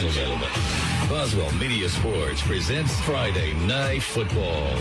gentlemen, Boswell Media Sports presents Friday Night Football.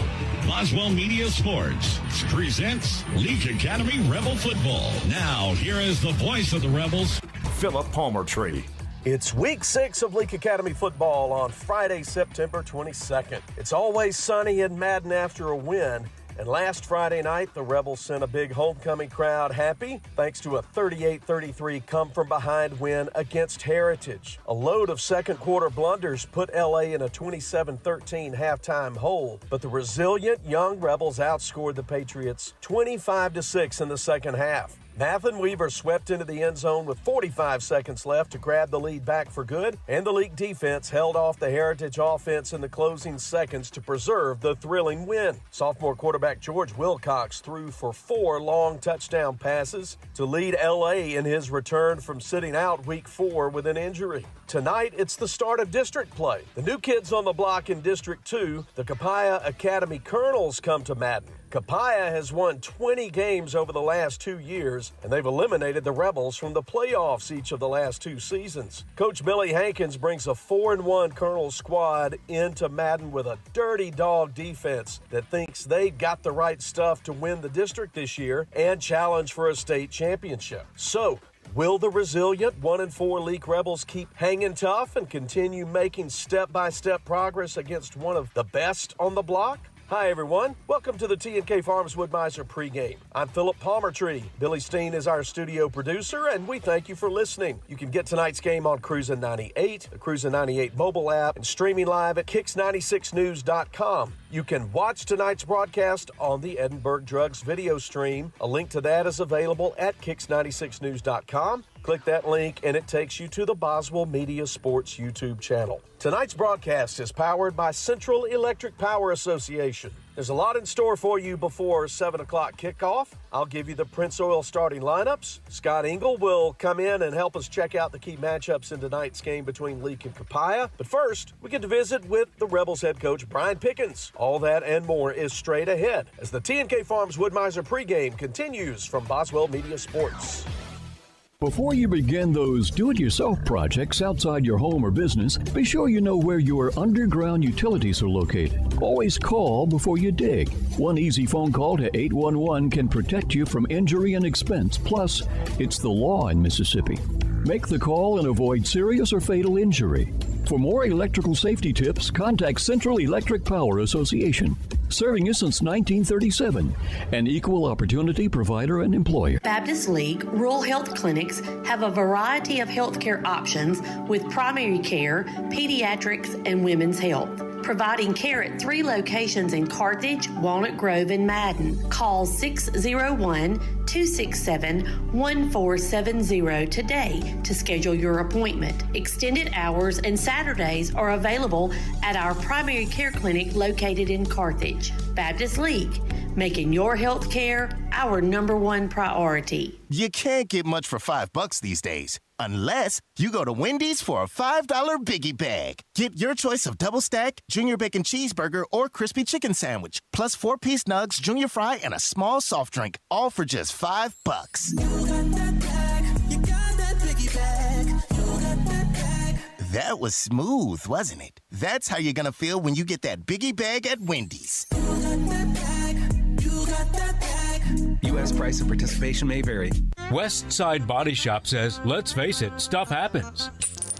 Boswell Media Sports presents Leake Academy Rebel Football. Now, here is the voice of the Rebels, Philip Palmertree. It's week 6 of Leake Academy football on Friday, September 22nd. It's always sunny in Madden after a win. And last Friday night, the Rebels sent a big homecoming crowd happy thanks to a 38-33 come-from-behind win against Heritage. A load of second-quarter blunders put L.A. in a 27-13 halftime hole, but the resilient young Rebels outscored the Patriots 25-6 in the second half. Nathan Weaver swept into the end zone with 45 seconds left to grab the lead back for good, and the Leake defense held off the Heritage offense in the closing seconds to preserve the thrilling win. Sophomore quarterback George Wilcox threw for 4 long touchdown passes to lead L.A. in his return from sitting out Week 4 with an injury. Tonight, it's the start of district play. The new kids on the block in District 2, the Copiah Academy Colonels, come to Madden. Copiah has won 20 games over the last 2 years, and they've eliminated the Rebels from the playoffs each of the last 2 seasons. Coach Billy Hankins brings a 4-1 Colonels squad into Madden with a dirty dog defense that thinks they got the right stuff to win the district this year and challenge for a state championship. So, will the resilient 1-4 Leake Rebels keep hanging tough and continue making step-by-step progress against one of the best on the block? Hi, everyone. Welcome to the T&K Farms Woodmiser pregame. I'm Philip Palmertree. Billy Steen is our studio producer, and we thank you for listening. You can get tonight's game on Cruisin' 98, the Cruisin' 98 mobile app, and streaming live at Kicks96news.com. You can watch tonight's broadcast on the Edinburgh Drugs video stream. A link to that is available at Kicks96news.com. Click that link, and it takes you to the Boswell Media Sports YouTube channel. Tonight's broadcast is powered by Central Electric Power Association. There's a lot in store for you before 7 o'clock kickoff. I'll give you the Prince Oil starting lineups. Scott Engel will come in and help us check out the key matchups in tonight's game between Leake and Copiah. But first, we get to visit with the Rebels head coach, Brian Pickens. All that and more is straight ahead as the T&K Farms Woodmiser pregame continues from Boswell Media Sports. Before you begin those do-it-yourself projects outside your home or business, be sure you know where your underground utilities are located. Always call before you dig. One easy phone call to 811 can protect you from injury and expense. Plus, it's the law in Mississippi. Make the call and avoid serious or fatal injury. For more electrical safety tips, contact Central Electric Power Association, serving you since 1937, an equal opportunity provider and employer. Baptist League Rural Health Clinics have a variety of healthcare options with primary care, pediatrics, and women's health, providing care at 3 locations in Carthage, Walnut Grove, and Madden. Call 601-267-1470 today to schedule your appointment. Extended hours and Saturdays are available at our primary care clinic located in Carthage. Baptist League, making your health care our #1 priority. You can't get much for $5 these days, unless you go to Wendy's for a $5 Biggie Bag. Get your choice of double stack, junior bacon cheeseburger, or crispy chicken sandwich, plus 4-piece nugs, junior fry, and a small soft drink, all for just $5. You got that bag, you got that Biggie Bag, you got that bag. That was smooth, wasn't it? That's how you're gonna feel when you get that Biggie Bag at Wendy's. You got that bag, you got that bag. U.S. price and participation may vary. West Side Body Shop says, let's face it, stuff happens.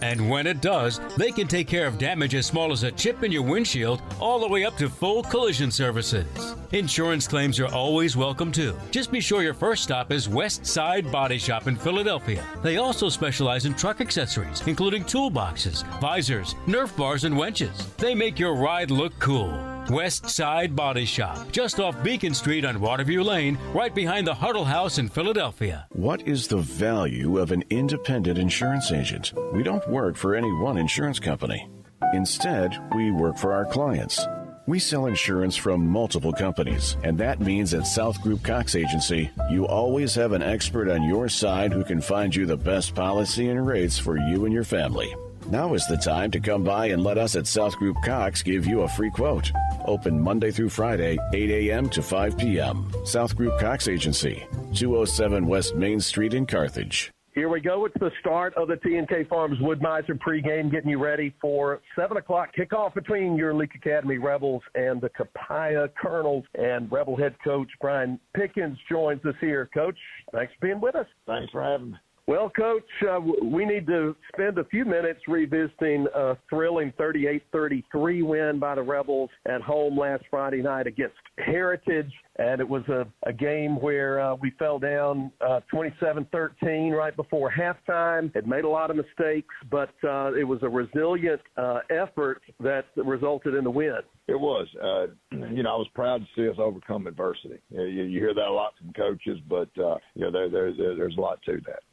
And when it does, they can take care of damage as small as a chip in your windshield all the way up to full collision services. Insurance claims are always welcome too. Just be sure your first stop is West Side Body Shop in Philadelphia. They also specialize in truck accessories, including toolboxes, visors, Nerf bars, and wenches. They make your ride look cool. West Side Body Shop, just off Beacon Street on Waterview Lane, right behind the Huddle House in Philadelphia. What is the value of an independent insurance agent? We don't work for any one insurance company. Instead, we work for our clients. We sell insurance from multiple companies, and that means at South Group Cox Agency, you always have an expert on your side who can find you the best policy and rates for you and your family. Now is the time to come by and let us at South Group Cox give you a free quote. Open Monday through Friday, 8 a.m. to 5 p.m. South Group Cox Agency, 207 West Main Street in Carthage. Here we go. It's the start of the T&K Farms Woodmiser pregame, getting you ready for 7 o'clock kickoff between your Leake Academy Rebels and the Copiah Colonels. And Rebel head coach Brian Pickens joins us here. Coach, thanks for being with us. Thanks for having me. Well, Coach, we need to spend a few minutes revisiting a thrilling 38-33 win by the Rebels at home last Friday night against Heritage. And it was a game where we fell down 27-13 right before halftime. Had made a lot of mistakes, but it was a resilient effort that resulted in the win. It was. I was proud to see us overcome adversity. You hear that a lot from coaches, but there's a lot to that.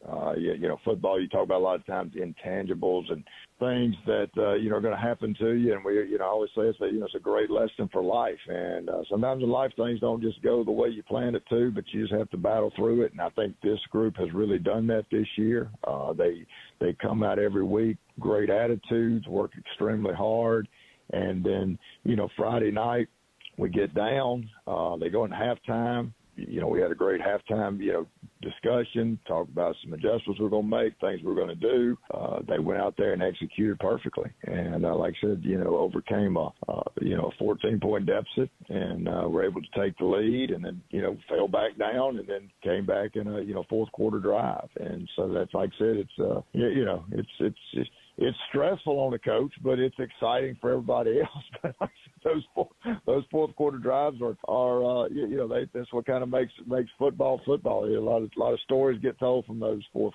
Football, you talk about a lot of times intangibles and things that are going to happen to you, and I always say it's a great lesson for life. And sometimes in life things don't just go the way you planned it to, but you just have to battle through it. And I think this group has really done that this year. They come out every week, great attitudes, work extremely hard. And then, Friday night we get down. They go into halftime. We had a great halftime, discussion, talked about some adjustments we're going to make, things we're going to do. They went out there and executed perfectly. And like I said, overcame a 14-point deficit and were able to take the lead and then, fell back down and then came back in a fourth quarter drive. And so that's, like I said, it's stressful on the coach, but it's exciting for everybody else. But those fourth quarter drives are that's what kind of makes football. A lot of stories get told from those fourth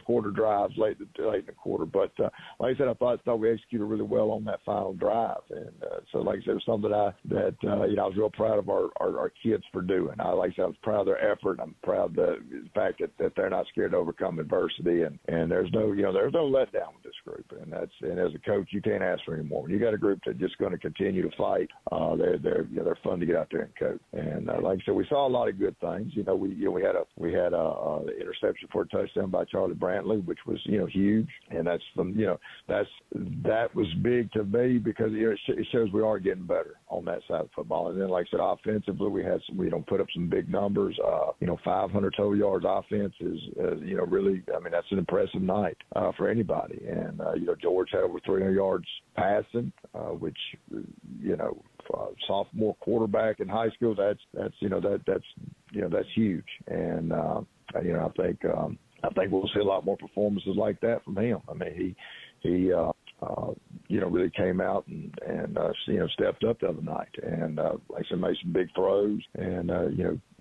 quarter drives late in the quarter. But like I said, I thought we executed really well on that final drive, and so like I said, it was something that I was real proud of our kids for doing. I was proud of their effort. I'm proud of the fact that they're not scared to overcome adversity, and there's no letdown with this group, and as a coach, you can't ask for any more. When you got a group that's just going to continue to fight, they're fun to get out there and coach. And like I said, we saw a lot of good things. We had a interception for a touchdown by Charlie Brantley, which was huge, and that was big to me because it shows we are getting better on that side of football. And then, like I said, offensively, we put up some big numbers. 500 total yards offense is really, that's an impressive night for anybody. And George had over 300 yards passing, which sophomore quarterback in high school, that's huge. And I think we'll see a lot more performances like that from him. He really came out and stepped up the other night and like I said, made some big throws and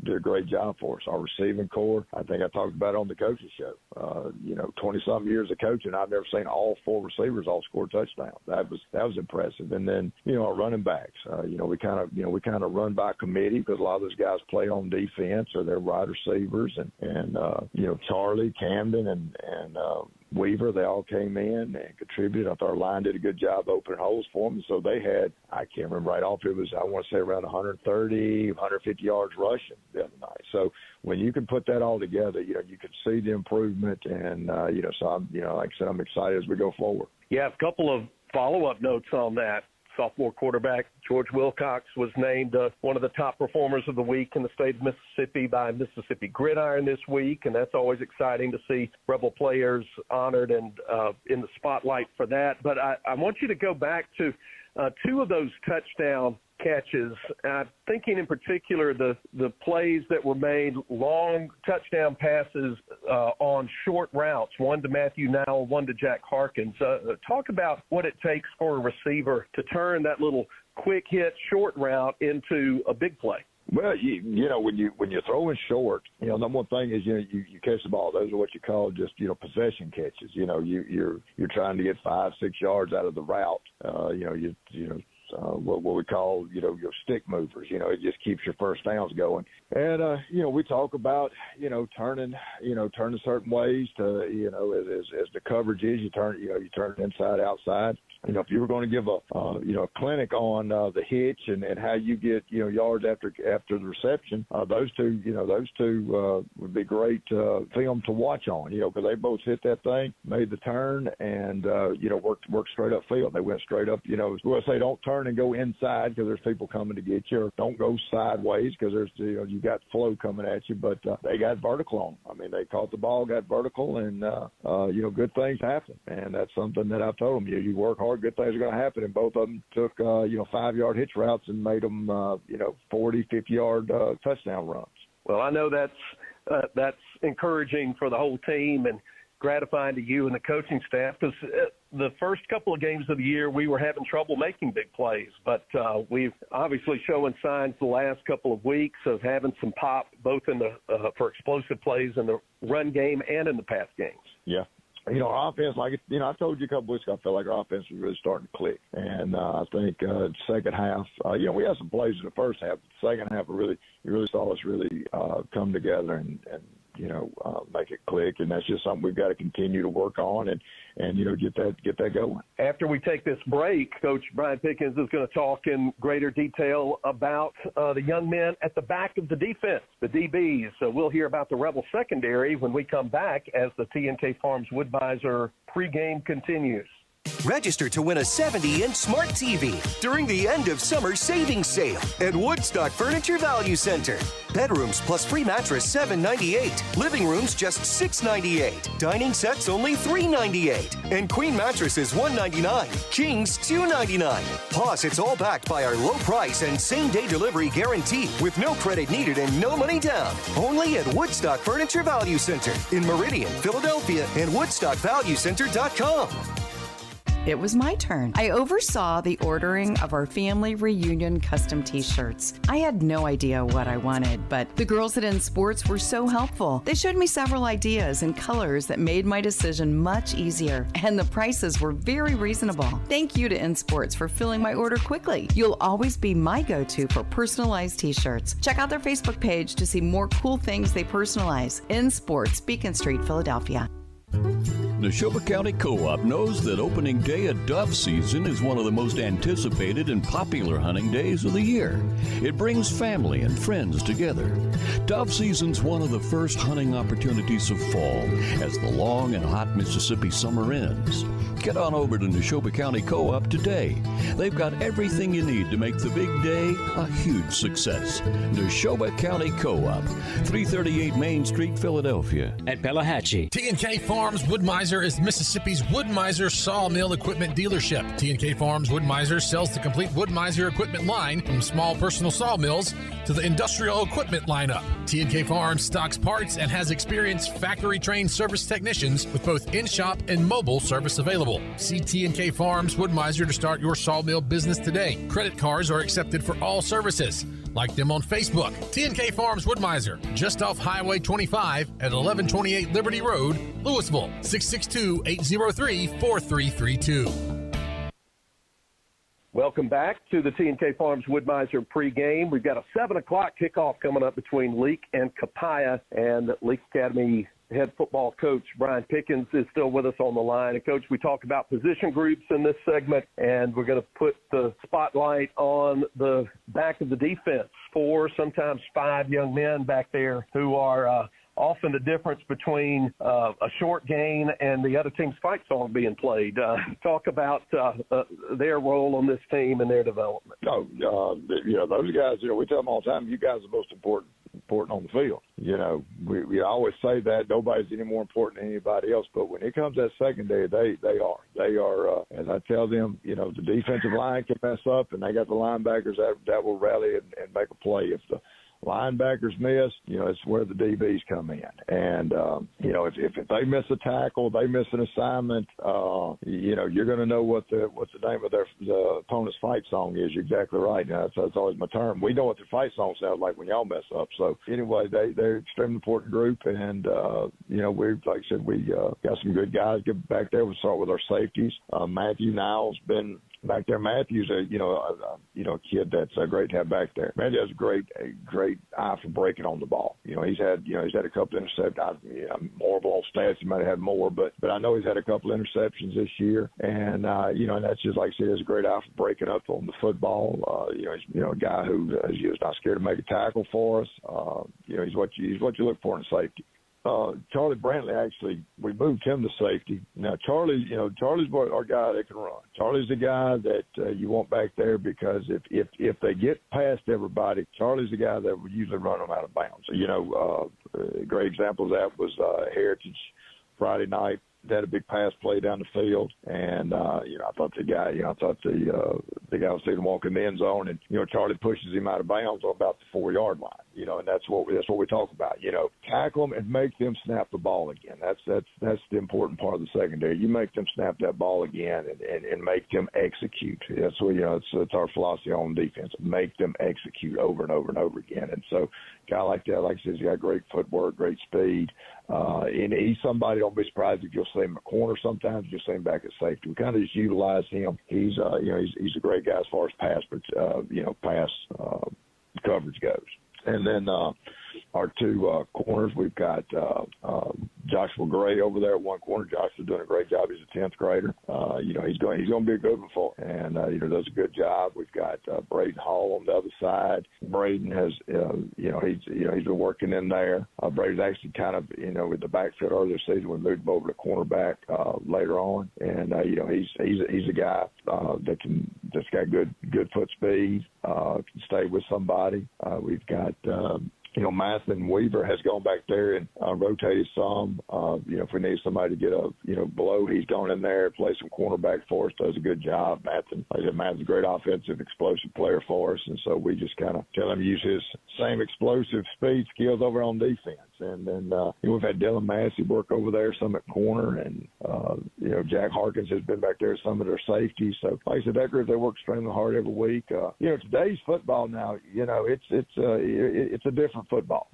did a great job for us. Our receiving core, I think I talked about it on the coaches show. 20-something years of coaching, I've never seen all four receivers all score touchdowns. That was impressive. And then our running backs, we kind of run by committee because a lot of those guys play on defense or they're wide receivers and Charlie, Camden, and Weaver, they all came in and contributed. I thought our line did a good job opening holes for them. So they had, I can't remember right off, it was, I want to say around 130, 150 yards rushing the other night. So when you can put that all together, you can see the improvement. And, so I'm, like I said, I'm excited as we go forward. Yeah, a couple of follow-up notes on that. Sophomore quarterback George Wilcox was named one of the top performers of the week in the state of Mississippi by Mississippi Gridiron this week, and that's always exciting to see Rebel players honored and in the spotlight for that. But I want you to go back to two of those touchdown catches. Thinking in particular the plays that were made, long touchdown passes on short routes, one to Matthew Nowell, one to Jack Harkins. Talk about what it takes for a receiver to turn that little quick hit short route into a big play. Well, when you're throwing short, number one thing is you catch the ball. Those are what you call just possession catches. You're trying to get 5-6 yards out of the route. What we call your stick movers. It just keeps your first downs going. And we talk about turning certain ways to as the coverage is, you turn inside outside. if you were going to give a clinic on the hitch and how you get, yards after the reception, those two would be great film to watch on, because they both hit that thing, made the turn, and, worked straight up field. They went straight up, we'll say don't turn and go inside because there's people coming to get you, or don't go sideways because there's, you got flow coming at you, but they got vertical on them. I mean, they caught the ball, got vertical, and, good things happen. And that's something that I've told them. You work hard, good things are going to happen. And both of them took, 5-yard hitch routes and made them, 40, 50-yard touchdown runs. Well, I know that's encouraging for the whole team and gratifying to you and the coaching staff, because the first couple of games of the year we were having trouble making big plays, but we've obviously showing signs the last couple of weeks of having some pop both in the for explosive plays in the run game and in the pass games. Yeah. Our offense, I told you a couple weeks ago, I felt like our offense was really starting to click. And I think second half, we had some plays in the first half. But the second half, you really saw us really come together and make it click. And that's just something we've got to continue to work on and get that going. After we take this break, Coach Brian Pickens is going to talk in greater detail about the young men at the back of the defense, the DBs. So we'll hear about the Rebel secondary when we come back as the T&K Farms Woodmiser pregame continues. Register to win a 70-inch smart TV during the end of summer savings sale at Woodstock Furniture Value Center. Bedrooms plus free mattress $798. Living rooms just $698. Dining sets only $398. And queen mattresses $199. Kings $299. Plus, it's all backed by our low price and same-day delivery guarantee with no credit needed and no money down. Only at Woodstock Furniture Value Center in Meridian, Philadelphia, and WoodstockValueCenter.com. It was my turn. I oversaw the ordering of our family reunion custom t-shirts. I had no idea what I wanted, but the girls at In Sports were so helpful. They showed me several ideas and colors that made my decision much easier, and the prices were very reasonable. Thank you to In Sports for filling my order quickly. You'll always be my go-to for personalized t-shirts. Check out their Facebook page to see more cool things they personalize. In Sports, Beacon Street, Philadelphia. Neshoba County Co-op knows that opening day at dove season is one of the most anticipated and popular hunting days of the year. It brings family and friends together. Dove season's one of the first hunting opportunities of fall as the long and hot Mississippi summer ends. Get on over to Neshoba County Co-op today. They've got everything you need to make the big day a huge success. Neshoba County Co-op, 338 Main Street, Philadelphia. At Pelahatchie. T&K Farms Woodmiser is Mississippi's Woodmiser sawmill equipment dealership. T&K Farms Woodmiser sells the complete Woodmiser equipment line from small personal sawmills to the industrial equipment lineup. T&K Farms stocks parts and has experienced factory-trained service technicians with both in-shop and mobile service available. See T&K Farms Woodmiser to start your sawmill business today. Credit cards are accepted for all services. Like them on Facebook. T&K Farms Woodmiser, just off Highway 25 at 1128 Liberty Road, Louisville, 662-803-4332. Welcome back to the T&K Farms Woodmiser pregame. We've got a 7 o'clock kickoff coming up between Leake and Copiah, and Leake Academy head football coach Brian Pickens is still with us on the line. And, Coach, we talk about position groups in this segment, and we're going to put the spotlight on the back of the defense. 4, sometimes 5 young men back there who are often the difference between a short gain and the other team's fight song being played. Talk about their role on this team and their development. Those guys, we tell them all the time, you guys are the most important on the field. We always say that nobody's any more important than anybody else, but when it comes to that secondary, they are. They are, as I tell them, the defensive line can mess up, and they got the linebackers that will rally and make a play. If the linebackers miss, it's where the DBs come in. And, if they miss a tackle, they miss an assignment, you're going to know what the name of the opponent's fight song is. You're exactly right. That's always my term. We know what their fight song sounds like when y'all mess up. So anyway, they're an extremely important group. And, like I said, we got some good guys get back there. We'll start with our safeties. Matthew Niles been back there. Matthew's a kid that's great to have back there. Matthew has a great eye for breaking on the ball. He's had a couple of interceptions. I'm horrible on stats. He might have had more, but I know he's had a couple of interceptions this year, and and that's just like I said, he has a great eye for breaking up on the football. He's a guy who is not scared to make a tackle for us. He's what you look for in safety. Charlie Brantley, actually, we moved him to safety. Now, Charlie's our guy that can run. Charlie's the guy that you want back there because if they get past everybody, Charlie's the guy that would usually run them out of bounds. A great example of that was Heritage Friday night. They had a big pass play down the field, and I thought the guy was seeing him walk in the end zone, and Charlie pushes him out of bounds on about the 4-yard line. And that's what we talk about. Tackle them and make them snap the ball again. That's the important part of the secondary. You make them snap that ball again and make them execute. That's what it's our philosophy on defense. Make them execute over and over and over again. And so, a guy like that, like I said, he's got great footwork, great speed, and he's somebody. Don't be surprised if you'll see him at corner sometimes. You'll see him back at safety. We kind of just utilize him. He's a great guy as far as pass coverage goes. And then our two corners, we've got Joshua Gray over there at one corner. Joshua's doing a great job. He's a 10th grader. He's going to be a good one for him. And, does a good job. We've got Braden Hall on the other side. Braden has, he's been working in there. Braden's actually kind of, with the backfield earlier this season, we moved him over to cornerback later on. And, he's a guy that's got good foot speed, can stay with somebody. We've got, Matheson Weaver has gone back there and rotated some. If we need somebody to get below, he's gone in there, plays some cornerback for us, does a good job. Matheson's a great offensive, explosive player for us, and so we just kind of tell him to use his same explosive speed skills over on defense. And then we've had Dylan Massey work over there, some at corner, and Jack Harkins has been back there, some of their safeties. So, like I said, that group, they work extremely hard every week. Today's football now, it's a different football.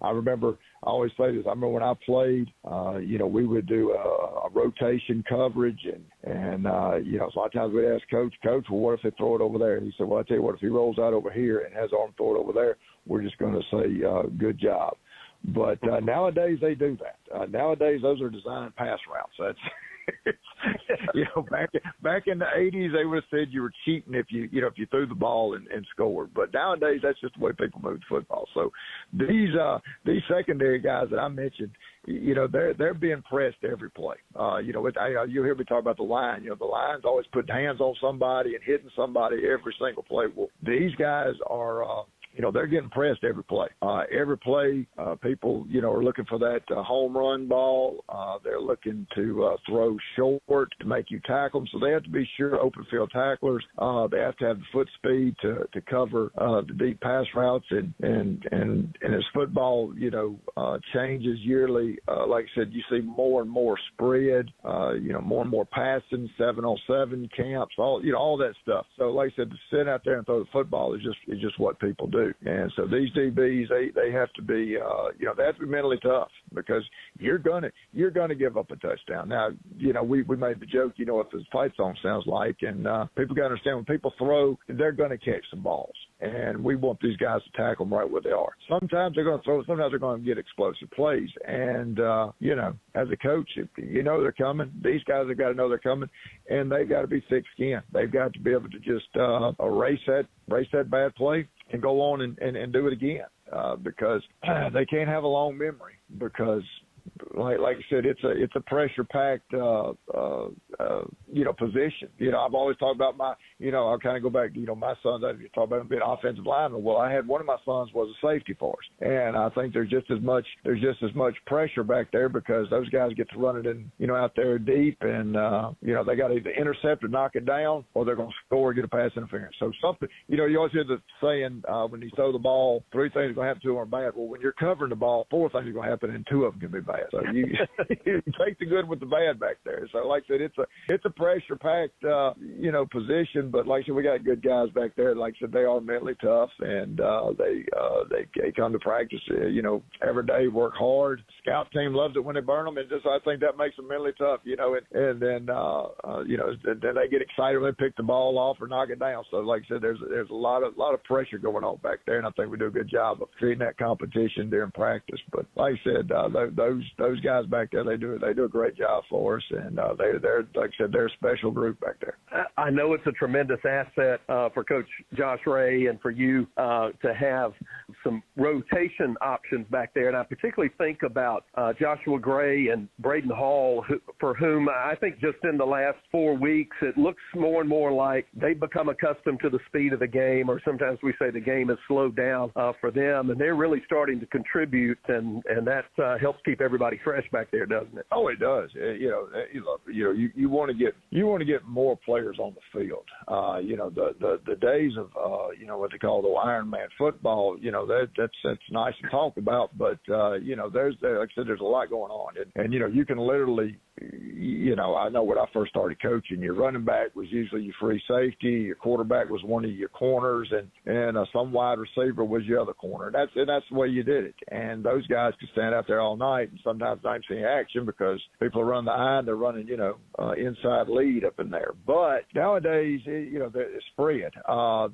I remember, I always say this, I remember when I played, we would do a rotation coverage, and so a lot of times we'd ask Coach, well, what if they throw it over there? And he said, well, I tell you what, if he rolls out over here and has arm throw it over there, we're just going to say good job. But nowadays they do that. Nowadays those are designed pass routes. That's back in the 80s they would have said you were cheating if you threw the ball and scored. But nowadays that's just the way people move football. So these secondary guys that I mentioned, they're being pressed every play. You hear me talk about the line. The line's always putting hands on somebody and hitting somebody every single play. Well, these guys are. They're getting pressed every play. Every play, people, are looking for that home run ball. They're looking to throw short to make you tackle them. So they have to be sure open field tacklers. They have to have the foot speed to cover the deep pass routes. And as football, changes yearly, like I said, you see more and more spread, more and more passing, 7-on-7 camps, all that stuff. So like I said, to sit out there and throw the football is just what people do. And so these DBs, they have to be, they have to be mentally tough because you're gonna give up a touchdown. Now, we made the joke, if the fight song sounds like, and people got to understand when people throw, they're gonna catch some balls, and we want these guys to tackle them right where they are. Sometimes they're gonna throw, sometimes they're gonna get explosive plays, and as a coach, they're coming. These guys have got to know they're coming, and they've got to be thick-skinned. They've got to be able to just erase that bad play and go on and do it again because they can't have a long memory because, like I said, it's a pressure-packed position. I've always talked about I'll kind of go back to my sons. You talk about them being offensive linemen. Well, I had one of my sons was a safety for us, and I think there's just as much pressure back there because those guys get to run it in out there deep, and they got to either intercept or knock it down, or they're going to score or get a pass interference. So something you always hear the saying when you throw the ball, 3 things are going to happen to them are bad. Well, when you're covering the ball, 4 things are going to happen, and 2 of them can be bad. So you take the good with the bad back there. So like I said, it's a pressure packed position, but like I said, we got good guys back there. Like I said, they are mentally tough, and they come to practice every day, work hard. Scout team loves it when they burn them, and I think that makes them mentally tough, and then they get excited when they pick the ball off or knock it down. So like I said, there's a lot of pressure going on back there, and I think we do a good job of treating that competition during practice. But like I said, those guys back there, they do a great job for us, and they're like I said, they're a special group back there. I know it's a tremendous asset for Coach Josh Ray and for you to have some rotation options back there, and I particularly think about Joshua Gray and Braden Hall, for whom I think just in the last 4 weeks it looks more and more like they've become accustomed to the speed of the game, or sometimes we say the game has slowed down for them, and they're really starting to contribute, and that helps keep everybody fresh back there, doesn't it? Oh, it does. You want to get more players on the field. The days of what they call the Iron Man football. That's nice to talk about, but there's like I said, there's a lot going on, and you can literally. I know when I first started coaching, your running back was usually your free safety, your quarterback was one of your corners, and some wide receiver was your other corner. That's the way you did it. And those guys could stand out there all night and sometimes not see action because people are running the eye and they're running, inside lead up in there. But nowadays, it's spread.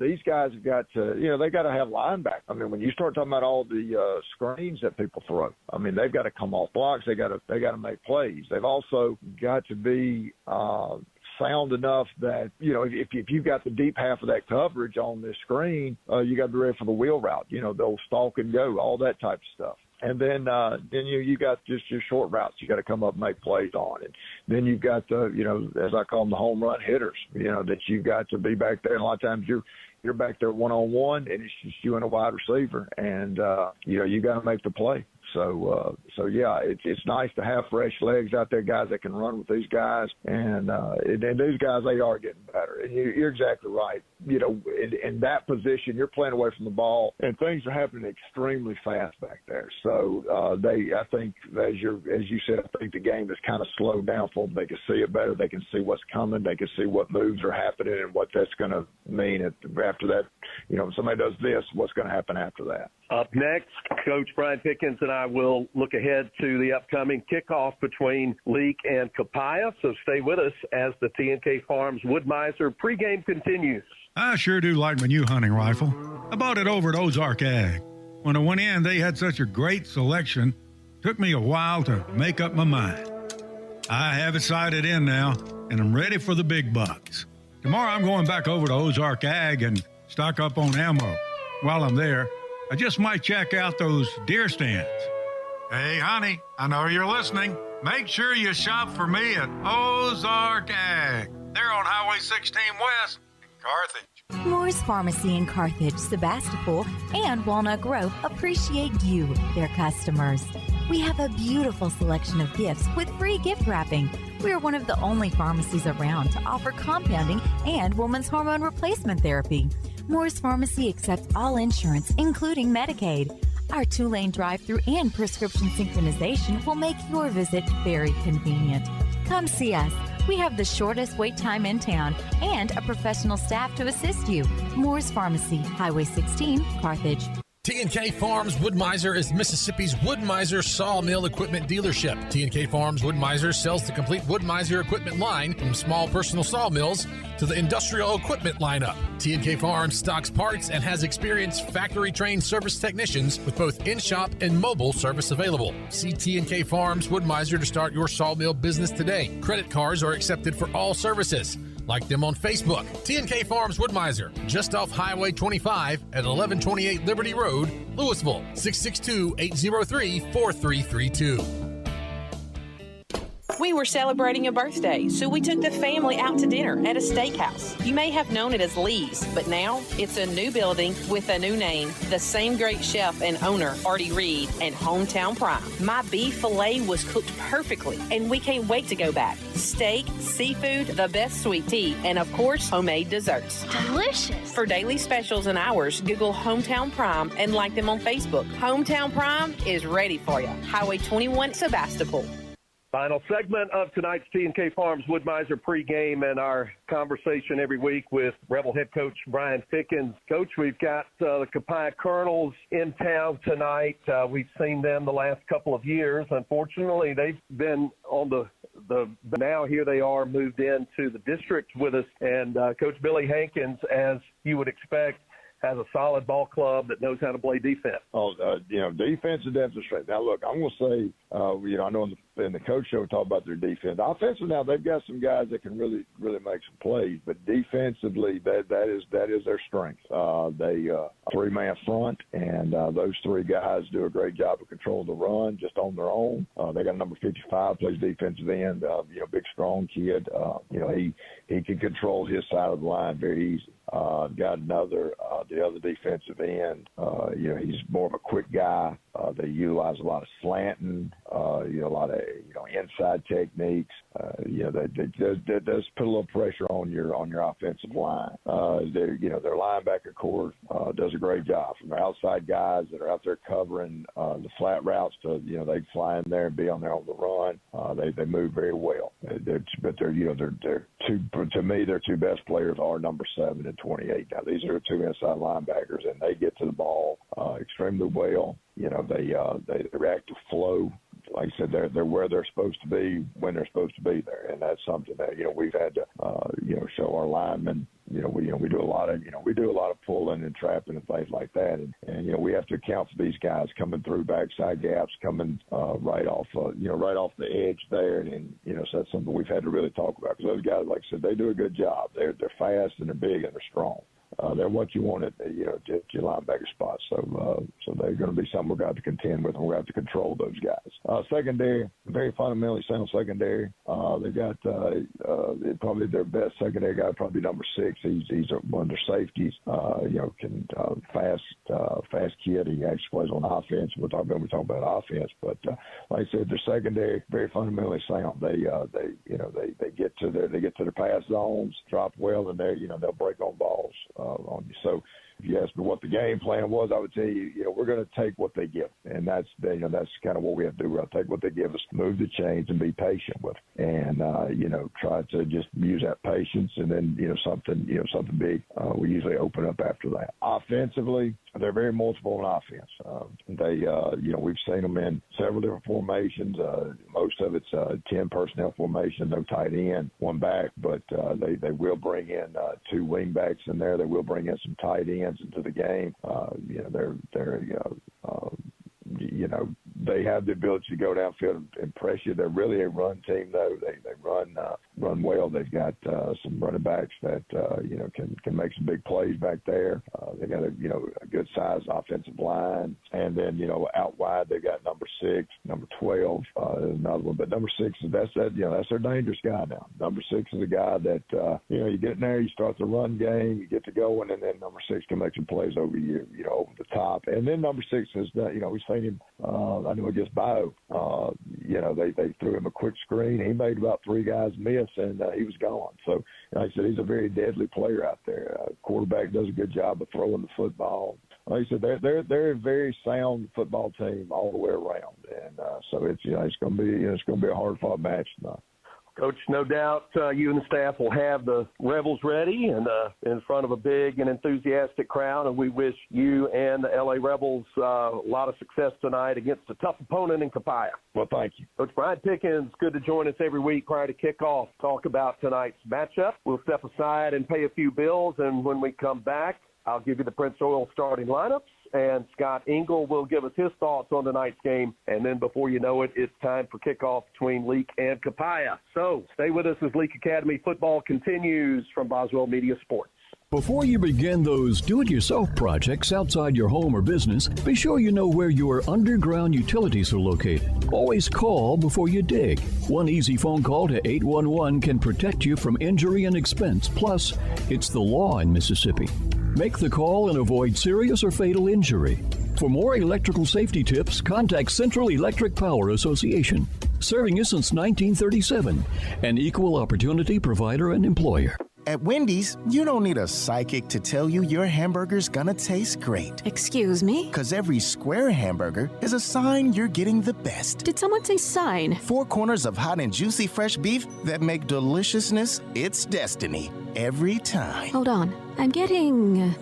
These guys have got to, they got to have linebackers. I mean, when you start talking about all the screens that people throw, I mean, they've got to come off blocks. They got to make plays. They've also got to be sound enough that, if you've got the deep half of that coverage on this screen, you got to be ready for the wheel route, they'll stalk and go, all that type of stuff. And then you got just your short routes you got to come up and make plays on. And then you've got the, as I call them, the home run hitters, that you've got to be back there. And a lot of times you're back there one-on-one, and it's just you and a wide receiver. And, you got to make the play. So yeah, it's nice to have fresh legs out there, guys that can run with these guys, and these guys, they are getting better. And you're exactly right. In that position, you're playing away from the ball, and things are happening extremely fast back there. So I think, as you said, I think the game has kind of slowed down for them. They can see it better. They can see what's coming. They can see what moves are happening and what that's going to mean after that. If somebody does this, what's going to happen after that? Up next, Coach Brian Pickens and I will look ahead to the upcoming kickoff between Leake and Copiah. So stay with us as the T&K Farms Wood-Mizer pregame continues. I sure do like my new hunting rifle. I bought it over at Ozark Ag. When I went in, they had such a great selection. Took me a while to make up my mind. I have it sighted in now, and I'm ready for the big bucks. Tomorrow I'm going back over to Ozark Ag and stock up on ammo. While I'm there, I just might check out those deer stands. Hey, honey, I know you're listening. Make sure you shop for me at Ozark Ag. They're on Highway 16 West in Carthage. Moore's Pharmacy in Carthage, Sebastopol, and Walnut Grove appreciate you, their customers. We have a beautiful selection of gifts with free gift wrapping. We are one of the only pharmacies around to offer compounding and women's hormone replacement therapy. Moore's Pharmacy accepts all insurance, including Medicaid. Our 2-lane drive-through and prescription synchronization will make your visit very convenient. Come see us. We have the shortest wait time in town and a professional staff to assist you. Moore's Pharmacy, Highway 16, Carthage. T&K Farms Wood-Mizer is Mississippi's Wood-Mizer sawmill equipment dealership. T&K Farms Wood-Mizer sells the complete Wood-Mizer equipment line from small personal sawmills to the industrial equipment lineup. T&K Farms stocks parts and has experienced factory-trained service technicians with both in-shop and mobile service available. See T&K Farms Wood-Mizer to start your sawmill business today. Credit cards are accepted for all services. Like them on Facebook. T&K Farms Wood-Mizer, just off Highway 25 at 1128 Liberty Road, Louisville, 662-803-4332. We were celebrating a birthday, so we took the family out to dinner at a steakhouse. You may have known it as Lee's, but now it's a new building with a new name. The same great chef and owner, Artie Reed, and Hometown Prime. My beef filet was cooked perfectly, and we can't wait to go back. Steak, seafood, the best sweet tea, and of course, homemade desserts. Delicious. For daily specials and hours, Google Hometown Prime and like them on Facebook. Hometown Prime is ready for you. Highway 21, Sebastopol. Final segment of tonight's T&K Farms Wood-Mizer pregame and our conversation every week with Rebel head coach Brian Fickens. Coach, we've got the Copiah Colonels in town tonight. We've seen them the last couple of years. Unfortunately, they've been on the now here they are moved into the district with us. And Coach Billy Hankins, as you would expect, has a solid ball club that knows how to play defense. Defense is definitely strength. Now, look, I'm going to say, I know in the coach show we talk about their defense. Offensive, now they've got some guys that can really, really make some plays, but defensively, that is their strength. They three-man front, and those three guys do a great job of controlling the run just on their own. They got number 55, plays defensive end, big, strong kid. He can control his side of the line very easy. Got another, the other defensive end. He's more of a quick guy. They utilize a lot of slanting, a lot of inside techniques. That does put a little pressure on your offensive line. Their linebacker core does a great job. From the outside guys that are out there covering the flat routes to they fly in there and be on there on the run. They move very well. They're their two best players are number 7 and 28. Now these are two inside linebackers, and they get to the ball extremely well. They react to flow. Like I said, they're where they're supposed to be when they're supposed to be there, and that's something that we've had to show our linemen. We do a lot of pulling and trapping and things like that, and we have to account for these guys coming through backside gaps, coming right off the edge there, and so that's something we've had to really talk about, because those guys, like I said, they do a good job. They're fast and they're big and they're strong. They're what you want at your linebacker spot. So they're going to be something we're going to have to contend with, and we're going to have to control those guys. Secondary, very fundamentally sound secondary. They got probably their best secondary guy, probably number 6. He's one of their safeties. Fast kid. He actually plays on offense. We're talking about offense, but like I said, their secondary very fundamentally sound. They get to their pass zones, drop well, and they'll break on balls on you. So if you ask me what the game plan was, I would tell you, we're going to take what they give, and that's kind of what we have to do. We're going to take what they give us, move the chains, and be patient with it, and try to just use that patience, and then something big. We usually open up after that. Offensively, they're very multiple on offense. We've seen them in several different formations. Most of it's 10 personnel formation, no tight end, one back, but they will bring in 2 wing backs in there. They will bring in some tight ends into the game. They have the ability to go downfield and press you. They're really a run team, though. They run well. They've got some running backs that can make some big plays back there. They got a good sized offensive line, and then out wide they got number 6, number 12, another one. But number 6 that's their dangerous guy now. Number 6 is a guy that you get in there, you start the run game, you get to going, and then number 6 can make some plays over you, over the top. And then number 6 is we've seen him. I know against Bio, they threw him a quick screen. He made about 3 guys miss, and he was gone. So, like I said, he's a very deadly player out there. Quarterback does a good job of throwing the football. Like I said, they're a very sound football team all the way around, and so it's going to be a hard fought match tonight. Coach, no doubt you and the staff will have the Rebels ready and in front of a big and enthusiastic crowd, and we wish you and the LA Rebels a lot of success tonight against a tough opponent in Copiah. Well, thank you. Coach Brian Pickens, good to join us every week prior to kickoff. Talk about tonight's matchup. We'll step aside and pay a few bills, and when we come back, I'll give you the Prince Oil starting lineups, and Scott Engel will give us his thoughts on tonight's game. And then before you know it, it's time for kickoff between Leake and Copiah. So stay with us as Leake Academy football continues from Boswell Media Sports. Before you begin those do-it-yourself projects outside your home or business, be sure you know where your underground utilities are located. Always call before you dig. One easy phone call to 811 can protect you from injury and expense. Plus, it's the law in Mississippi. Make the call and avoid serious or fatal injury. For more electrical safety tips, contact Central Electric Power Association, serving you since 1937, an equal opportunity provider and employer. At Wendy's, you don't need a psychic to tell you your hamburger's gonna taste great. Excuse me? Because every square hamburger is a sign you're getting the best. Did someone say sign? 4 corners of hot and juicy fresh beef that make deliciousness its destiny every time. Hold on. I'm getting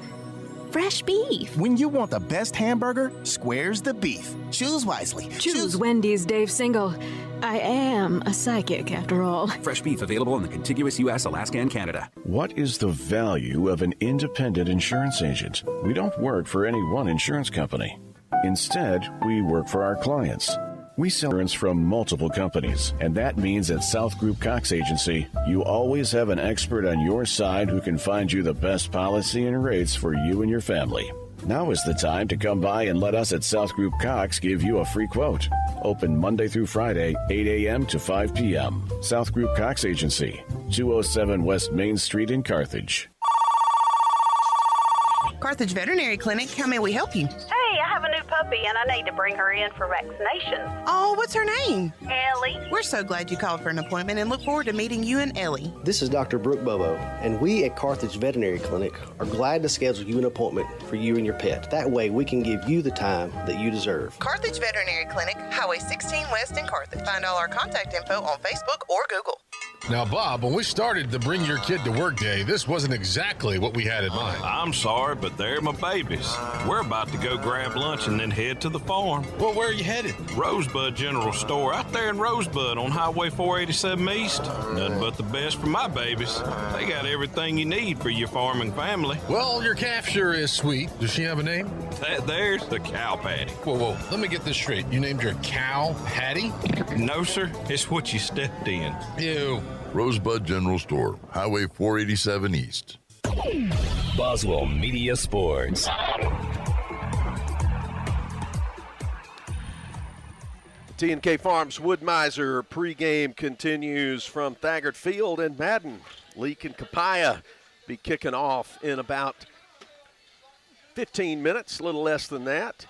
fresh beef. When you want the best hamburger, square's the beef. Choose wisely. Choose Wendy's, Dave Single. I am a psychic, after all. Fresh beef available in the contiguous U.S., Alaska, and Canada. What is the value of an independent insurance agent? We don't work for any one insurance company. Instead, we work for our clients. We sell insurance from multiple companies, and that means at South Group Cox Agency, you always have an expert on your side who can find you the best policy and rates for you and your family. Now is the time to come by and let us at South Group Cox give you a free quote. Open Monday through Friday, 8 a.m. to 5 p.m. South Group Cox Agency, 207 West Main Street in Carthage. Carthage Veterinary Clinic, how may we help you? Hey, I have a new puppy and I need to bring her in for vaccinations. Oh, what's her name? Ellie. We're so glad you called for an appointment and look forward to meeting you and Ellie. This is Dr. Brooke Bobo, and we at Carthage Veterinary Clinic are glad to schedule you an appointment for you and your pet. That way we can give you the time that you deserve. Carthage Veterinary Clinic, Highway 16 West in Carthage. Find all our contact info on Facebook or Google. Now, Bob, when we started the Bring Your Kid to Work Day, this wasn't exactly what we had in mind. I'm sorry, but they're my babies. We're about to go grab lunch and then head to the farm. Well, where are you headed? Rosebud General Store out there in Rosebud on Highway 487 East. Nothing but the best for my babies. They got everything you need for your farming family. Well, your calf sure is sweet. Does she have a name? That there's the Cow Patty. Whoa, let me get this straight. You named her Cow Patty? No, sir. It's what you stepped in. Ew. Rosebud General Store, Highway 487 East. Boswell Media Sports. T&K Farms Wood-Mizer pregame continues from Thagard Field in Madden. Leake and Copiah be kicking off in about 15 minutes, a little less than that.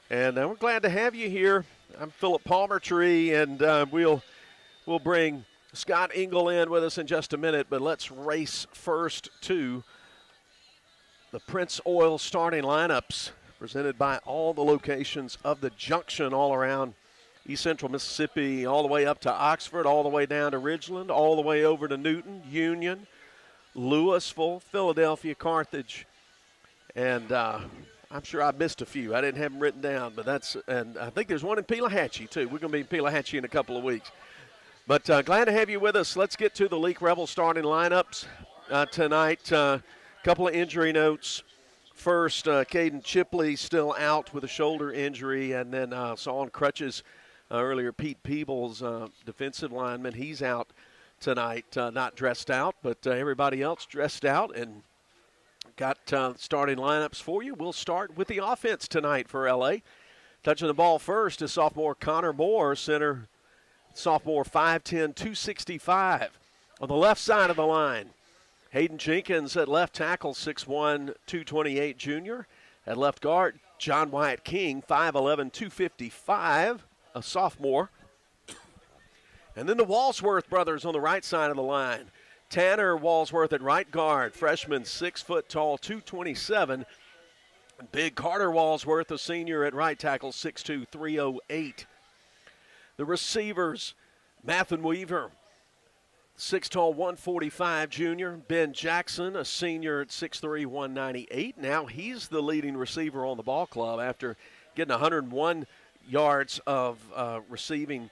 And we're glad to have you here. I'm Philip Palmertree, and we'll bring Scott Engel in with us in just a minute, but let's race first to the Prince Oil starting lineups presented by all the locations of the junction all around East Central Mississippi, all the way up to Oxford, all the way down to Ridgeland, all the way over to Newton, Union, Louisville, Philadelphia, Carthage, and I'm sure I missed a few. I didn't have them written down, but and I think there's one in Pelahatchie too. We're going to be in Pelahatchie in a couple of weeks. But glad to have you with us. Let's get to the Leake Rebels starting lineups tonight. Couple of injury notes. First, Caden Chipley still out with a shoulder injury, and then saw on crutches earlier Pete Peebles, defensive lineman. He's out tonight, not dressed out, but everybody else dressed out and got starting lineups for you. We'll start with the offense tonight for L.A. Touching the ball first is sophomore Connor Moore, center. Sophomore 5'10", 265. On the left side of the line, Hayden Jenkins at left tackle, 6'1", 228 junior. At left guard, John Wyatt King, 5'11", 255, a sophomore. And then the Walsworth brothers on the right side of the line. Tanner Walsworth at right guard, freshman, 6 foot tall, 227. Big Carter Walsworth, a senior at right tackle, 6'2", 308. The receivers, Mathen Weaver, 6 tall, 145 junior. Ben Jackson, a senior at 6'3", 198. Now he's the leading receiver on the ball club after getting 101 yards of receiving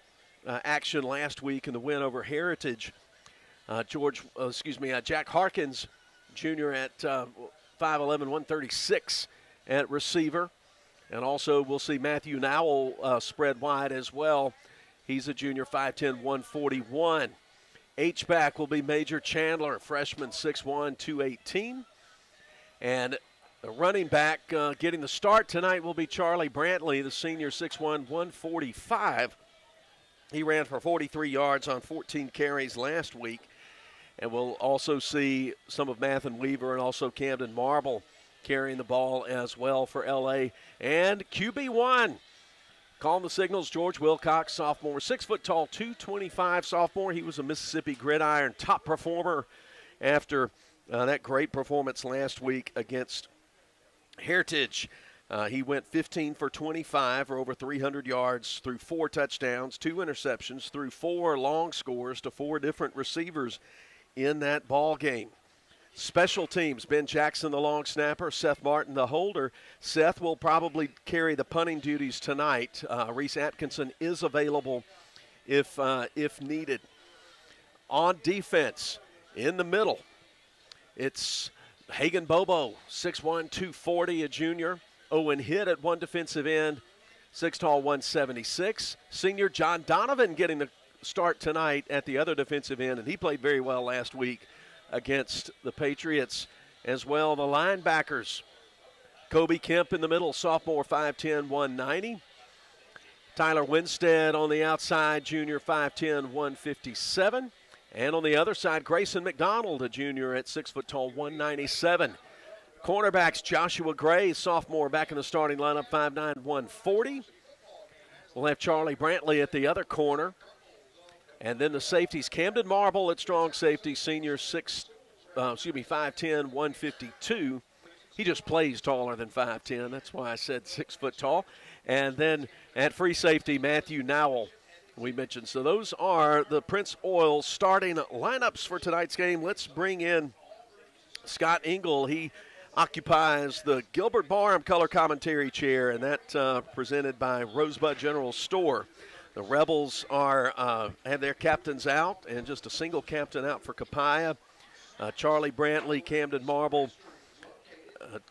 action last week in the win over Heritage. Jack Harkins, junior at 5'11", 136 at receiver. And also we'll see Matthew Nowell spread wide as well. He's a junior, 5'10", 141. H-back will be Major Chandler, freshman, 6'1", 218. And the running back getting the start tonight will be Charlie Brantley, the senior, 6'1", 145. He ran for 43 yards on 14 carries last week. And we'll also see some of Mathen Weaver and also Camden Marble carrying the ball as well for L.A. And QB1, calling the signals, George Wilcox, sophomore, 6 foot tall, 225 sophomore. He was a Mississippi Gridiron top performer after that great performance last week against Heritage. He went 15 for 25 for over 300 yards, threw 4 touchdowns, 2 interceptions, threw 4 long scores to 4 different receivers in that ball game. Special teams, Ben Jackson, the long snapper, Seth Martin, the holder. Seth will probably carry the punting duties tonight. Reese Atkinson is available if needed. On defense, in the middle, it's Hagan Bobo, 6'1", 240, a junior. Owen Hitt at one defensive end, 6 tall, 176. Senior John Donovan getting the start tonight at the other defensive end, and he played very well last week against the Patriots as well. The linebackers, Kobe Kemp in the middle, sophomore, 5'10", 190. Tyler Winstead on the outside, junior, 5'10", 157. And on the other side, Grayson McDonald, a junior at 6 foot tall, 197. Cornerbacks, Joshua Gray, sophomore, back in the starting lineup, 5'9", 140. We'll have Charlie Brantley at the other corner. And then the safeties, Camden Marble at strong safety, senior, 5'10", 152. He just plays taller than 5'10". That's why I said 6 foot tall. And then at free safety, Matthew Nowell, we mentioned. So those are the Prince Oil starting lineups for tonight's game. Let's bring in Scott Engel. He occupies the Gilbert Barham color commentary chair, and that presented by Rosebud General Store. The Rebels have their captains out, and just a single captain out for Copiah. Charlie Brantley, Camden Marble,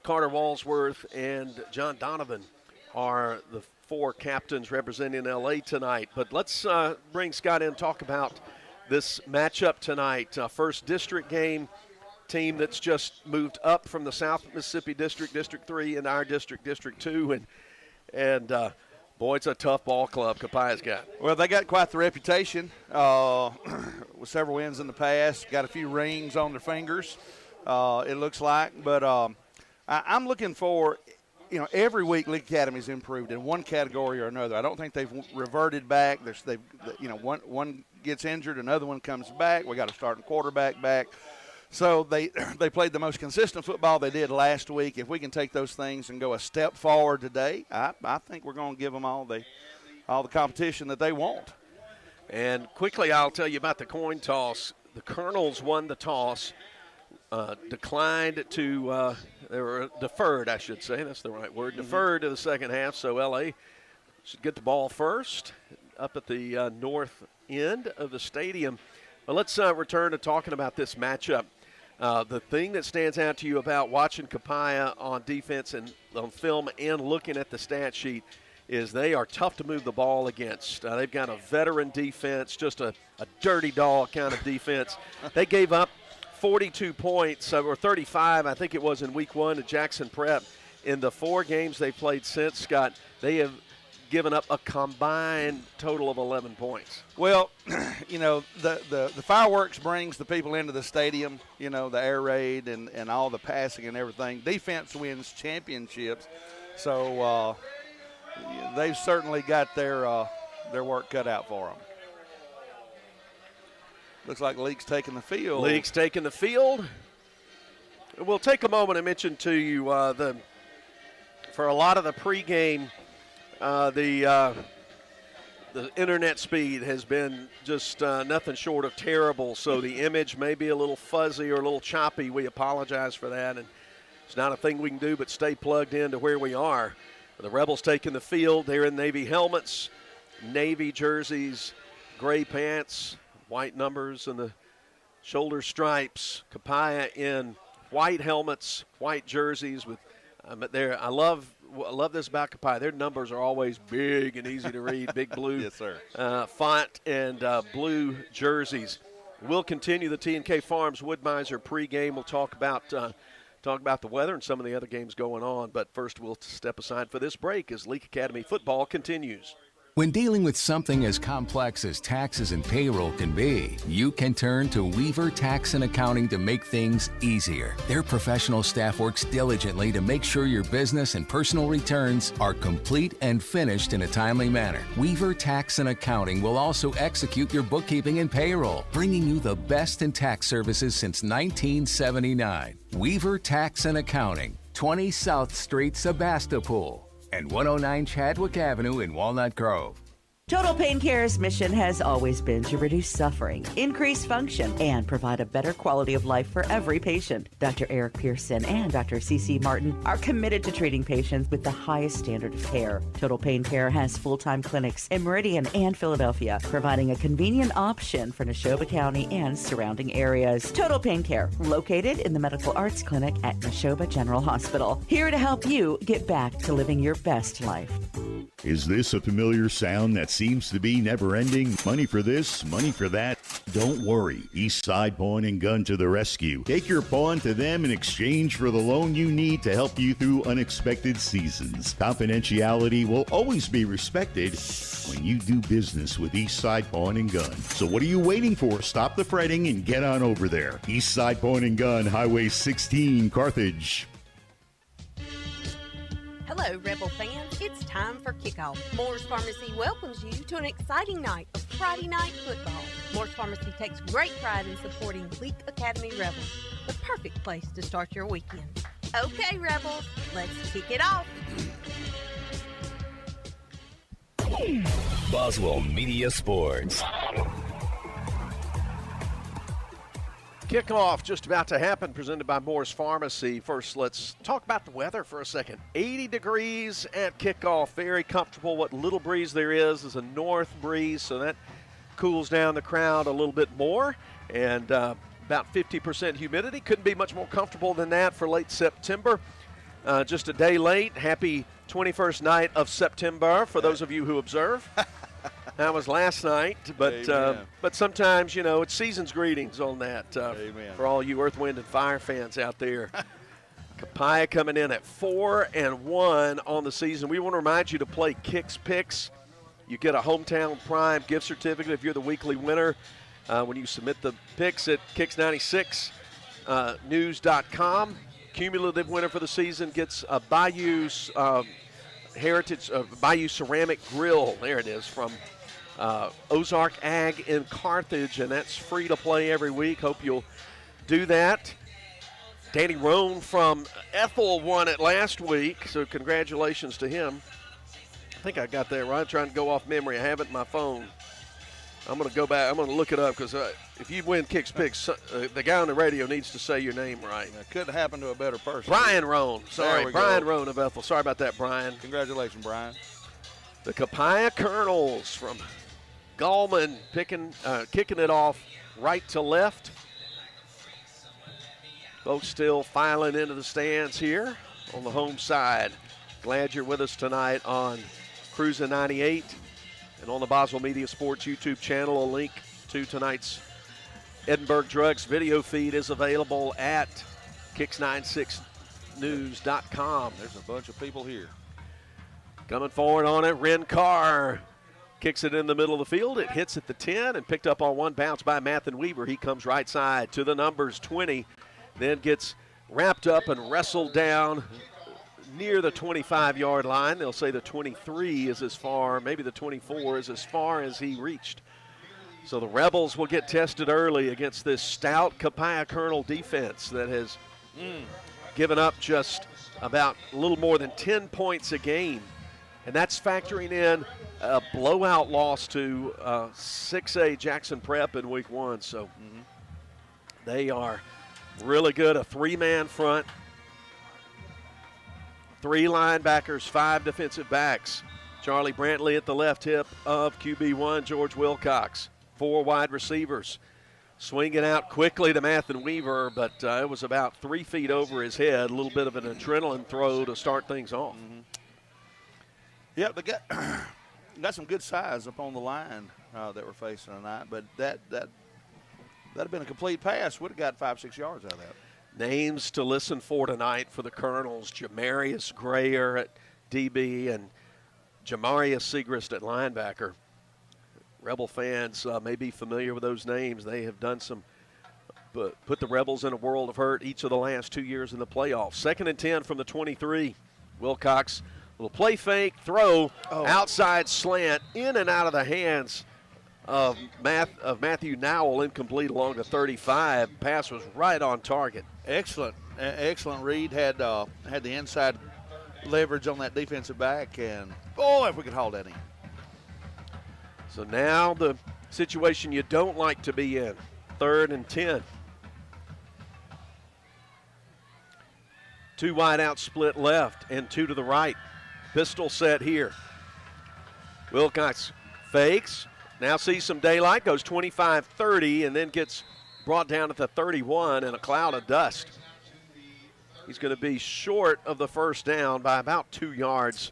Carter Walsworth, and John Donovan are the 4 captains representing L.A. tonight. But let's bring Scott in and talk about this matchup tonight. First district game, team that's just moved up from the South Mississippi District, District 3, and our district, District 2. And boy, it's a tough ball club Copiah's got. Well, they got quite the reputation with several wins in the past. Got a few rings on their fingers, it looks like. But I'm looking for, every week Leake Academy's improved in one category or another. I don't think they've reverted back. One gets injured, another one comes back. We got a starting quarterback back. So they played the most consistent football they did last week. If we can take those things and go a step forward today, I think we're going to give them all the competition that they want. And quickly, I'll tell you about the coin toss. The Colonels won the toss, declined to they were deferred, I should say. That's the right word. Deferred to the second half, so L.A. should get the ball first up at the north end of the stadium. But let's return to talking about this matchup. The thing that stands out to you about watching Copiah on defense and on film and looking at the stat sheet is they are tough to move the ball against. They've got a veteran defense, just a dirty dog kind of defense. They gave up 42 points, or 35, I think it was, in week 1 to Jackson Prep. In the 4 games they've played since, Scott, they have given up a combined total of 11 points. Well, the fireworks brings the people into the stadium, the air raid and all the passing and everything. Defense wins championships. So they've certainly got their work cut out for them. Looks like Leake's taking the field. Leake's taking the field. We'll take a moment and mention to you for a lot of the pregame, the internet speed has been just nothing short of terrible, so the image may be a little fuzzy or a little choppy. We apologize for that, and it's not a thing we can do but stay plugged into where we are. The Rebels taking the field. They're in Navy helmets, Navy jerseys, gray pants, white numbers, and the shoulder stripes. Copiah in white helmets, white jerseys with I love this about Copiah. Their numbers are always big and easy to read, big blue yes, sir. Font and blue jerseys. We'll continue the T&K Farms Wood-Mizer pregame. We'll talk about talk about the weather and some of the other games going on. But first, we'll step aside for this break as Leake Academy football continues. When dealing with something as complex as taxes and payroll can be, you can turn to Weaver Tax and Accounting to make things easier. Their professional staff works diligently to make sure your business and personal returns are complete and finished in a timely manner. Weaver Tax and Accounting will also execute your bookkeeping and payroll, bringing you the best in tax services since 1979. Weaver Tax and Accounting, 20 South Street, Sebastopol, and 109 Chadwick Avenue in Walnut Grove. Total Pain Care's mission has always been to reduce suffering, increase function, and provide a better quality of life for every patient. Dr. Eric Pearson and Dr. C.C. Martin are committed to treating patients with the highest standard of care. Total Pain Care has full-time clinics in Meridian and Philadelphia, providing a convenient option for Neshoba County and surrounding areas. Total Pain Care, located in the Medical Arts Clinic at Neshoba General Hospital. Here to help you get back to living your best life. Is this a familiar sound that seems to be never-ending? Money for this, money for that? Don't worry. Eastside Pawn and Gun to the rescue. Take your pawn to them in exchange for the loan you need to help you through unexpected seasons. Confidentiality will always be respected when you do business with Eastside Pawn and Gun. So what are you waiting for? Stop the fretting and get on over there. Eastside Pawn and Gun, Highway 16, Carthage. Hello, Rebel fans. It's time for Kickoff. Moore's Pharmacy welcomes you to an exciting night of Friday night football. Moore's Pharmacy takes great pride in supporting Leake Academy Rebels, the perfect place to start your weekend. Okay, Rebels, let's kick it off. Boswell Media Sports. Kickoff just about to happen, presented by Moore's Pharmacy. First, let's talk about the weather for a second. 80 degrees at kickoff, very comfortable. What little breeze there is a north breeze, so that cools down the crowd a little bit more. And about 50% humidity. Couldn't be much more comfortable than that for late September. Just a day late. Happy 21st night of September for those of you who observe. That was last night, but sometimes, you know, it's season's greetings on that for all you Earth, Wind, and Fire fans out there. Copiah coming in at 4-1 on the season. We want to remind you to play Kicks Picks. You get a Hometown Prime gift certificate if you're the weekly winner when you submit the picks at Kicks96news.com. Cumulative winner for the season gets a Bayou Bayou Ceramic Grill. There it is, from Ozark Ag in Carthage, and that's free to play every week. Hope you'll do that. Danny Roan from Ethel won it last week, so congratulations to him. I think I got that right. I'm trying to go off memory. I have it in my phone. I'm going to go back. I'm going to look it up because if you win Kicks Picks, the guy on the radio needs to say your name right. It couldn't happen to a better person. Brian Roan. Sorry, Brian Roan of Ethel. Sorry about that, Brian. Congratulations, Brian. The Copiah Colonels from Gallman kicking it off right to left. Folks still filing into the stands here on the home side. Glad you're with us tonight on Cruisin' 98 and on the Boswell Media Sports YouTube channel. A link to tonight's Edinburgh Drugs video feed is available at Kicks96news.com. There's a bunch of people here. Coming forward on it, Ren Carr kicks it in the middle of the field. It hits at the 10 and picked up on one bounce by Mathen Weaver. He comes right side to the numbers, 20, then gets wrapped up and wrestled down near the 25-yard line. They'll say the 23 is as far, maybe the 24 is as far as he reached. So the Rebels will get tested early against this stout Copiah Colonel defense that has given up just about a little more than 10 points a game. And that's factoring in a blowout loss to 6A Jackson Prep in week 1. So they are really good. A three-man front. 3 linebackers, 5 defensive backs. Charlie Brantley at the left hip of QB1, George Wilcox. 4 wide receivers. Swinging out quickly to Mathen Weaver, but it was about 3 feet over his head. A little bit of an adrenaline throw to start things off. Yep, they got some good size up on the line that we're facing tonight, but that'd have been a complete pass. Would have got 5-6 yards out of that. Names to listen for tonight for the Colonels: Jamarius Grayer at DB and Jamarius Segrist at linebacker. Rebel fans may be familiar with those names. They have done some, put the Rebels in a world of hurt each of the last 2 years in the playoffs. 2nd and 10 from the 23. Wilcox, little play fake, throw, outside slant, in and out of the hands of Matthew Nowell, incomplete along the 35. Pass was right on target. Excellent read. Had the inside leverage on that defensive back, and if we could hold that in. So now the situation you don't like to be in. 3rd and 10. 2 wide out, split left and 2 to the right. Pistol set here. Wilcox fakes. Now sees some daylight, goes 25-30, and then gets brought down at the 31 in a cloud of dust. He's going to be short of the first down by about 2 yards.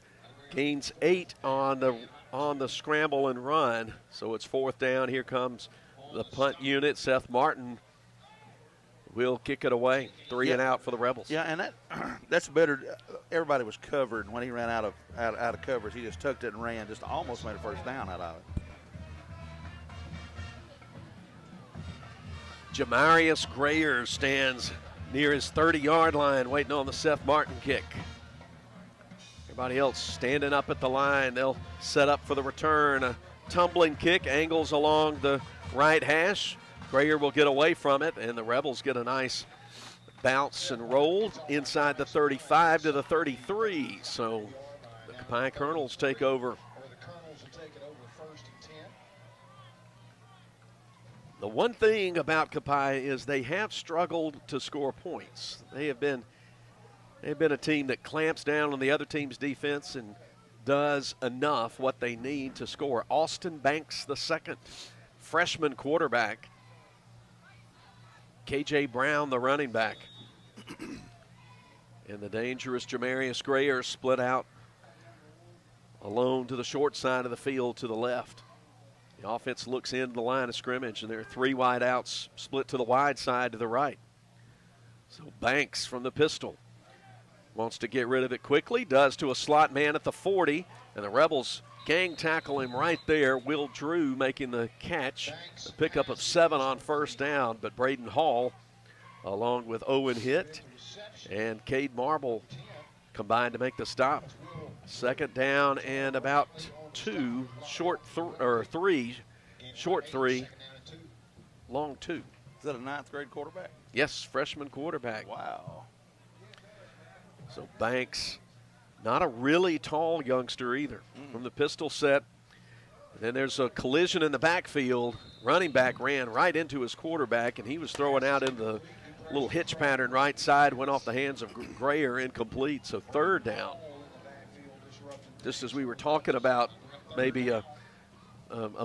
Gains 8 on the scramble and run. So it's 4th down. Here comes the punt unit. Seth Martin will kick it away. 3 and out for the Rebels. Yeah, and that's better. Everybody was covered. When he ran out of coverage, he just tucked it and ran. Just almost made a first down out of it. Jamarius Grayer stands near his 30-yard line waiting on the Seth Martin kick. Everybody else standing up at the line. They'll set up for the return. A tumbling kick, angles along the right hash. Grayer will get away from it, and the Rebels get a nice bounce and roll inside the 35 to the 33. So the Copiah Colonels take over. The one thing about Copiah is they have struggled to score points. They've been a team that clamps down on the other team's defense and does enough what they need to score. Austin Banks II, freshman quarterback. K.J. Brown, the running back. And the dangerous Jamarius Grayer split out alone to the short side of the field to the left. The offense looks into the line of scrimmage, and there are 3 wide outs split to the wide side to the right. So Banks from the pistol wants to get rid of it quickly, does to a slot man at the 40, and the Rebels gang tackle him right there. Will Drew making the catch, a pickup of 7 on first down, but Braden Hall, along with Owen Hitt and Cade Marble, combined to make the stop. 2nd down and about 2, short 3, short 3, long 2. Is that a 9th grade quarterback? Yes, freshman quarterback. Wow. So Banks, not a really tall youngster either. From the pistol set. And then there's a collision in the backfield. Running back ran right into his quarterback, and he was throwing out in the little hitch pattern right side, went off the hands of Grayer, incomplete. So 3rd down. Just as we were talking about maybe a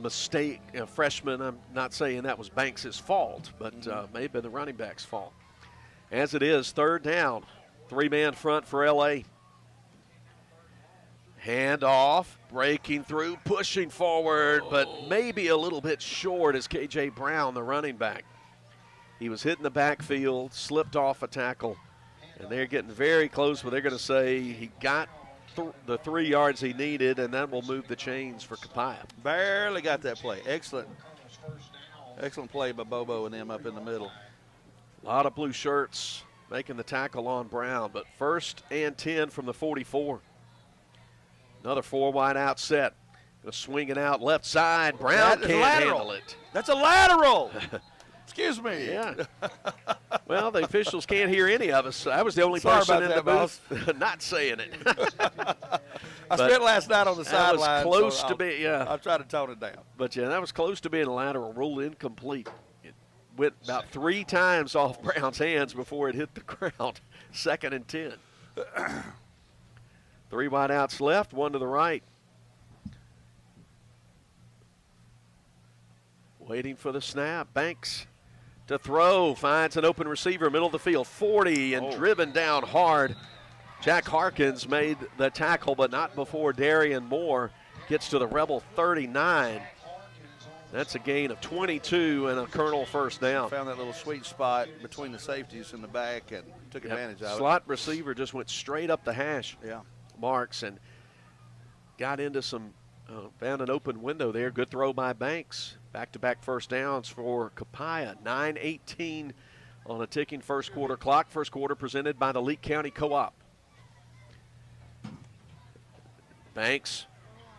mistake, a freshman, I'm not saying that was Banks' fault, but may have been the running back's fault. As it is, 3rd down, 3-man front for L.A. Hand off, breaking through, pushing forward, but maybe a little bit short is K.J. Brown, the running back. He was hitting the backfield, slipped off a tackle, and they're getting very close, but they're going to say he got the 3 yards he needed, and that will move the chains for Copiah. Barely got that play. Excellent play by Bobo and them up in the middle. A lot of blue shirts making the tackle on Brown, but 1st and 10 from the 44. Another 4 wide out set. Going to swing it out left side. Brown can't handle it. That's a lateral. Excuse me. Yeah. Well, the officials can't hear any of us. I was the only person in the booth not saying it. I spent last night on the sideline. Close to be, yeah. I'll try to tone it down. But, yeah, that was close to being a lateral. Ruled incomplete. It went about 3 times off Brown's hands before it hit the ground. 2nd and 10. 3 wide outs left, 1 to the right. Waiting for the snap. Banks to throw, finds an open receiver, middle of the field, 40, and driven down hard. Jack Harkins made the tackle, but not before Darian Moore gets to the Rebel 39. That's a gain of 22 and a Colonel first down. Found that little sweet spot between the safeties in the back and took advantage of it. Slot receiver just went straight up the hash marks and got into found an open window there. Good throw by Banks. Back-to-back first downs for Copiah. 9:18 on a ticking first quarter clock. First quarter presented by the Leake County Co-op. Banks,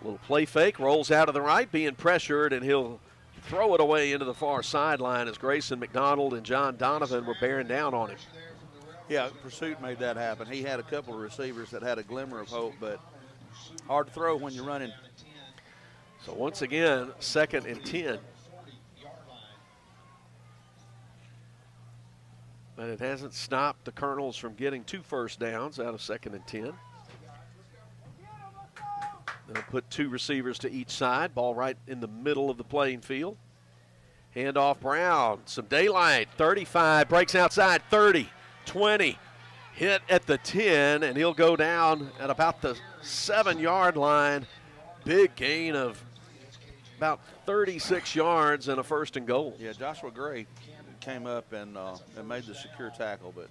a little play fake, rolls out of the right, being pressured, and he'll throw it away into the far sideline as Grayson McDonald and John Donovan were bearing down on him. Yeah, Pursuit made that happen. He had a couple of receivers that had a glimmer of hope, but hard to throw when you're running. So once again, 2nd and 10. But it hasn't stopped the Colonels from getting 2 first downs out of 2nd and 10. They'll put 2 receivers to each side. Ball right in the middle of the playing field. Handoff Brown. Some daylight. 35. Breaks outside. 30. 20. Hit at the 10. And he'll go down at about the 7-yard line. Big gain of about 36 yards and a 1st and goal. Yeah, Joshua Gray came up and made the secure tackle, but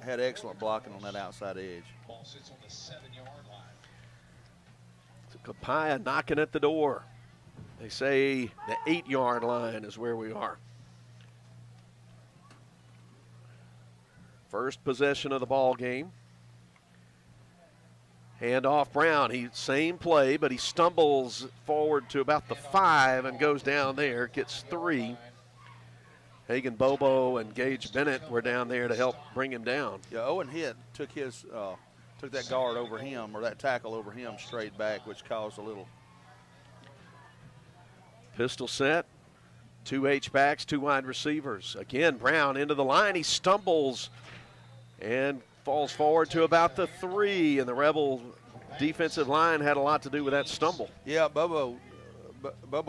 had excellent blocking on that outside edge. Copiah knocking at the door. They say the 8-yard line is where we are. First possession of the ball game. Handoff Brown. Same play, but he stumbles forward to about the 5 and goes down there, gets 3. Hagan Bobo and Gage Bennett were down there to help bring him down. Yeah, Owen Hitt took that guard over him, or that tackle over him straight back, which caused a little. Pistol set, 2 H-backs, 2 wide receivers. Again, Brown into the line. He stumbles and falls forward to about the 3, and the Rebel defensive line had a lot to do with that stumble. Yeah, Bobo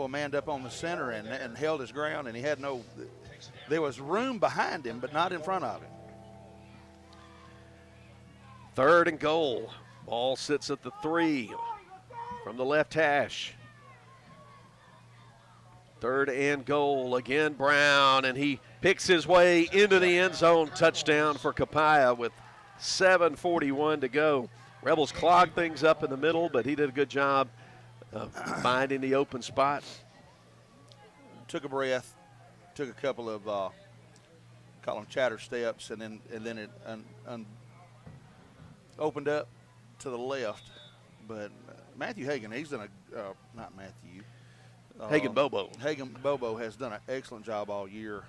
manned up on the center and held his ground, and he had there was room behind him, but not in front of him. 3rd and goal. Ball sits at the 3 from the left hash. 3rd and goal. Again, Brown, and he picks his way into the end zone. Touchdown for Copiah with 7:41 to go. Rebels clogged things up in the middle, but he did a good job of finding the open spot. Took a breath, took a couple of call them chatter steps, and then it opened up to the left. But Matthew Hagan, he's done not Matthew. Hagan Bobo. Hagan Bobo has done an excellent job all year,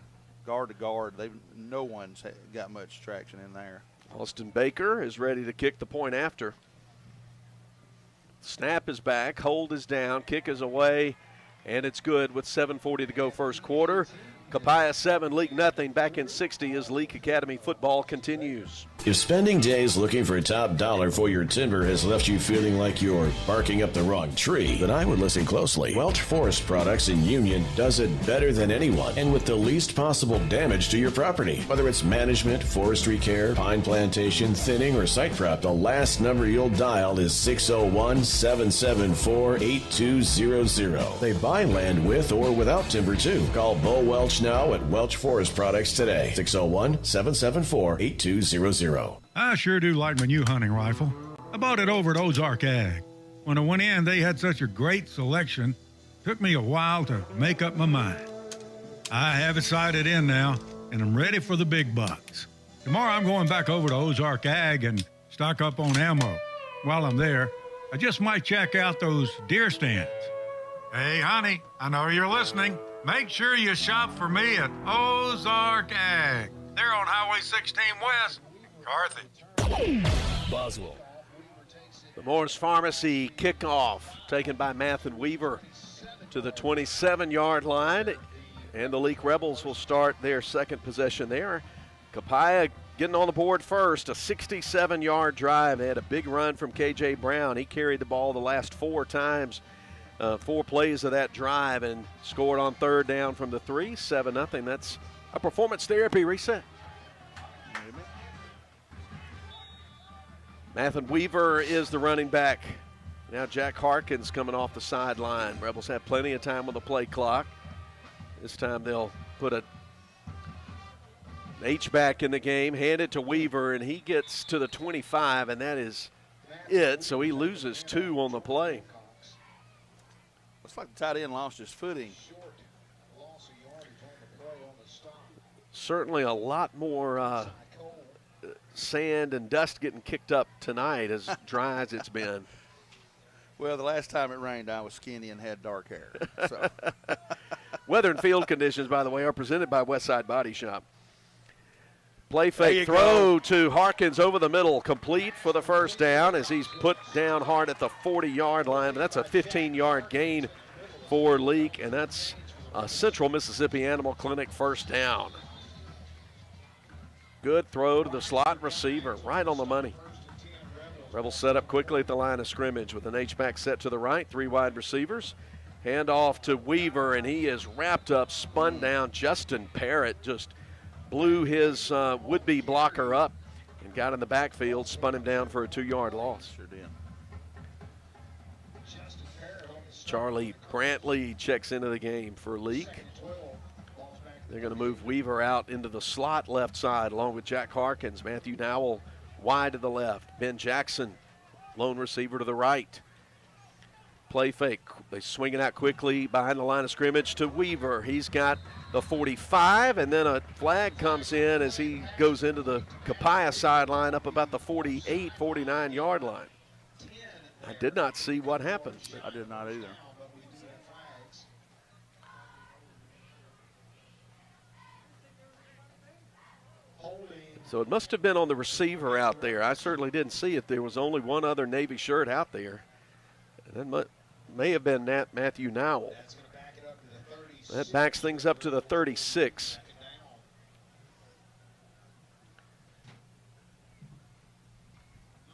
guard to guard. No one's got much traction in there. Austin Baker is ready to kick the point after. Snap is back, hold is down, kick is away, and it's good with 7:40 to go first quarter. Copiah 7, Leake nothing. Back in 60 as Leake Academy football continues. If spending days looking for top dollar for your timber has left you feeling like you're barking up the wrong tree, then I would listen closely. Welch Forest Products in Union does it better than anyone and with the least possible damage to your property. Whether it's management, forestry care, pine plantation, thinning, or site prep, the last number you'll dial is 601-774-8200. They buy land with or without timber too. Call Bo Welch now at Welch Forest Products today. 601-774-8200. I sure do like my new hunting rifle. I bought it over at Ozark Ag. When I went in, they had such a great selection. Took me a while to make up my mind. I have it sighted in now, and I'm ready for the big bucks. Tomorrow I'm going back over to Ozark Ag and stock up on ammo. While I'm there, I just might check out those deer stands. Hey, honey, I know you're listening. Make sure you shop for me at Ozark Ag. They're on Highway 16 West, Carthage. Boswell. The Morris Pharmacy kickoff taken by Mathen Weaver to the 27-yard line. And the Leake Rebels will start their second possession there. Copiah getting on the board first, a 67-yard drive. They had a big run from K.J. Brown. He carried the ball the last 4 times, 4 plays of that drive, and scored on 3rd down from the 3, 7-0. That's a performance therapy reset. Mathen Weaver is the running back Now Jack Harkins coming off the sideline. Rebels have plenty of time on the play clock. This time they'll put an H-back in the game, hand it to Weaver, and he gets to the 25, and that is it. So he loses 2 on the play. Looks like the tight end lost his footing. Certainly a lot more sand and dust getting kicked up tonight, as dry as it's been. Well, the last time it rained, I was skinny and had dark hair. So. Weather and field conditions, by the way, are presented by Westside Body Shop. Play fake throw to Harkins over the middle, complete for the first down as he's put down hard at the 40-yard line. But that's a 15-yard gain for Leake, and that's a Central Mississippi Animal Clinic first down. Good throw to the slot receiver, right on the money. Rebels set up quickly at the line of scrimmage with an H-back set to the right, 3 wide receivers. Hand off to Weaver, and he is wrapped up, spun down. Justin Parrott just blew his would-be blocker up and got in the backfield, spun him down for a 2-yard loss. Sure did. Charlie Brantley checks into the game for Leake. They're going to move Weaver out into the slot left side along with Jack Harkins. Matthew Nowell wide to the left. Ben Jackson, lone receiver to the right. Play fake. They swing it out quickly behind the line of scrimmage to Weaver. He's got the 45, and then a flag comes in as he goes into the Copiah sideline up about the 48, 49-yard line. I did not see what happened. I did not either. So it must have been on the receiver out there. I certainly didn't see it. There was only one other Navy shirt out there. And that may have been Matthew Nowell. That backs things up to the 36.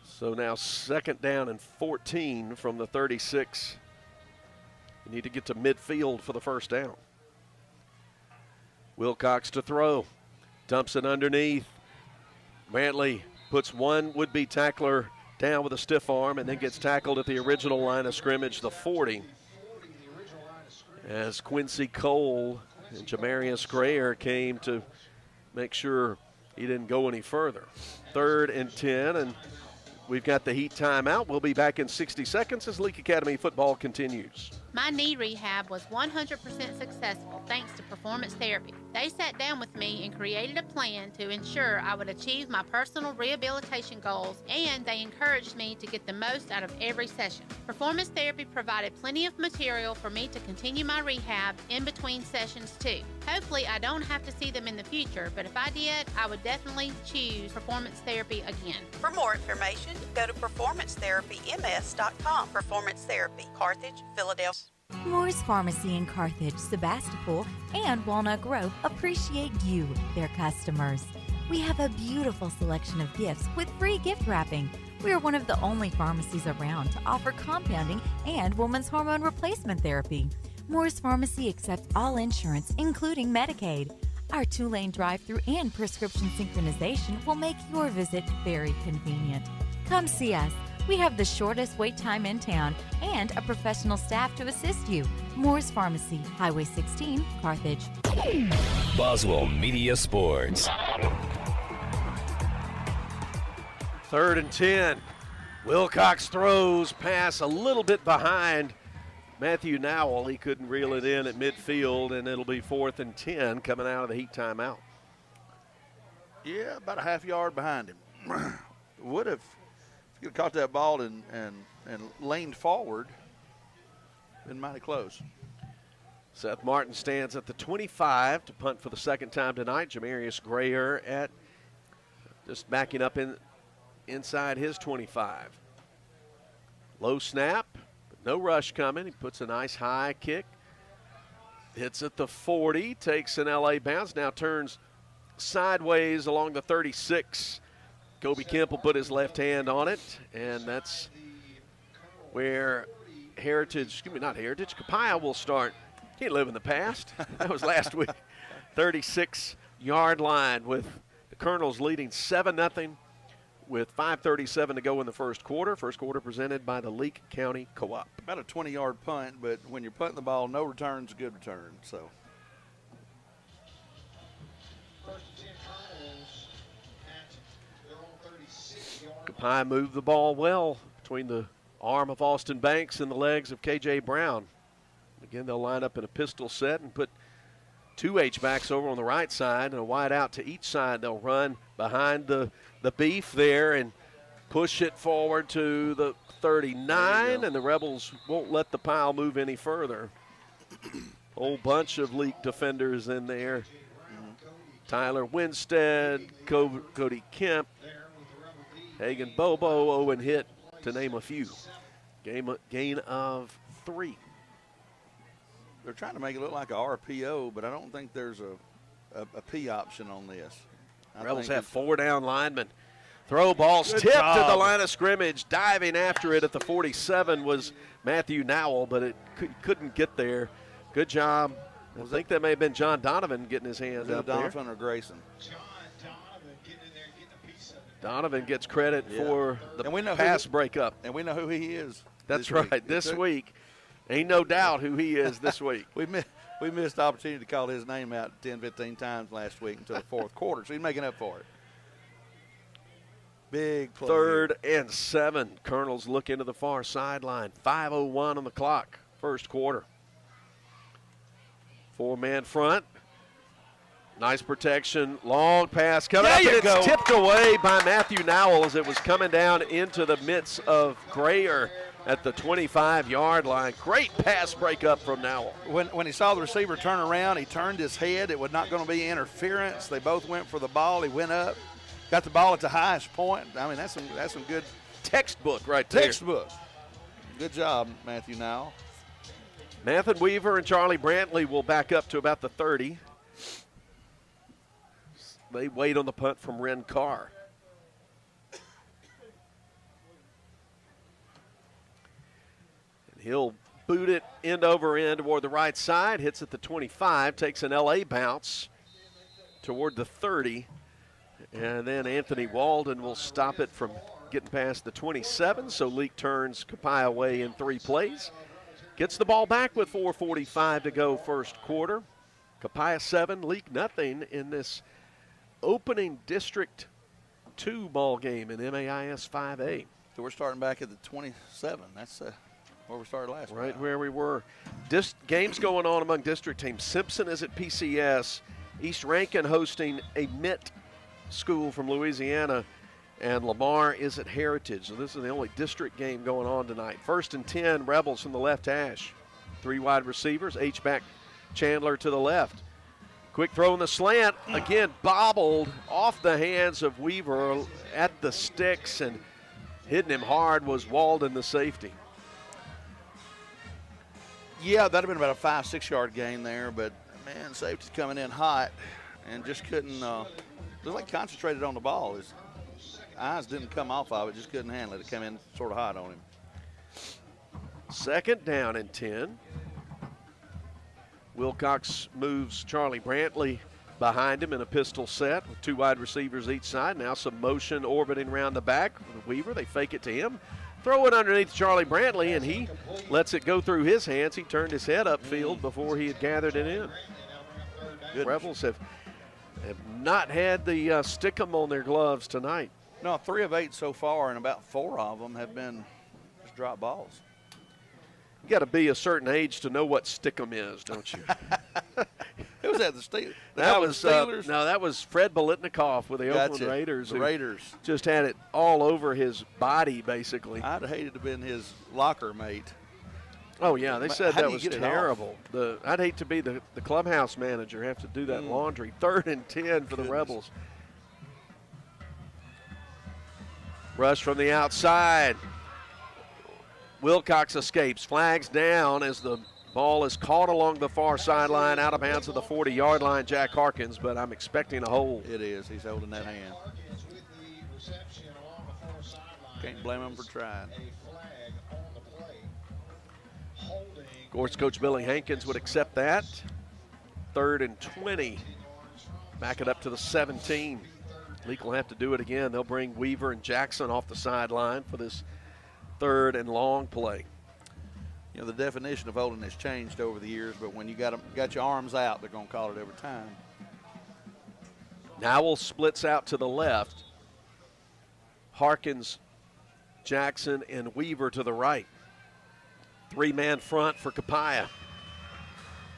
So now 2nd down and 14 from the 36. You need to get to midfield for the first down. Wilcox to throw. Dumps it underneath. Brantley puts one would-be tackler down with a stiff arm and then gets tackled at the original line of scrimmage, the 40. As Quincy Cole and Jamarius Grayer came to make sure he didn't go any further. 3rd and 10, and we've got the Heat timeout. We'll be back in 60 seconds as Leake Academy football continues. My knee rehab was 100% successful thanks to Performance Therapy. They sat down with me and created a plan to ensure I would achieve my personal rehabilitation goals, and they encouraged me to get the most out of every session. Performance Therapy provided plenty of material for me to continue my rehab in between sessions too. Hopefully I don't have to see them in the future, but if I did, I would definitely choose Performance Therapy again. For more information, go to performancetherapyms.com. Performance Therapy, Carthage, Philadelphia. Moore's Pharmacy in Carthage, Sebastopol, and Walnut Grove appreciate you, their customers. We have a beautiful selection of gifts with free gift wrapping. We are one of the only pharmacies around to offer compounding and women's hormone replacement therapy. Moore's Pharmacy accepts all insurance, including Medicaid. Our 2-lane drive-thru and prescription synchronization will make your visit very convenient. Come see us. We have the shortest wait time in town and a professional staff to assist you. Moore's Pharmacy, Highway 16, Carthage. Boswell Media Sports. 3rd and 10. Wilcox throws, pass a little bit behind Matthew Nowell. He couldn't reel it in at midfield, and it'll be 4th and 10 coming out of the Heat timeout. Yeah, about a half yard behind him. Would have. If he could have caught that ball and leaned forward, been mighty close. Seth Martin stands at the 25 to punt for the 2nd time tonight. Jamarius Grayer at just backing up inside his 25. Low snap, but no rush coming. He puts a nice high kick. Hits at the 40, takes an LA bounce, now turns sideways along the 36. Kobe Kemp will put his left hand on it, and that's where Copiah will start. Can't live in the past. That was last week. 36-yard line with the Colonels leading 7-0 with 5:37 to go in the first quarter. First quarter presented by the Leake County Co-op. About a 20-yard punt, but when you're punting the ball, no return's a good return. So. Copiah moved the ball well between the arm of Austin Banks and the legs of K.J. Brown. Again, they'll line up in a pistol set and put two H-backs over on the right side and a wide out to each side. They'll run behind the beef there and push it forward to the 39, and the Rebels won't let the pile move any further. Whole bunch of Leake defenders in there. Tyler Winstead, Cody Kemp, Hagan Bobo, Owen Hitt, to name a few. Gain of 3. They're trying to make it look like a RPO, but I don't think there's a P option on this. Rebels have 4 down linemen. Throw ball's tipped to the line of scrimmage. Diving after it at the 47 was Matthew Nowell, but it couldn't get there. Good job. I think that may have been John Donovan getting his hands up there. Donovan or Grayson? Donovan gets credit for the pass breakup. And we know who he is. That's right, this week. Ain't no doubt who he is this week. We missed the opportunity to call his name out 10, 15 times last week until the fourth quarter, so he's making up for it. Big play. 3rd and 7. Colonels look into the far sideline. 5:01 on the clock, first quarter. 4-man front. Nice protection, long pass coming up, and it's tipped away by Matthew Nowell as it was coming down into the midst of Grayer at the 25-yard line. Great pass breakup from Nowell. When he saw the receiver turn around, he turned his head. It was not going to be interference. They both went for the ball. He went up, got the ball at the highest point. I mean, that's some good textbook right there. Textbook. Good job, Matthew Nowell. Nathan Weaver and Charlie Brantley will back up to about the 30. They wait on the punt from Ren Carr. And he'll boot it end over end toward the right side, hits at the 25, takes an LA bounce toward the 30, and then Anthony Walden will stop it from getting past the 27, so Leake turns Copiah away in 3 plays. Gets the ball back with 4:45 to go first quarter. Copiah 7, Leake nothing in this opening District 2 ball game in MAIS 5A. So we're starting back at the 27. That's where we started last week. Right where we were. Games going on among district teams. Simpson is at PCS. East Rankin hosting a MIT school from Louisiana. And Lamar is at Heritage. So this is the only district game going on tonight. 1st and 10, Rebels from the left hash. 3 wide receivers, H-back Chandler to the left. Quick throw in the slant, again bobbled off the hands of Weaver at the sticks, and hitting him hard was Walden, the safety. Yeah, that would have been about a 5-6 yard gain there, but man, safety's coming in hot and just couldn't, just like concentrated on the ball. His eyes didn't come off of it, just couldn't handle it. It came in sort of hot on him. 2nd down and 10. Wilcox moves Charlie Brantley behind him in a pistol set with 2 wide receivers each side. Now some motion orbiting around the back with Weaver. They fake it to him. Throw it underneath Charlie Brantley, and he lets it go through his hands. He turned his head upfield before he had gathered it in. Good. Rebels have not had the stickum on their gloves tonight. No, 3 of 8 so far, and about 4 of them have been just drop balls. You got to be a certain age to know what stickum is, don't you? Who was that? The Steelers? That was Steelers? No, that was Fred Bolitnikoff with the Oakland Raiders. The Raiders just had it all over his body, basically. I'd have hated to have been his locker mate. Oh yeah, they said that was terrible. I'd hate to be the clubhouse manager, have to do that laundry. 3rd and 10 for the Rebels. Rush from the outside. Wilcox escapes, flags down as the ball is caught along the far sideline, out of bounds at the 40-yard line, Jack Harkins, but I'm expecting a hold. It is. He's holding that hand. Can't blame him for trying. Of course, Coach Billy Hankins would accept that. 3rd and 20. Back it up to the 17. Leake will have to do it again. They'll bring Weaver and Jackson off the sideline for this 3rd and long play. You know, the definition of holding has changed over the years, but when you got your arms out, they're going to call it every time. Nowell splits out to the left. Harkins, Jackson, and Weaver to the right. 3-man front for Copiah.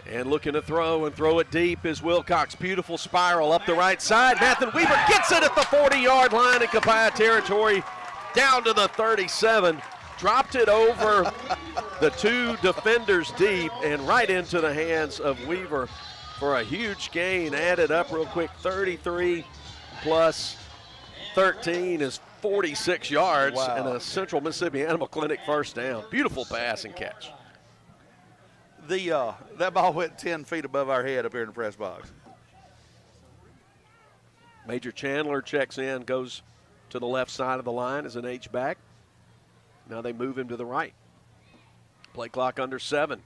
And looking to throw it deep is Wilcox. Beautiful spiral up the right side. Nathan Weaver gets it at the 40-yard line in Copiah territory, down to the 37. Dropped it over the 2 defenders deep and right into the hands of Weaver for a huge gain. Added up real quick, 33 plus 13 is 46 yards. Wow. And a Central Mississippi Animal Clinic first down. Beautiful pass and catch. That ball went 10 feet above our head up here in the press box. Major Chandler checks in, goes to the left side of the line as an H-back. Now they move him to the right. Play clock under 7.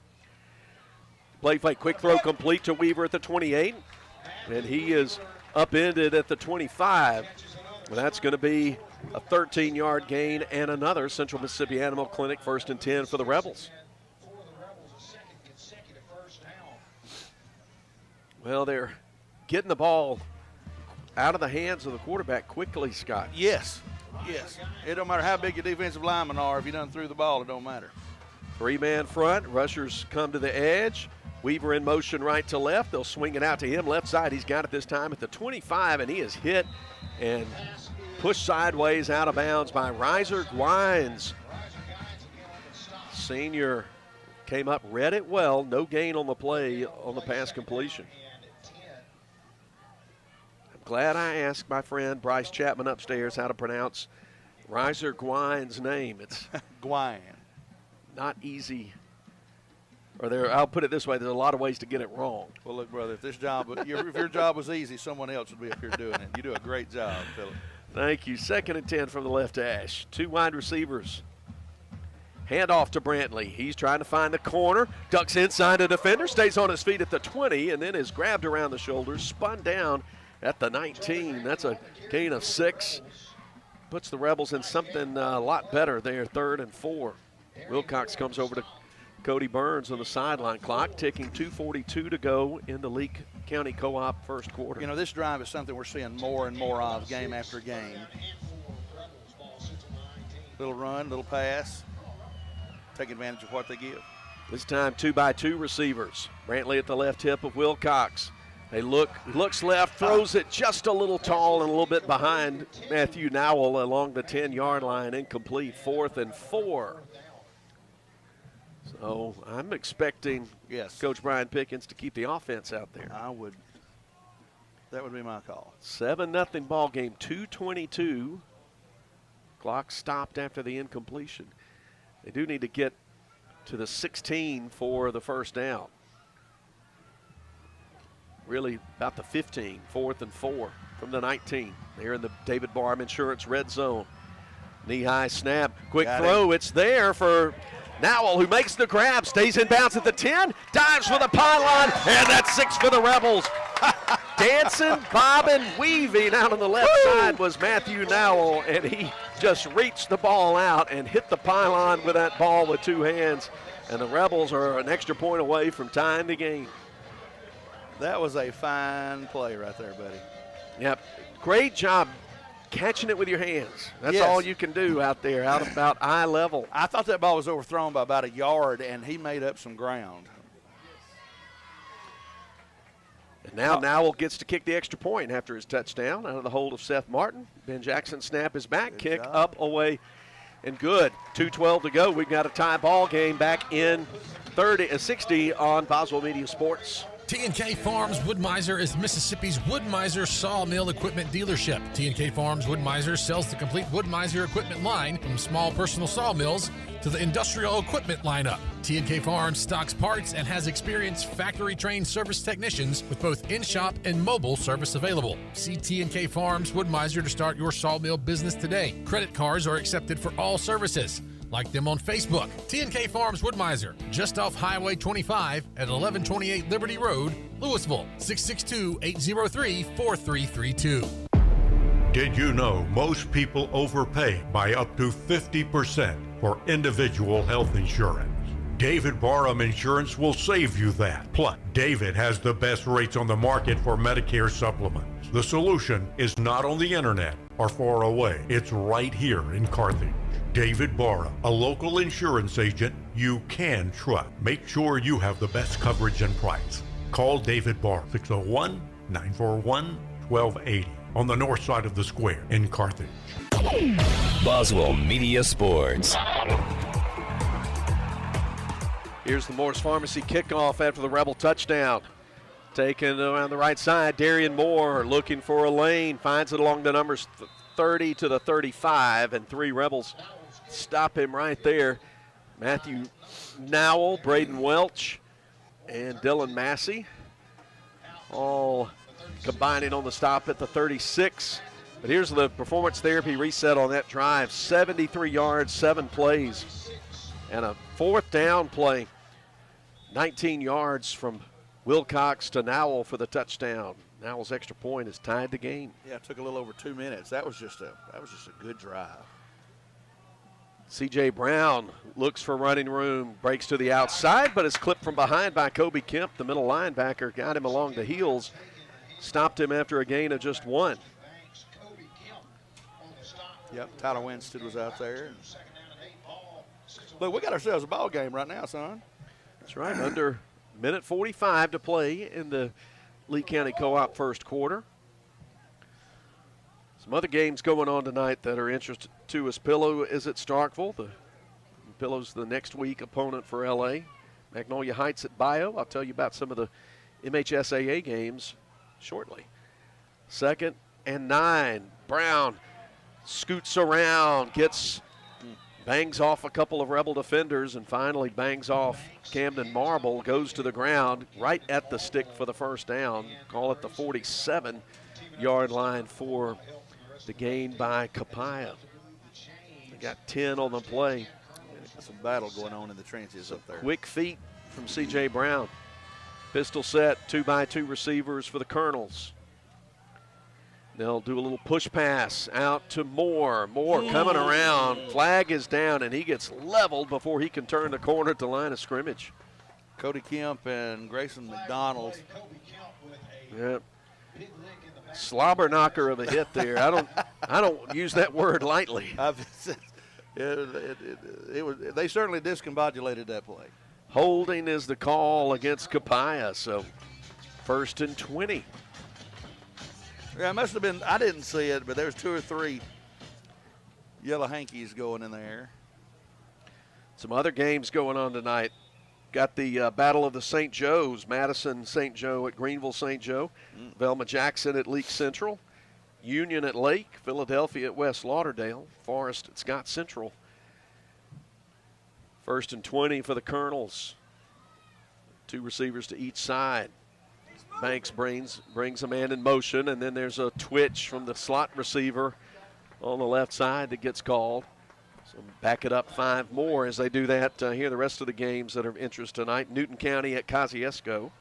Play fake, quick throw complete to Weaver at the 28. And he is upended at the 25. Well, that's going to be a 13-yard gain and another Central Mississippi Animal Clinic 1st and 10 for the Rebels. Well, they're getting the ball out of the hands of the quarterback quickly, Scott. Yes. It don't matter how big your defensive linemen are. If you done threw the ball, it don't matter. 3-man front. Rushers come to the edge. Weaver in motion right to left. They'll swing it out to him. Left side, he's got it this time at the 25, and he is hit and pushed sideways out of bounds by Riser Gwines. Senior came up, read it well. No gain on the play on the pass completion. Glad I asked my friend Bryce Chapman upstairs how to pronounce Riser Gwines' name. It's Gwine. Not easy. I'll put it this way, there's a lot of ways to get it wrong. Well, look, brother, if your job was easy, someone else would be up here doing it. You do a great job, Philip. Thank you. 2nd and 10 from the left hash. 2 wide receivers. Hand off to Brantley. He's trying to find the corner. Ducks inside the defender. Stays on his feet at the 20 and then is grabbed around the shoulders. Spun down at the 19. That's a gain of 6. Puts the Rebels in something a lot better there, 3rd and 4. Wilcox comes over to Cody Burns on the sideline clock, ticking 2:42 to go in the Leake County Co-op first quarter. You know, this drive is something we're seeing more and more of game after game. Little run, little pass. Take advantage of what they give. This time 2x2 receivers. Brantley at the left hip of Wilcox. They looks left, throws it just a little tall and a little bit behind Matthew Nowell along the 10-yard line, incomplete, 4th and 4. So I'm expecting Coach Brian Pickens to keep the offense out there. I would. That would be my call. 7-0 ball game, 2:22. Clock stopped after the incompletion. They do need to get to the 16 for the first down. Really about the 15, 4th and 4 from the 19. They're in the David Barham Insurance red zone. Knee-high snap, quick throw. It's there for Nowell, who makes the grab, stays in bounds at the 10, dives for the pylon, and that's 6 for the Rebels. Dancing, bobbing, weaving out on the left side was Matthew Nowell, and he just reached the ball out and hit the pylon with that ball with 2 hands. And the Rebels are an extra point away from tying the game. That was a fine play right there, buddy. Yep, great job catching it with your hands. That's all you can do out there, out about eye level. I thought that ball was overthrown by about a yard, and he made up some ground. And now Nowell gets to kick the extra point after his touchdown out of the hold of Seth Martin. Ben Jackson snap is back, kick up, away, and good. 2:12 to go. We've got a tie ball game back in 60 on Boswell Media Sports. T&K Farms Wood-Mizer is Mississippi's Wood-Mizer sawmill equipment dealership. T&K Farms Wood-Mizer sells the complete Wood-Mizer equipment line from small personal sawmills to the industrial equipment lineup. T&K Farms stocks parts and has experienced factory-trained service technicians with both in-shop and mobile service available. See T&K Farms Wood-Mizer to start your sawmill business today. Credit cards are accepted for all services. Like them on Facebook. T&K Farms Wood-Mizer, just off Highway 25 at 1128 Liberty Road, Louisville, 662-803-4332. Did you know most people overpay by up to 50% for individual health insurance? David Barham Insurance will save you that. Plus, David has the best rates on the market for Medicare supplements. The solution is not on the internet or far away. It's right here in Carthage. David Barham, a local insurance agent you can trust. Make sure you have the best coverage and price. Call David Barham, 601-941-1280 on the north side of the square in Carthage. Boswell Media Sports. Here's the Moore's Pharmacy kickoff after the Rebel touchdown. Taken around the right side, Darian Moore looking for a lane, finds it along the numbers 30 to the 35, and 3 Rebels stop him right there. Matthew Nowell, Braden Welch, and Dylan Massey all combining on the stop at the 36. But here's the performance therapy reset on that drive. 73 yards, 7 plays, and a 4th down play. 19 yards from Wilcox to Nowell for the touchdown. Nowell's extra point has tied the game. Yeah, it took a little over 2 minutes. That was just a good drive. C.J. Brown looks for running room, breaks to the outside, but is clipped from behind by Kobe Kemp. The middle linebacker got him along the heels, stopped him after a gain of just 1. Yep, Tyler Winstead was out there. Look, we got ourselves a ball game right now, son. That's right, under minute 45 to play in the Leake County Co-op first quarter. Some other games going on tonight that are interesting to us. Pillow is at Starkville. Pillow's the next week opponent for L.A. Magnolia Heights at Bio. I'll tell you about some of the MHSAA games shortly. 2nd and 9. Brown scoots around, bangs off a couple of Rebel defenders, and finally bangs off Camden Marble, goes to the ground right at the stick for the first down. Call it the 47-yard line for the gain by Copiah. They got 10 on the play. Some battle going on in the trenches up there. Quick feet from C.J. Brown. Pistol set, 2x2 receivers for the Colonels. They'll do a little push pass out to Moore. Moore coming around. Flag is down, and he gets leveled before he can turn the corner at the line of scrimmage. Cody Kemp and Grayson McDonald. Yep. Slobber knocker of a hit there. I don't use that word lightly. They certainly discombobulated that play. Holding is the call against Copiah, so 1st and 20. Yeah, it must have been, I didn't see it, but there's 2 or 3 yellow hankies going in there. Some other games going on tonight. Got the Battle of the St. Joes, Madison St. Joe at Greenville St. Joe, Velma Jackson at Leake Central, Union at Lake, Philadelphia at West Lauderdale, Forest at Scott Central. 1st and 20 for the Colonels. 2 receivers to each side. Banks brings a man in motion, and then there's a twitch from the slot receiver on the left side that gets called. So back it up 5 more as they do that. Here are the rest of the games that are of interest tonight. Newton County at Kosciuszko.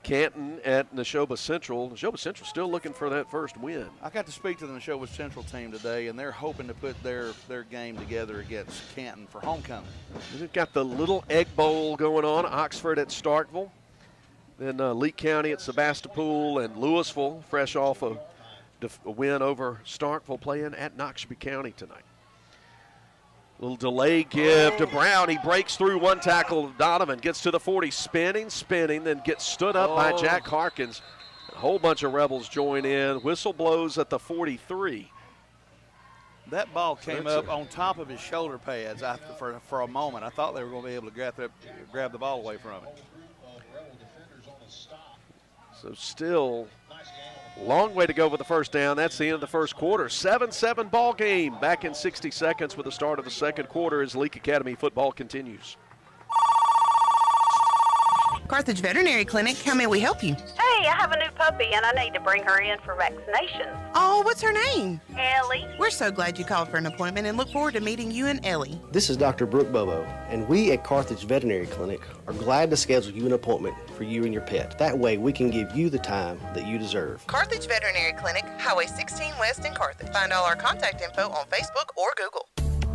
Canton at Neshoba Central. Neshoba Central still looking for that first win. I got to speak to the Neshoba Central team today, and they're hoping to put their game together against Canton for homecoming. We've got the Little Egg Bowl going on. Oxford at Starkville. Then Leake County at Sebastopol, and Louisville, fresh off a win over Starkville, playing at Noxubee County tonight. Little delay give to Brown. He breaks through one tackle. Donovan gets to the 40, spinning, then gets stood up by Jack Harkins. A whole bunch of Rebels join in. Whistle blows at the 43. That ball came up on top of his shoulder pads for a moment. I thought they were going to be able to grab the ball away from it. So still a long way to go with the first down. That's the end of the first quarter. 7-7 ball game. Back in 60 seconds with the start of the second quarter as Leake Academy football continues. Carthage Veterinary Clinic, how may we help you? Hey, Hey, I have a new puppy, and I need to bring her in for vaccinations. Oh, what's her name? Ellie. We're so glad you called for an appointment and look forward to meeting you and Ellie. This is Dr. Brooke Bobo, and we at Carthage Veterinary Clinic are glad to schedule you an appointment for you and your pet. That way, we can give you the time that you deserve. Carthage Veterinary Clinic, Highway 16 West in Carthage. Find all our contact info on Facebook or Google.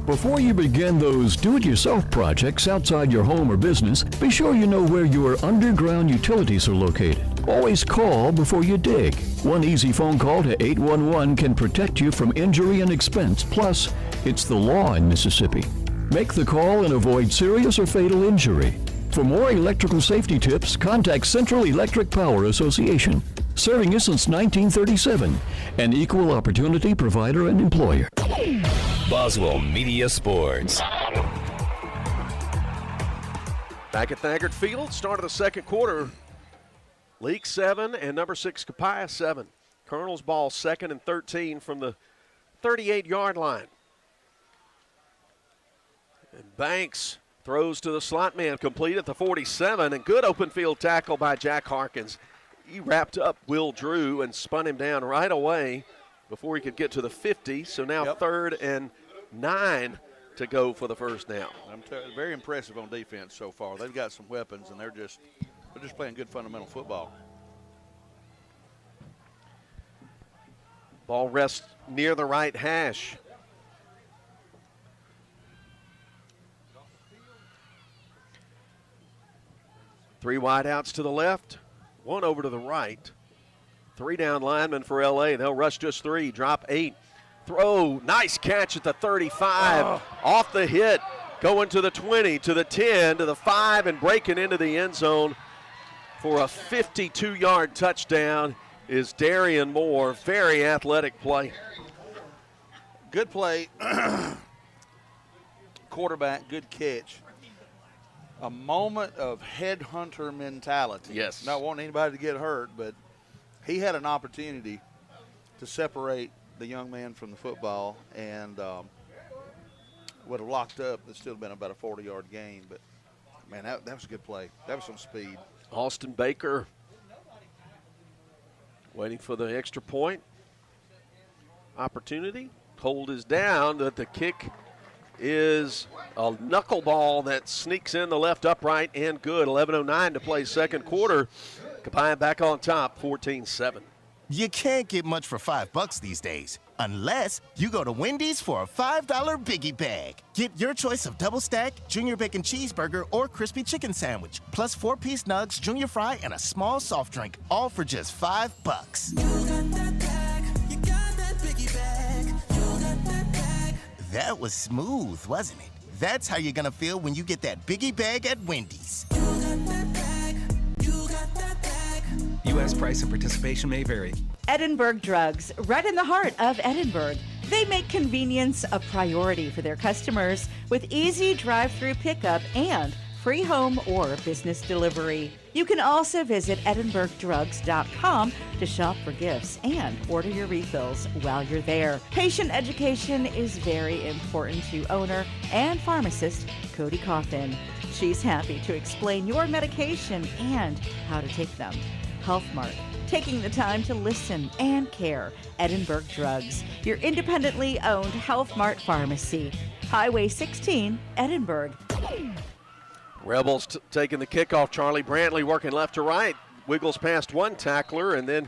Before you begin those do-it-yourself projects outside your home or business, be sure you know where your underground utilities are located. Always call before you dig. One easy phone call to 811 can protect you from injury and expense. Plus, it's the law in Mississippi. Make the call and avoid serious or fatal injury. For more electrical safety tips, contact Central Electric Power Association, serving you since 1937, an equal opportunity provider and employer. Boswell Media Sports. Back at Thagard Field, start of the second quarter. Leake 7 and number 6 Copiah 7. Colonel's ball 2nd and 13 from the 38-yard line. And Banks throws to the slot man, complete at the 47, and good open field tackle by Jack Harkins. He wrapped up Will Drew and spun him down right away before he could get to the 50. So now 3rd and 9 to go for the first down. Very impressive on defense so far. They've got some weapons, and they're just playing good fundamental football. Ball rests near the right hash. Three wideouts to the left, one over to the right. 3 down linemen for LA. They'll rush just 3, drop 8. Throw, nice catch at the 35. Off the hit, going to the 20, to the 10, to the 5, and breaking into the end zone for a 52-yard touchdown is Darian Moore. Very athletic play. Good play. Quarterback, good catch. A moment of headhunter mentality. Yes. Not wanting anybody to get hurt, but he had an opportunity to separate the young man from the football and would have locked up. It still been about a 40-yard gain, but, man, that was a good play. That was some speed. Austin Baker waiting for the extra point opportunity. Hold is down, but the kick is a knuckleball that sneaks in the left upright and good. 11:09 to play second quarter. Copiah back on top, 14-7. You can't get much for $5 these days, unless you go to Wendy's for a $5 Biggie Bag. Get your choice of double stack, junior bacon cheeseburger, or crispy chicken sandwich, plus 4-piece nugs, junior fry, and a small soft drink, all for just $5. That was smooth, wasn't it? That's how you're gonna feel when you get that Biggie Bag at Wendy's. U.S. price and participation may vary. Edinburgh Drugs, right in the heart of Edinburgh. They make convenience a priority for their customers with easy drive-through pickup and free home or business delivery. You can also visit edinburghdrugs.com to shop for gifts and order your refills while you're there. Patient education is very important to owner and pharmacist Cody Coffin. She's happy to explain your medication and how to take them. Health Mart, taking the time to listen and care. Edinburgh Drugs, your independently owned Health Mart pharmacy. Highway 16, Edinburgh. Rebels taking the kickoff. Charlie Brantley working left to right. Wiggles past one tackler and then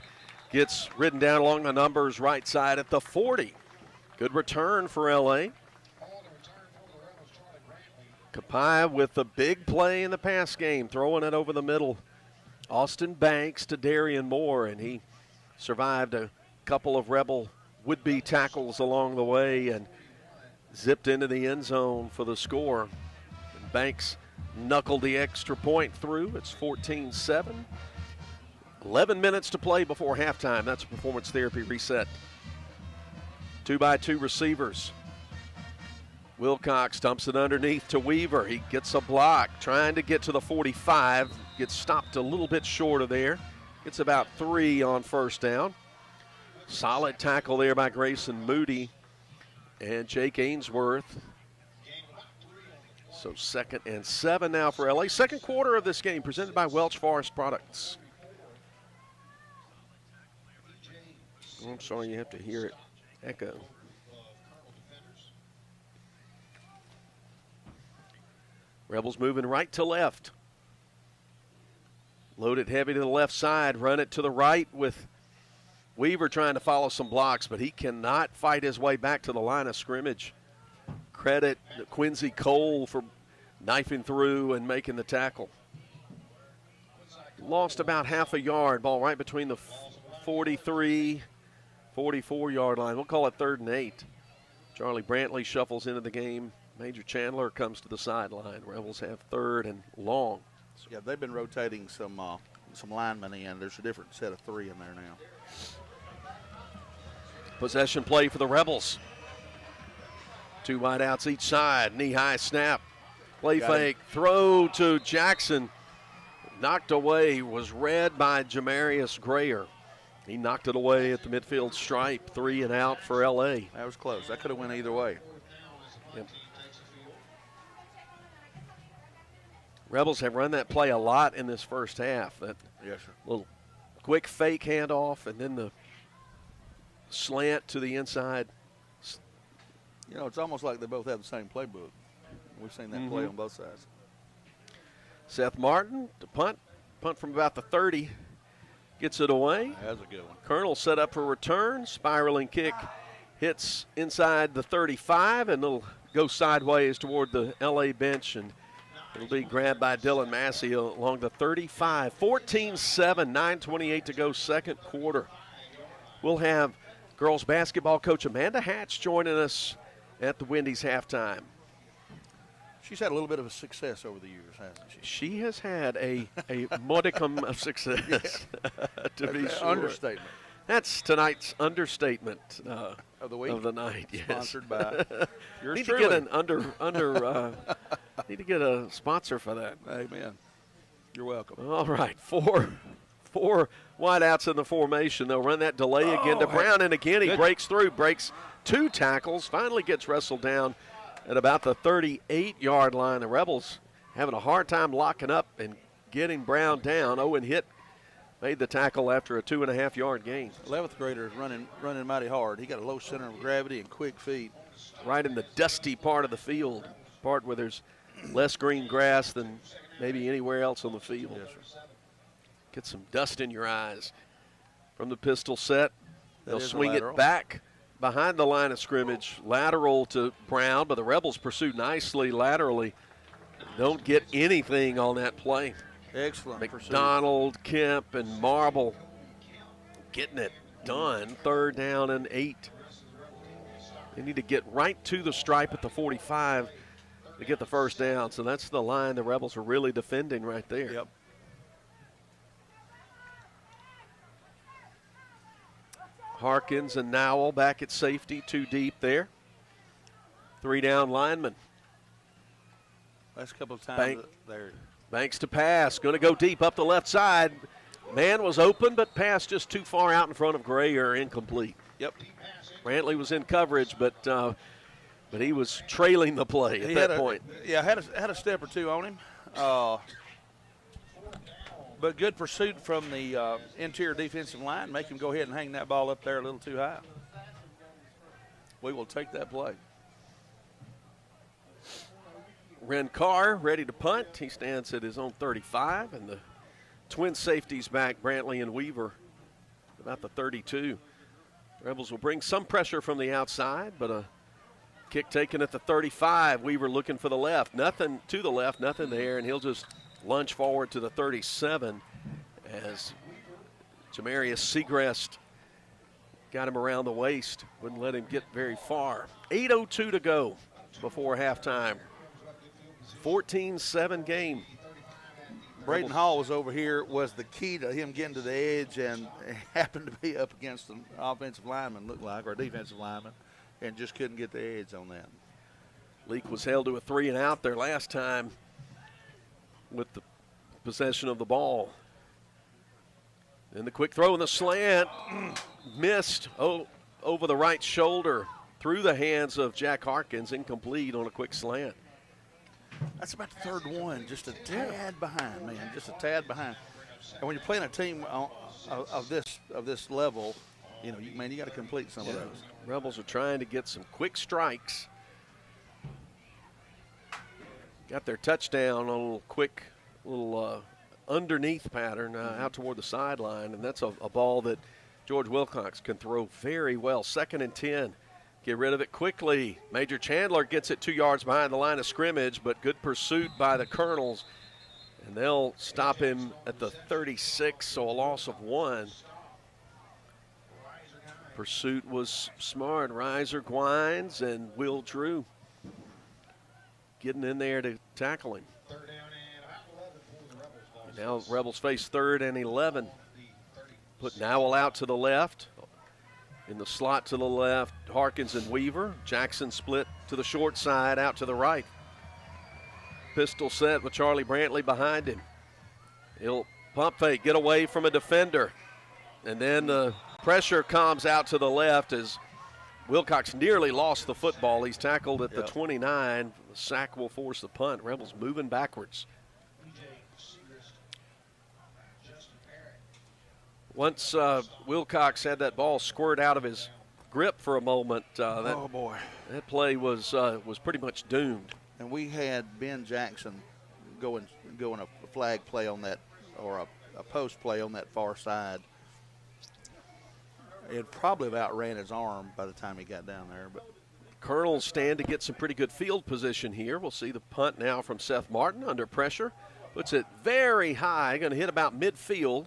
gets ridden down along the numbers right side at the 40. Good return for LA. Copiah with the big play in the pass game, throwing it over the middle. Austin Banks to Darian Moore, and he survived a couple of Rebel would-be tackles along the way and zipped into the end zone for the score. And Banks knuckled the extra point through. It's 14-7. 11 minutes to play before halftime. That's a performance therapy reset. 2-by-2 receivers. Wilcox dumps it underneath to Weaver. He gets a block, trying to get to the 45. Gets stopped a little bit short of there. Gets about 3 on first down. Solid tackle there by Grayson Moody and Jake Ainsworth. So 2nd and 7 now for LA. Second quarter of this game presented by Welch Forest Products. Oh, I'm sorry, you have to hear it echo. Rebels moving right to left. Load it heavy to the left side, run it to the right with Weaver trying to follow some blocks, but he cannot fight his way back to the line of scrimmage. Credit Quincy Cole for knifing through and making the tackle. Lost about half a yard, ball right between the 43, 44-yard line. We'll call it 3rd and 8. Charlie Brantley shuffles into the game. Major Chandler comes to the sideline. Rebels have 3rd and long. Yeah, they've been rotating some linemen in. There's a different set of 3 in there now. Possession play for the Rebels. 2 wideouts each side. Knee-high snap. Play fake. Throw to Jackson. Knocked away. Was read by Jamarius Grayer. He knocked it away at the midfield stripe. 3 and out for L.A. That was close. That could have went either way. Yep. Rebels have run that play a lot in this first half. That little quick fake handoff and then the slant to the inside. You know, it's almost like they both have the same playbook. We've seen that play on both sides. Seth Martin to punt from about the 30. Gets it away. That's a good one. Colonel set up for return. Spiraling kick hits inside the 35, and it'll go sideways toward the L.A. bench, and it'll be grabbed by Dylan Massey along the 35. 14-7, 9:28 to go, second quarter. We'll have girls basketball coach Amanda Hatch joining us at the Wendy's halftime. She's had a little bit of a success over the years, hasn't she? She has had a modicum of success, to be sure. Understatement. That's tonight's understatement of the week, of the night. Yes. Sponsored by yours Need truly. to get need to get a sponsor for that. Amen. You're welcome. All right, four wideouts in the formation. They'll run that delay again to Brown, and again he breaks through, breaks 2 tackles, finally gets wrestled down at about the 38-yard line. The Rebels having a hard time locking up and getting Brown down. Owen Hitt made the tackle after a 2.5-yard gain. 11th grader is running mighty hard. He got a low center of gravity and quick feet. Right in the dusty part of the field, part where there's less green grass than maybe anywhere else on the field. Yes, sir. Get some dust in your eyes. From the pistol set, they'll swing it lateral. back behind the line of scrimmage, lateral to Brown, but the Rebels pursue nicely laterally. Don't get anything on that play. Excellent. McDonald, Kemp, and Marble getting it done. 3rd down and 8. They need to get right to the stripe at the 45 to get the first down. So that's the line the Rebels are really defending right there. Yep. Harkins and Nowell back at safety, 2 deep there. 3 down linemen. Last couple of times there. Banks to pass, going to go deep up the left side. Man was open, but pass just too far out in front of Grayer, incomplete. Yep. Brantley was in coverage, but he was trailing the play at that point. Had a step or 2 on him. But good pursuit from the interior defensive line. Make him go ahead and hang that ball up there a little too high. We will take that play. Ren Carr ready to punt. He stands at his own 35, and the twin safeties back, Brantley and Weaver, about the 32. Rebels will bring some pressure from the outside, but a kick taken at the 35. Weaver looking for the left. Nothing to the left, nothing there, and he'll just lunge forward to the 37 as Jamarius Segrest got him around the waist. Wouldn't let him get very far. 8:02 to go before halftime. 14-7 game. Braden Hall was over here, was the key to him getting to the edge, and happened to be up against an offensive lineman, looked like, or a defensive lineman, and just couldn't get the edge on that. Leake was held to a 3 and out there last time with the possession of the ball. And the quick throw and the slant missed over the right shoulder through the hands of Jack Harkins, incomplete on a quick slant. That's about the 3rd one, just a tad behind, man, just a tad behind. And when you're playing a team of this level, you got to complete some of those. Rebels are trying to get some quick strikes. Got their touchdown on a little quick, underneath pattern out toward the sideline, and that's a ball that George Wilcox can throw very well. 2nd and 10. Get rid of it quickly. Major Chandler gets it 2 yards behind the line of scrimmage, but good pursuit by the Colonels. And they'll stop him at the 36, so a loss of 1. Pursuit was smart. Reiser, Gwines, and Will Drew getting in there to tackle him. And now Rebels face 3rd and 11. Put Nowell out to the left. In the slot to the left, Harkins and Weaver. Jackson split to the short side, out to the right. Pistol set with Charlie Brantley behind him. He'll pump fake, get away from a defender. And then the pressure comes out to the left as Wilcox nearly lost the football. He's tackled at the 29. The sack will force the punt. Rebels moving backwards. Once Wilcox had that ball squirt out of his grip for a moment, that play was pretty much doomed. And we had Ben Jackson going a flag play on that, or a post play on that far side. It probably have outran his arm by the time he got down there. But Colonels stand to get some pretty good field position here. We'll see the punt now from Seth Martin under pressure. Puts it very high, going to hit about midfield.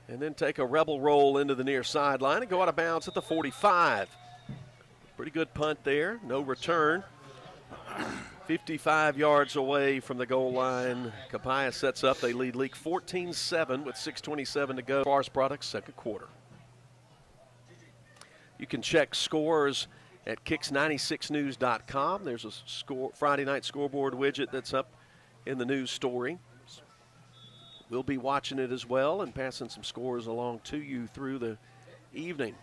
And then take a Rebel roll into the near sideline and go out of bounds at the 45. Pretty good punt there, no return. 55 yards away from the goal line. Copiah sets up. They lead Leake 14-7 with 6:27 to go. Forest Products, second quarter. You can check scores at kicks96news.com. There's a Friday night scoreboard widget that's up in the news story. We'll be watching it as well and passing some scores along to you through the evening.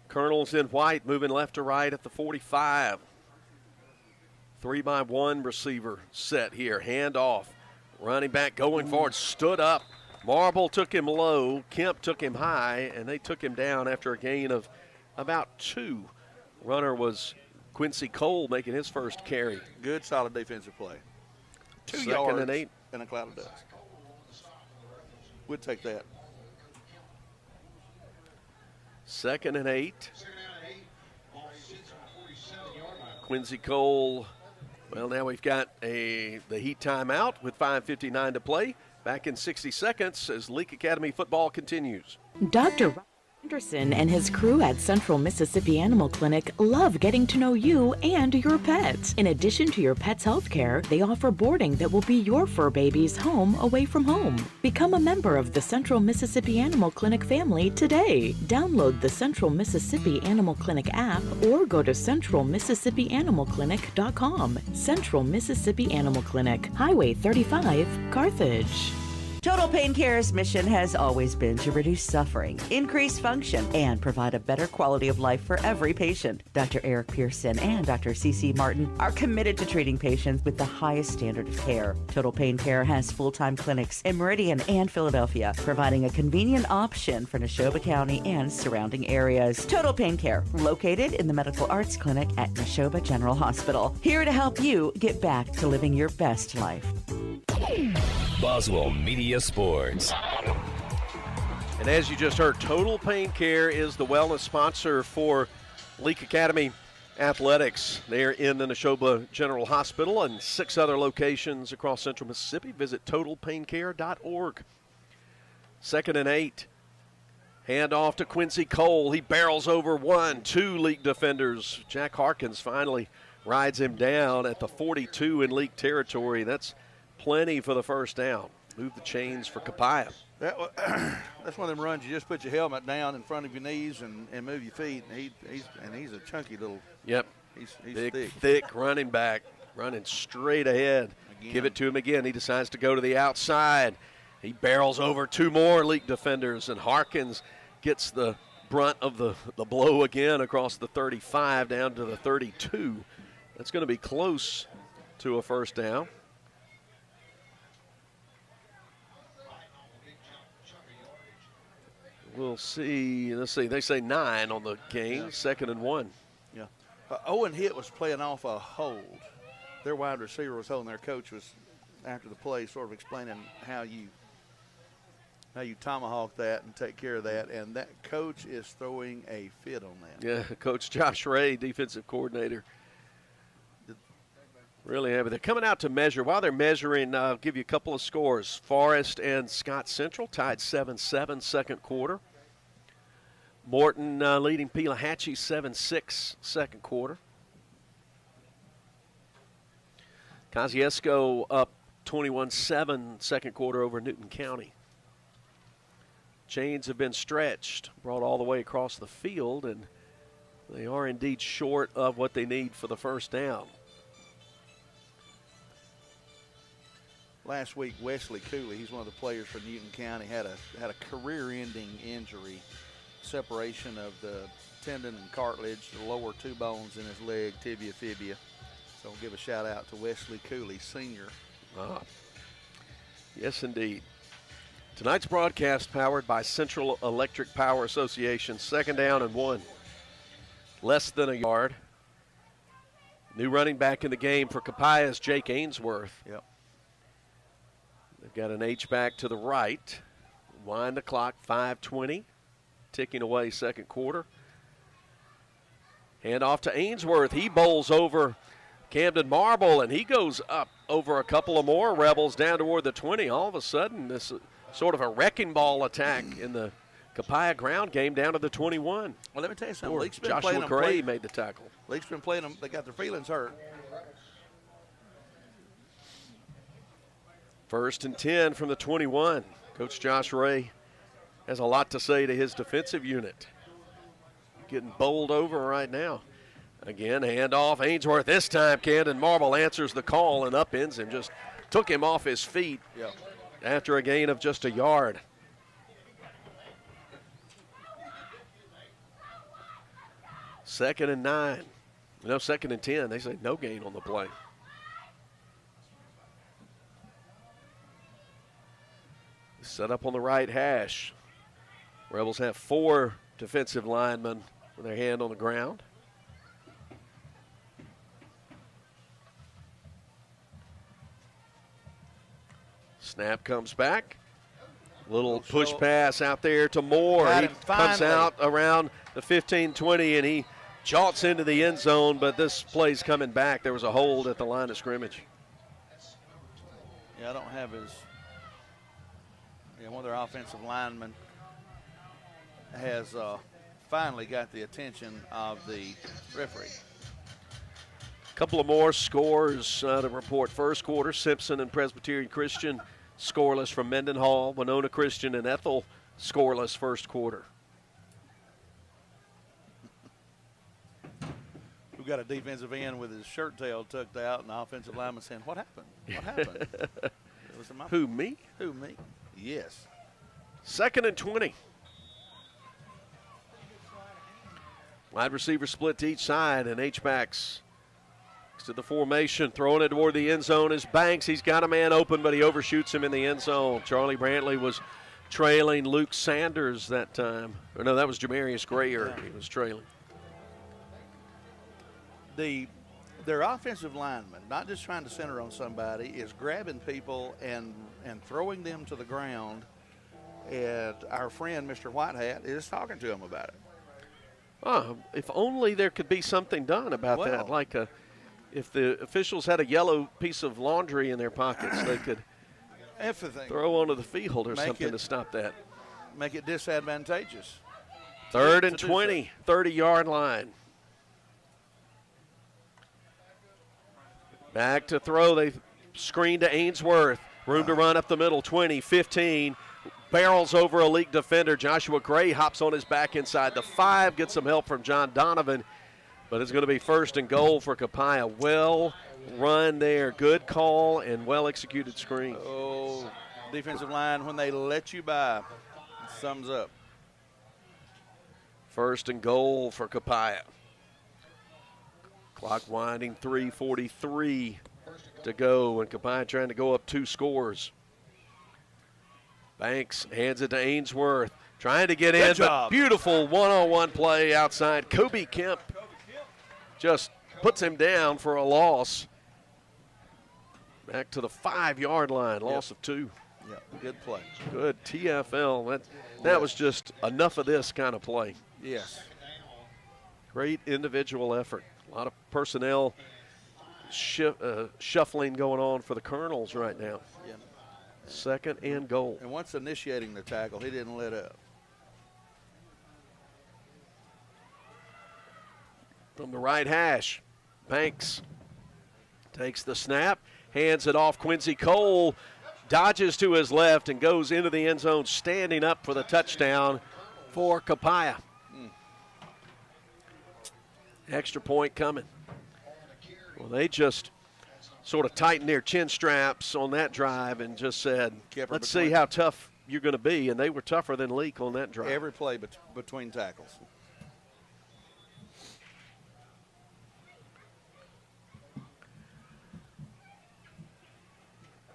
Colonels in white moving left to right at the 45. 3-by-1 receiver set here. Hand off. Running back going forward. Stood up. Marble took him low. Kemp took him high, and they took him down after a gain of about 2. Runner was Quincy Cole making his first carry. Good, solid defensive play. 2 Second yards and 8. In a cloud of dust. We'd take that. 2nd and 8. Quincy Cole. Well, now we've got the Heat timeout with 5:59 to play. Back in 60 seconds as Leake Academy football continues. Dr. Anderson and his crew at Central Mississippi Animal Clinic love getting to know you and your pets. In addition to your pet's health care, they offer boarding that will be your fur baby's home away from home. Become a member of the Central Mississippi Animal Clinic family today. Download the Central Mississippi Animal Clinic app or go to centralmississippianimalclinic.com. Central Mississippi Animal Clinic, Highway 35, Carthage. Total Pain Care's mission has always been to reduce suffering, increase function, and provide a better quality of life for every patient. Dr. Eric Pearson and Dr. C.C. Martin are committed to treating patients with the highest standard of care. Total Pain Care has full-time clinics in Meridian and Philadelphia, providing a convenient option for Neshoba County and surrounding areas. Total Pain Care, located in the Medical Arts Clinic at Neshoba General Hospital. Here to help you get back to living your best life. Boswell Media Sports. And as you just heard, Total Pain Care is the wellness sponsor for Leake Academy Athletics. They're in the Neshoba General Hospital and 6 other locations across central Mississippi. Visit totalpaincare.org. 2nd and 8. Hand off to Quincy Cole. He barrels over 2 Leake defenders. Jack Harkins finally rides him down at the 42 in Leake territory. That's plenty for the first down. Move the chains for Copiah. That's one of them runs. You just put your helmet down in front of your knees and move your feet. And he's a chunky little. Yep. He's big, thick running back, running straight ahead. Again. Give it to him again. He decides to go to the outside. He barrels over 2 more Leake defenders, and Harkins gets the brunt of the blow again across the 35 down to the 32. That's going to be close to a first down. We'll see. Let's see. They say 9 on the game, 2nd and 1. Yeah. Owen Hitt was playing off a hold. Their wide receiver was holding. Their coach was, after the play, sort of explaining how you tomahawk that and take care of that. And that coach is throwing a fit on that. Yeah, Coach Josh Ray, defensive coordinator. Really happy. They're coming out to measure. While they're measuring, I'll give you a couple of scores. Forest and Scott Central tied 7-7 second quarter. Morton leading Pelahatchie 7-6 second quarter. Kosciuszko up 21-7 second quarter over Newton County. Chains have been stretched, brought all the way across the field, and they are indeed short of what they need for the first down. Last week, Wesley Cooley, he's one of the players for Newton County, had a career-ending injury, separation of the tendon and cartilage, the lower 2 bones in his leg, tibia, fibia. So we'll give a shout-out to Wesley Cooley, senior. Yes, indeed. Tonight's broadcast powered by Central Electric Power Association. 2nd down and 1. Less than a yard. New running back in the game for Copiah is Jake Ainsworth. Yep. They've got an H-back to the right. Wind the clock, 5:20. Ticking away second quarter. Hand off to Ainsworth. He bowls over Camden Marble, and he goes up over a couple of more Rebels down toward the 20. All of a sudden, this sort of a wrecking ball attack in the Copiah ground game down to the 21. Well, let me tell you something. Leake's been Joshua playing Gray made the tackle. Leake's been playing them. They got their feelings hurt. 1st and 10 from the 21. Coach Josh Ray has a lot to say to his defensive unit. Getting bowled over right now. Again, handoff. Ainsworth this time. Camden Marble answers the call and upends him. Just took him off his feet after a gain of just a yard. Second and 9. No, 2nd and 10. They say no gain on the play. Set up on the right hash. Rebels have 4 defensive linemen with their hand on the ground. Snap comes back. Little push pass out there to Moore. He comes out around the 15-20, and he jaunts into the end zone, but this play's coming back. There was a hold at the line of scrimmage. Yeah, I don't have his. Yeah, one of their offensive linemen has finally got the attention of the referee. A couple of more scores to report. First quarter, Simpson and Presbyterian Christian scoreless from Mendenhall. Winona Christian and Ethel scoreless first quarter. We've got a defensive end with his shirt tail tucked out, and the offensive lineman saying, "What happened? What happened?" Who, me? Who, me? Yes. 2nd and 20. Wide receiver split to each side, and H-backs to the formation, throwing it toward the end zone is Banks. He's got a man open, but he overshoots him in the end zone. Charlie Brantley was trailing Luke Sanders that time. Or no, that was Jamarius Grayer. He was trailing. Their offensive lineman, not just trying to center on somebody, is grabbing people and throwing them to the ground. And our friend, Mr. Whitehat, is talking to him about it. If only there could be something done about that. Like if the officials had a yellow piece of laundry in their pockets, they could throw onto the field or something to stop that. Make it disadvantageous. 3rd and 20, 30-yard line. Back to throw. They screen to Ainsworth. Room to run up the middle. 20, 15. Barrels over a Leake defender. Joshua Gray hops on his back inside the 5. Gets some help from John Donovan. But it's going to be 1st and goal for Copiah. Well run there. Good call and well-executed screen. Oh, defensive line, when they let you by, sums up. 1st and goal for Copiah. Clock winding, 3:43 to go, and Copiah trying to go up 2 scores. Banks hands it to Ainsworth. Trying to get in, but beautiful one-on-one play outside. Kobe Kemp just puts him down for a loss. Back to the 5-yard line, loss of 2. Yeah, good play. Good TFL. That was just enough of this kind of play. Yes. Great individual effort. A lot of personnel shuffling going on for the Colonels right now. Yeah. 2nd and goal. And once initiating the tackle, he didn't let up. From the right hash, Banks takes the snap, hands it off. Quincy Cole dodges to his left and goes into the end zone, standing up for the touchdown for Copiah. Extra point coming. Well, they just sort of tightened their chin straps on that drive and just said, let's see how tough you're going to be. And they were tougher than Leake on that drive. Every play between tackles.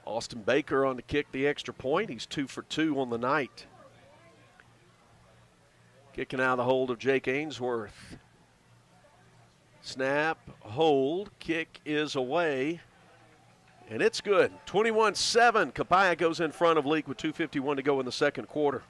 Austin Baker on to kick the extra point. He's 2 for 2 on the night. Kicking out of the hold of Jake Ainsworth. Snap, hold, kick is away, and it's good. 21-7. Copiah goes in front of Leake with 2:51 to go in the second quarter.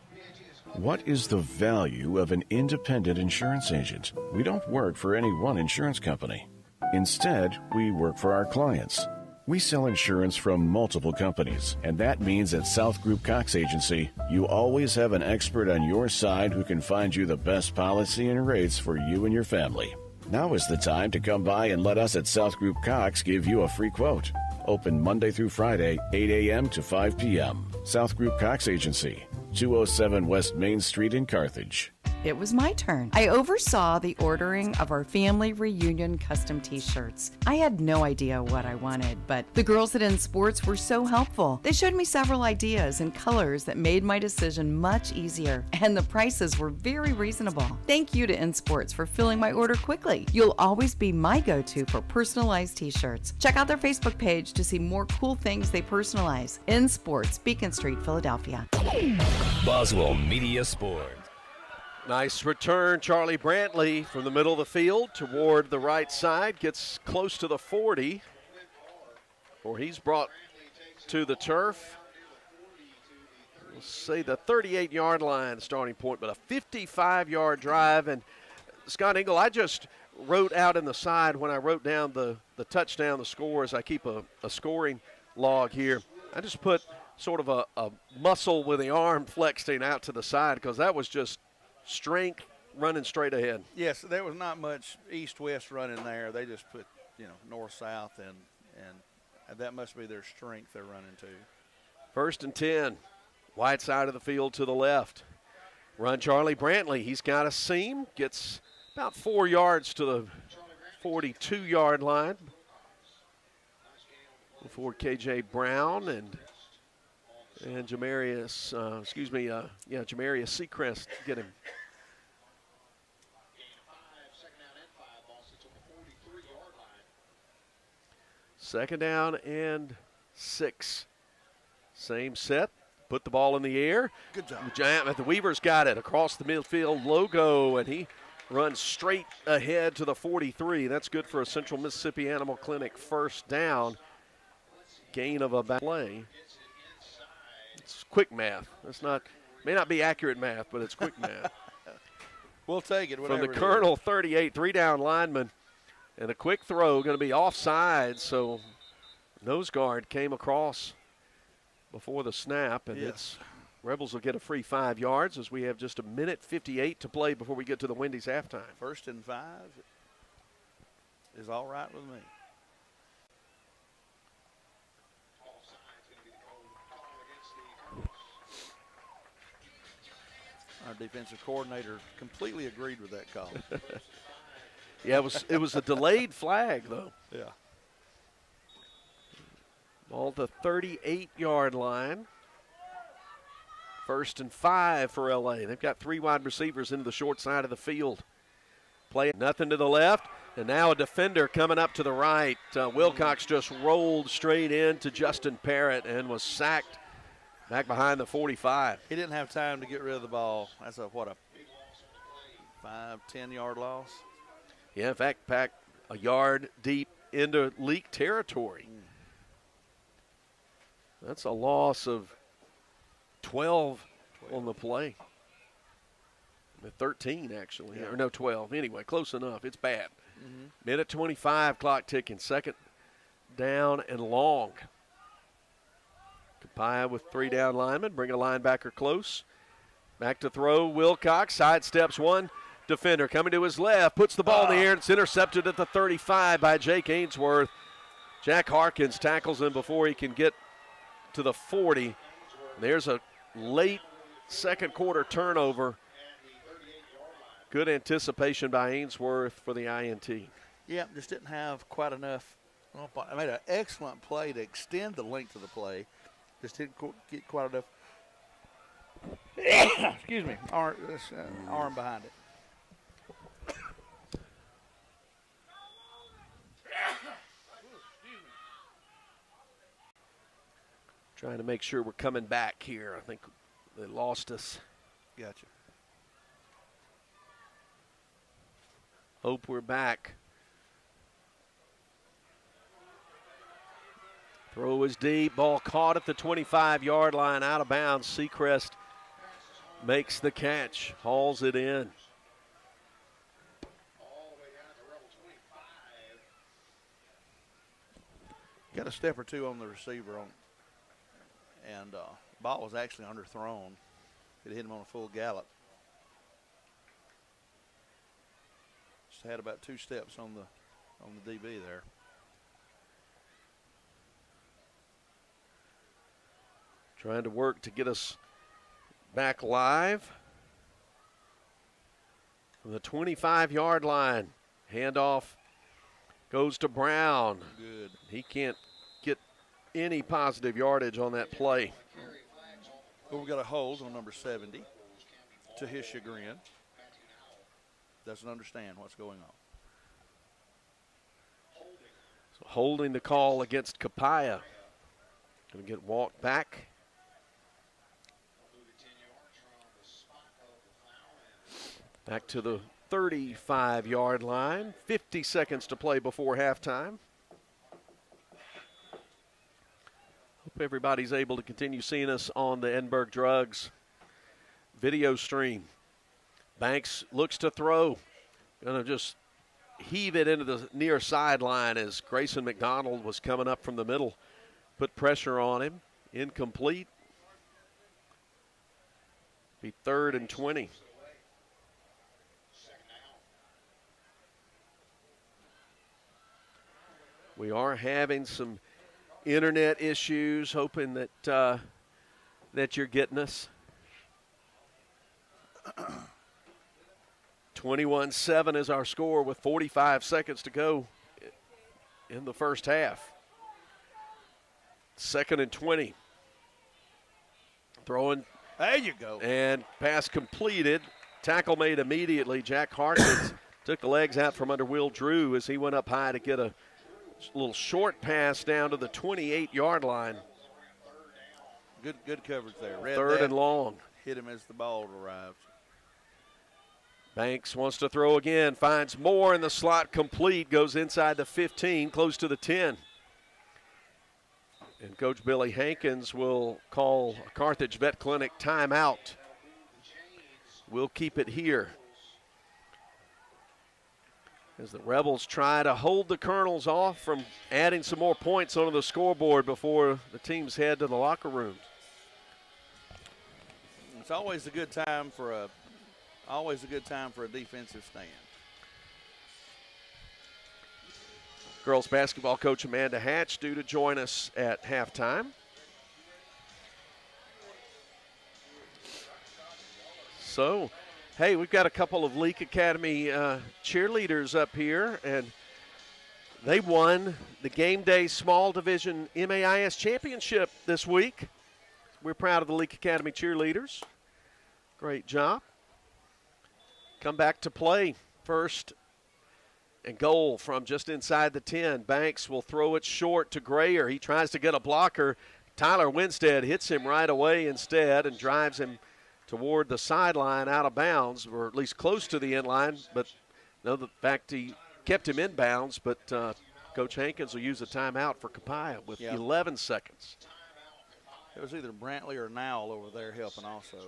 What is the value of an independent insurance agent? We don't work for any one insurance company. Instead, we work for our clients. We sell insurance from multiple companies, and that means at South Group Cox Agency, you always have an expert on your side who can find you the best policy and rates for you and your family. Now is the time to come by and let us at South Group Cox give you a free quote. Open Monday through Friday, 8 a.m. to 5 p.m. South Group Cox Agency, 207 West Main Street in Carthage. It was my turn. I oversaw the ordering of our family reunion custom t-shirts. I had no idea what I wanted, but the girls at In Sports were so helpful. They showed me several ideas and colors that made my decision much easier, and the prices were very reasonable. Thank you to In Sports for filling my order quickly. You'll always be my go-to for personalized t-shirts. Check out their Facebook page to see more cool things they personalize. In Sports, Beacon Street, Philadelphia. Boswell Media Sports. Nice return, Charlie Brantley from the middle of the field toward the right side. Gets close to the 40, or he's brought to the turf. We'll say the 38-yard line starting point, but a 55-yard drive. And Scott Engel, I just wrote out in the side when I wrote down the touchdown, the scores. I keep a scoring log here. I just put sort of a muscle with the arm flexing out to the side because that was just strength running straight ahead. Yes, there was not much east-west running there. They just put, north-south, and that must be their strength they're running to. 1st and 10, wide side of the field to the left. Run Charlie Brantley. He's got a seam, gets about 4 yards to the 42-yard line before K.J. Brown and Jamarius, Jamarius Seacrest get him. Second down and 6. Same set. Put the ball in the air. Good job. The Weaver's got it across the midfield logo, and he runs straight ahead to the 43. That's good for a Central Mississippi Animal Clinic first down. Gain of a play. It's quick math. May not be accurate math, but it's quick math. We'll take it. From the Colonel 38, 3-down lineman, and a quick throw going to be offside. So nose guard came across before the snap, and Rebels will get a free 5 yards as we have just 1:58 to play before we get to the Wendy's halftime. 1st and 5 is all right with me. Our defensive coordinator completely agreed with that call. Yeah, it was a delayed flag, though. Yeah. Ball the 38-yard line. 1st and 5 for L.A. They've got 3 wide receivers into the short side of the field. Play nothing to the left, and now a defender coming up to the right. Wilcox just rolled straight into Justin Parrott and was sacked back behind the 45. He didn't have time to get rid of the ball. That's a 5-10-yard loss. Yeah, in fact, packed a yard deep into Leake territory. That's a loss of 12 on the play. 13, actually. Yeah. Or no, 12. Anyway, close enough. It's bad. Mm-hmm. Minute 25, clock ticking. Second down and long. Copiah with 3 down linemen, bring a linebacker close. Back to throw, Wilcox sidesteps one defender coming to his left, puts the ball in the air, and it's intercepted at the 35 by Jake Ainsworth. Jack Harkins tackles him before he can get to the 40. There's a late second quarter turnover. Good anticipation by Ainsworth for the INT. Yeah, just didn't have quite enough. I made an excellent play to extend the length of the play. Just didn't get quite enough. Excuse me, arm behind it. Trying to make sure we're coming back here. I think they lost us. Gotcha. Hope we're back. Throw is deep. Ball caught at the 25-yard line, out of bounds. Seacrest makes the catch, hauls it in. Got a step or two on the receiver and ball was actually underthrown. It hit him on a full gallop. Just had about 2 steps on the DB there. Trying to work to get us back live. From the 25-yard line, handoff goes to Brown. Good. He can't get any positive yardage on that play. Well, we got a hold on number 70 to his chagrin. Doesn't understand what's going on. So holding the call against Copiah. Going to get walked back. Back to the 35-yard line. 50 seconds to play before halftime. Hope everybody's able to continue seeing us on the Edinburgh Drugs video stream. Banks looks to throw. Going to just heave it into the near sideline as Grayson McDonald was coming up from the middle. Put pressure on him. Incomplete. Be 3rd and 20. We are having some internet issues, hoping that that you're getting us. 21-7 is our score with 45 seconds to go in the first half. 2nd and 20. Throwing. There you go. And pass completed. Tackle made immediately. Jack Harkins took the legs out from under Will Drew as he went up high to get a little short pass down to the 28-yard line. Good coverage there. 3rd and long. Hit him as the ball arrived. Banks wants to throw again, finds Moore in the slot, complete, goes inside the 15, close to the 10. And Coach Billy Hankins will call a Carthage Vet Clinic timeout. We'll keep it here as the Rebels try to hold the Colonels off from adding some more points onto the scoreboard before the teams head to the locker rooms. It's always a good time for a defensive stand. Girls basketball coach Amanda Hatch due to join us at halftime. So, hey, we've got a couple of Leake Academy cheerleaders up here, and they won the Game Day Small Division MAIS Championship this week. We're proud of the Leake Academy cheerleaders. Great job. Come back to play. 1st and goal from just inside the 10. Banks will throw it short to Grayer. He tries to get a blocker, Tyler Winstead hits him right away instead and drives him toward the sideline out of bounds, or at least close to the end line. But no, the fact he kept him in bounds, but Coach Hankins will use a timeout for Copiah with 11 seconds. It was either Brantley or Nowell over there helping also.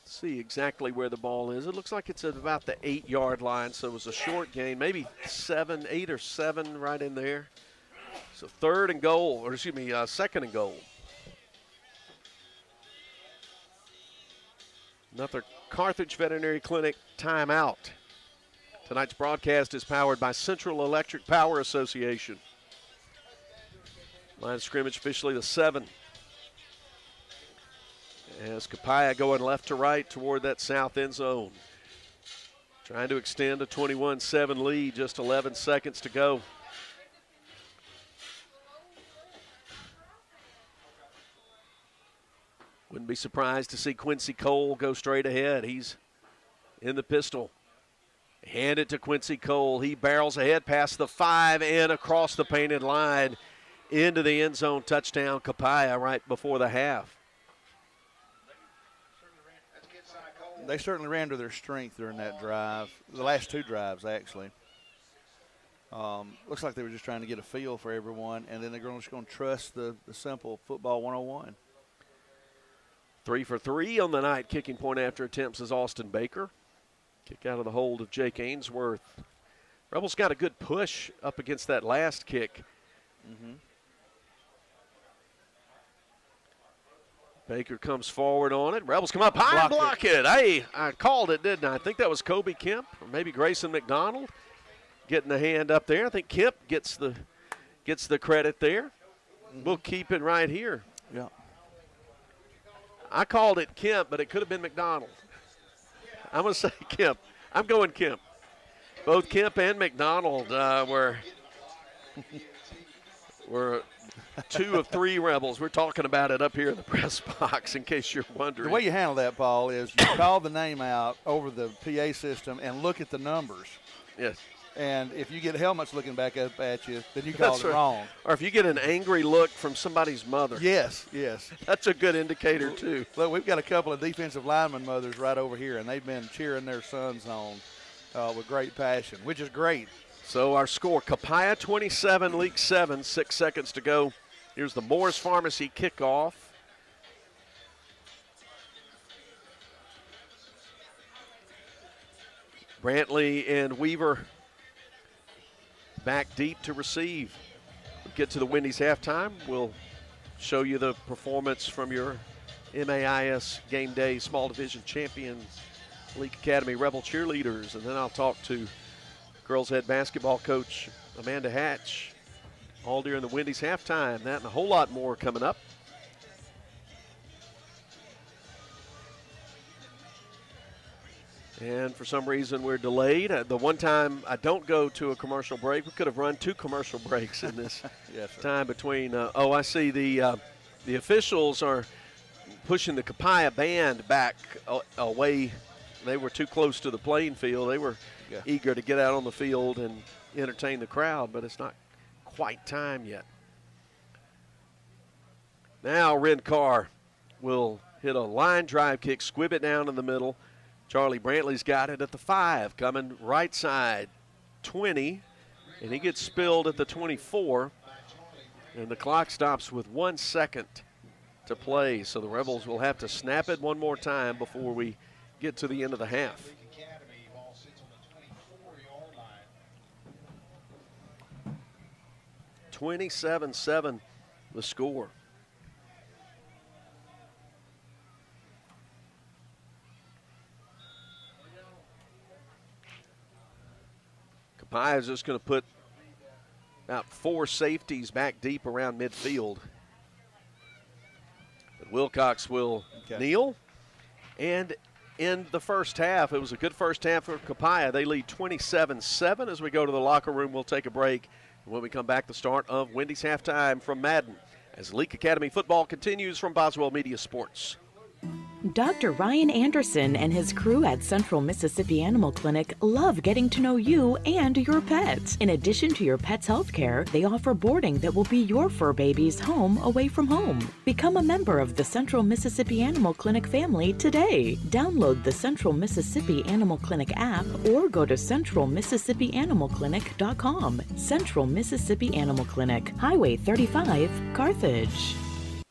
See exactly where the ball is. It looks like it's at about the 8-yard line, so it was a short gain, maybe 8 or 7 right in there. So second and goal. Another Carthage Veterinary Clinic timeout. Tonight's broadcast is powered by Central Electric Power Association. Line of scrimmage officially the 7. As Copiah going left to right toward that south end zone. Trying to extend a 21-7 lead, just 11 seconds to go. Wouldn't be surprised to see Quincy Cole go straight ahead. He's in the pistol. Hand it to Quincy Cole. He barrels ahead past the 5 and across the painted line into the end zone. Touchdown Copiah right before the half. They certainly ran to their strength during that drive. The last 2 drives, actually. Looks like they were just trying to get a feel for everyone, and then they're just going to trust the simple football 101. 3 for 3 on the night. Kicking point after attempts is Austin Baker. Kick out of the hold of Jake Ainsworth. Rebels got a good push up against that last kick. Mm-hmm. Baker comes forward on it. Rebels come up high and block it. Hey, I called it, didn't I? I think that was Kobe Kemp or maybe Grayson McDonald getting the hand up there. I think Kemp gets the credit there. Mm-hmm. We'll keep it right here. Yeah. I called it Kemp, but it could have been McDonald. I'm going to say Kemp. I'm going Kemp. Both Kemp and McDonald were 2 of 3 Rebels. We're talking about it up here in the press box in case you're wondering. The way you handle that, Paul, is you call the name out over the PA system and look at the numbers. Yes. And if you get helmets looking back up at you, then you called it wrong. Or if you get an angry look from somebody's mother. Yes. That's a good indicator, too. Look, we've got a couple of defensive lineman mothers right over here, and they've been cheering their sons on with great passion, which is great. So our score, Copiah 27, Leake 7, 6 seconds to go. Here's the Moore's Pharmacy kickoff. Brantley and Weaver back deep to receive. We'll get to the Wendy's halftime. We'll show you the performance from your MAIS Game Day Small Division Champions Leake Academy Rebel cheerleaders, and then I'll talk to girls head basketball coach Amanda Hatch all during the Wendy's halftime. That and a whole lot more coming up. And for some reason we're delayed. The one time I don't go to a commercial break, we could have run 2 commercial breaks in this time between. I see the officials are pushing the Copiah band back away. They were too close to the playing field. They were eager to get out on the field and entertain the crowd, but it's not quite time yet. Now Ren Carr will hit a line drive kick, squib it down in the middle. Charlie Brantley's got it at the 5, coming right side, 20, and he gets spilled at the 24, and the clock stops with 1 second to play, so the Rebels will have to snap it one more time before we get to the end of the half. (27-7) the score. Copiah is just going to put about 4 safeties back deep around midfield. But Wilcox will kneel. And in the first half, it was a good first half for Copiah. They lead 27-7. As we go to the locker room, we'll take a break. And when we come back, the start of Wendy's halftime from Madden as Leake Academy football continues from Boswell Media Sports. Dr. Ryan Anderson and his crew at Central Mississippi Animal Clinic love getting to know you and your pets. In addition to your pet's health care, they offer boarding that will be your fur baby's home away from home. Become a member of the Central Mississippi Animal Clinic family today. Download the Central Mississippi Animal Clinic app or go to centralmississippianimalclinic.com. Central Mississippi Animal Clinic, Highway 35, Carthage.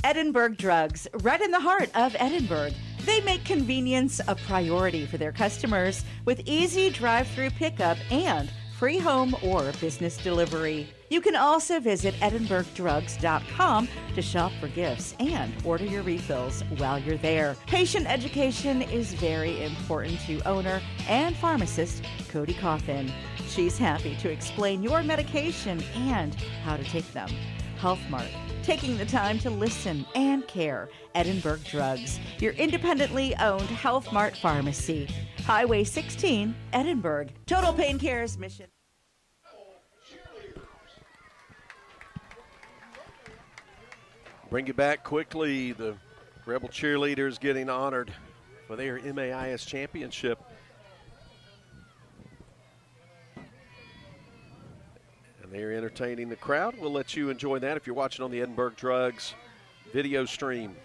Edinburgh Drugs, right in the heart of Edinburgh. They make convenience a priority for their customers with easy drive-through pickup and free home or business delivery. You can also visit edinburghdrugs.com to shop for gifts and order your refills while you're there. Patient education is very important to owner and pharmacist Cody Coffin. She's happy to explain your medication and how to take them. Health Mart, taking the time to listen and care. Edinburgh Drugs, your independently owned Health Mart pharmacy. Highway 16, Edinburgh. Total Pain Care's mission. Bring you back quickly. The Rebel cheerleaders getting honored for their MAIS championship. They're entertaining the crowd. We'll let you enjoy that if you're watching on the Edinburgh Drugs video stream.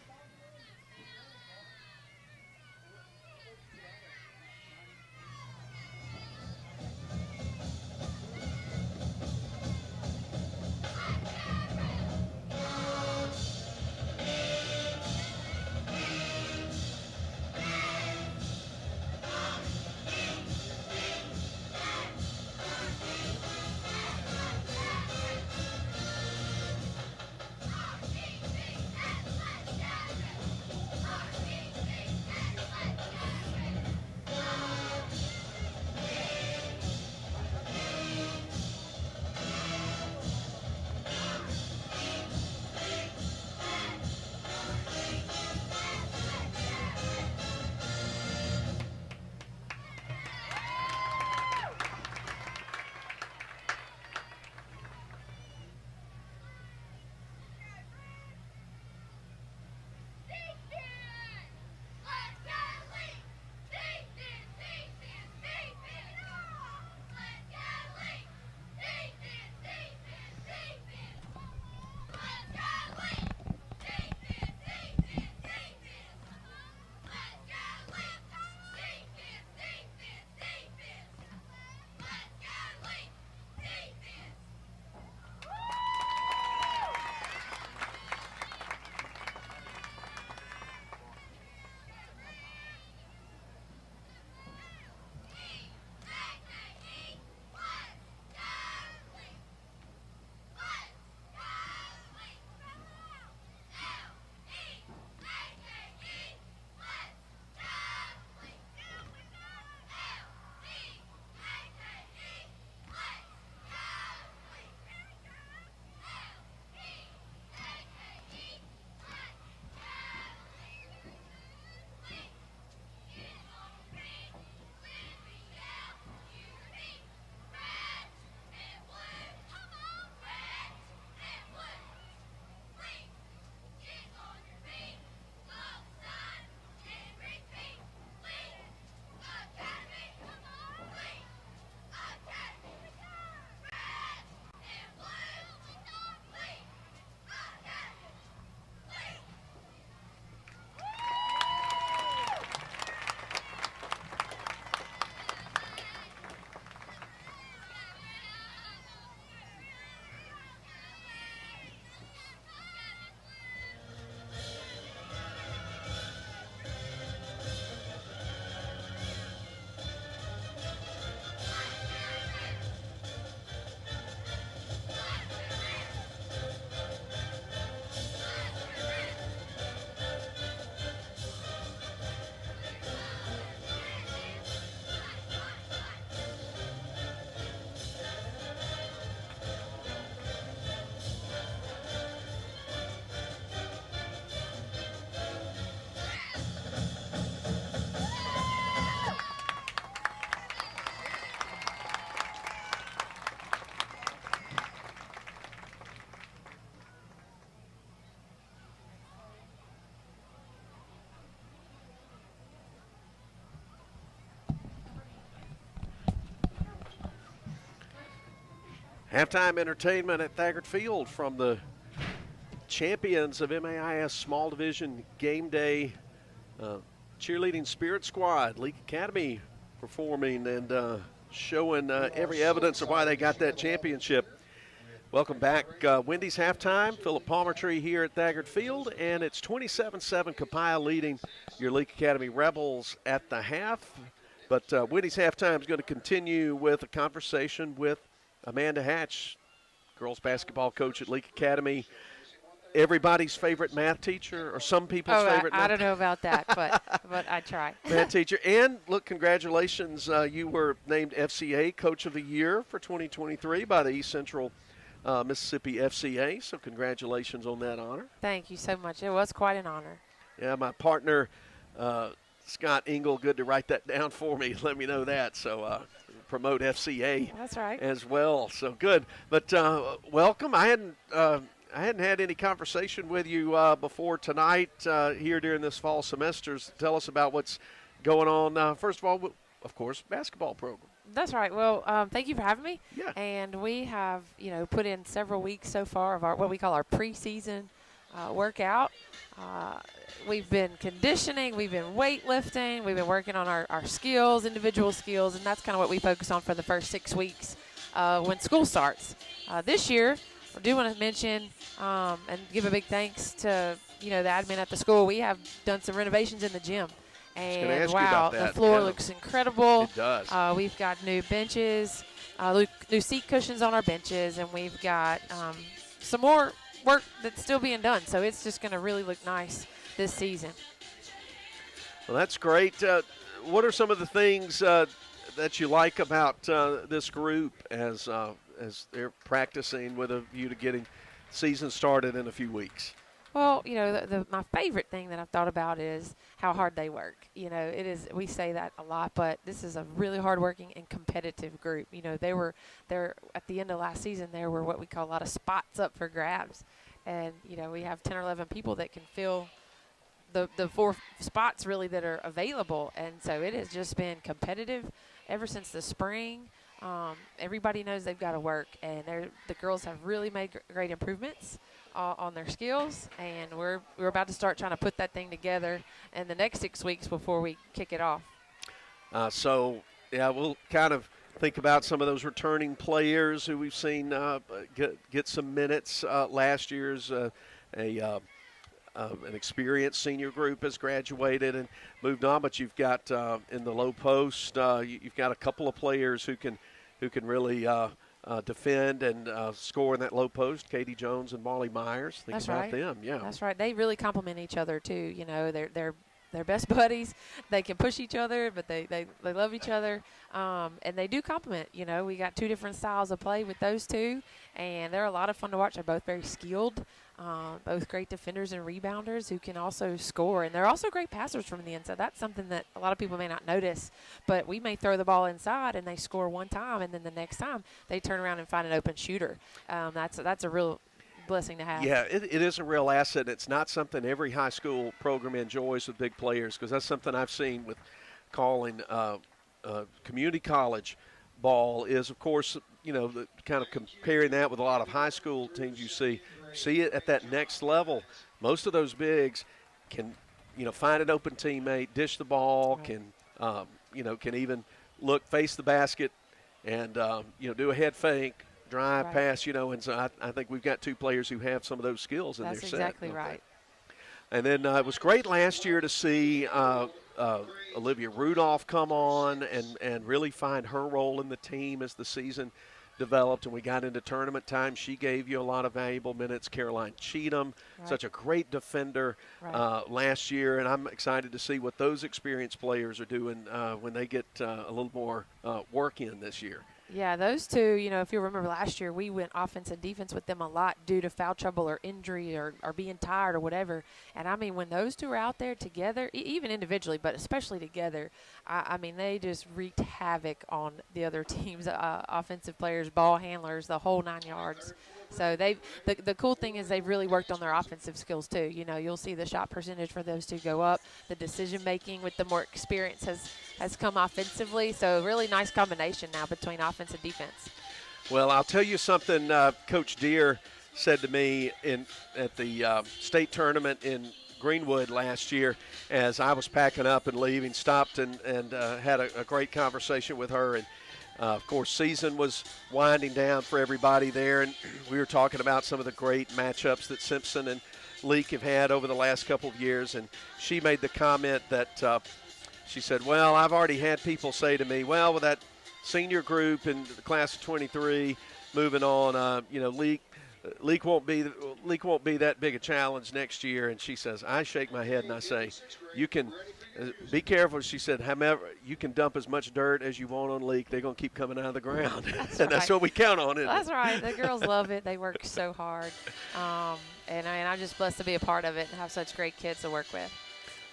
Halftime entertainment at Thaggart Field from the champions of MAIS Small Division Game Day Cheerleading Spirit Squad. Leake Academy performing and showing every evidence of why they got that championship. Welcome back. Wendy's halftime. Philip Palmertree here at Thaggart Field, and it's 27-7 Copiah leading your Leake Academy Rebels at the half. But Wendy's halftime is going to continue with a conversation with Amanda Hatch, girls basketball coach at Leake Academy. Everybody's favorite math teacher, or some people's favorite math I don't know about that, but I try. Math teacher. And, look, congratulations. You were named FCA Coach of the Year for 2023 by the East Central Mississippi FCA, so congratulations on that honor. Thank you so much. It was quite an honor. Yeah, my partner, Scott Engel, good to write that down for me. Let me know that. So promote FCA. That's right. As well. So good. But welcome. I hadn't had any conversation with you before tonight here during this fall semesters. Tell us about what's going on. First of all, of course, basketball program. That's right. Well, thank you for having me. Yeah. And we have, put in several weeks so far of our what we call our preseason workout. We've been conditioning, we've been weightlifting, we've been working on our skills, individual skills, and that's kind of what we focus on for the first 6 weeks when school starts. This year, I do want to mention and give a big thanks to, the admin at the school. We have done some renovations in the gym. And wow, the floor looks incredible. It does. We've got new benches, new seat cushions on our benches, and we've got some more work that's still being done. So it's just going to really look nice this season. Well, that's great. What are some of the things that you like about this group as they're practicing with a view to getting season started in a few weeks? Well, my favorite thing that I've thought about is how hard they work. It is, we say that a lot, but this is a really hardworking and competitive group. They're at the end of last season, there were what we call a lot of spots up for grabs. And, we have 10 or 11 people that can fill the 4 spots really that are available. And so it has just been competitive ever since the spring. Everybody knows they've got to work, and the girls have really made great improvements on their skills, and we're about to start trying to put that thing together in the next 6 weeks before we kick it off. We'll kind of think about some of those returning players who we've seen get some minutes. Last year's an experienced senior group has graduated and moved on, but you've got in the low post, you've got a couple of players who can really defend and score in that low post. Katie Jones and Molly Myers. Think That's about right. them. Yeah, that's right. They really complement each other too. They're best buddies. They can push each other, but they love each other, and they do complement. We got 2 different styles of play with those two, and they're a lot of fun to watch. They're both very skilled. Both great defenders and rebounders who can also score. And they're also great passers from the inside. That's something that a lot of people may not notice. But we may throw the ball inside and they score one time, and then the next time they turn around and find an open shooter. That's a real blessing to have. Yeah, it is a real asset. It's not something every high school program enjoys with big players, because that's something I've seen with calling community college ball is, of course, the kind of comparing that with a lot of high school teams you see it at that next level. Most of those bigs can, find an open teammate, dish the ball, can even face the basket and, do a head fake, drive, pass, and so I think we've got 2 players who have some of those skills in their set. That's exactly right. And then it was great last year to see Olivia Rudolph come on and really find her role in the team as the season developed and we got into tournament time. She gave you a lot of valuable minutes. Caroline Cheatham, such a great defender last year, and I'm excited to see what those experienced players are doing when they get a little more work in this year. Yeah, those two, if you remember last year, we went offense and defense with them a lot due to foul trouble or injury or being tired or whatever. And, I mean, when those two are out there together, even individually, but especially together, I mean, they just wreaked havoc on the other team's offensive players, ball handlers, the whole 9 yards. So the cool thing is they've really worked on their offensive skills too. You'll see the shot percentage for those two go up. The decision making with the more experience has come offensively. So really nice combination now between offense and defense. Well, I'll tell you something Coach Deere said to me at the state tournament in Greenwood last year as I was packing up and leaving, stopped and had a great conversation with her. And, of course, season was winding down for everybody there, and we were talking about some of the great matchups that Simpson and Leake have had over the last couple of years. And she made the comment that she said, well, I've already had people say to me, well, with that senior group in the class of 23 moving on, Leake won't be that big a challenge next year. And she says, I shake my head and I say, you can be careful. She said, however, you can dump as much dirt as you want on Leake. They're going to keep coming out of the ground. That's what we count on, isn't That's it? right. The girls love it. They work so hard. And I'm just blessed to be a part of it and have such great kids to work with.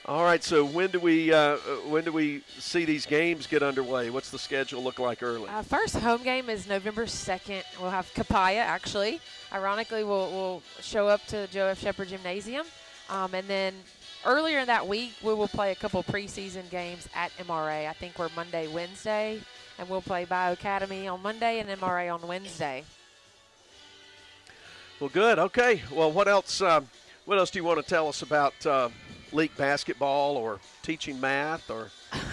All right, so when do we see these games get underway? What's the schedule look like early? First home game is November 2nd. We'll have Copiah, actually. Ironically, we'll show up to Joe F. Shepherd Gymnasium. And then earlier in that week, we will play a couple preseason games at MRA. I think we're Monday, Wednesday. And we'll play Bio Academy on Monday and MRA on Wednesday. Well, good. Okay. Well, what else do you want to tell us about Leake basketball or teaching math or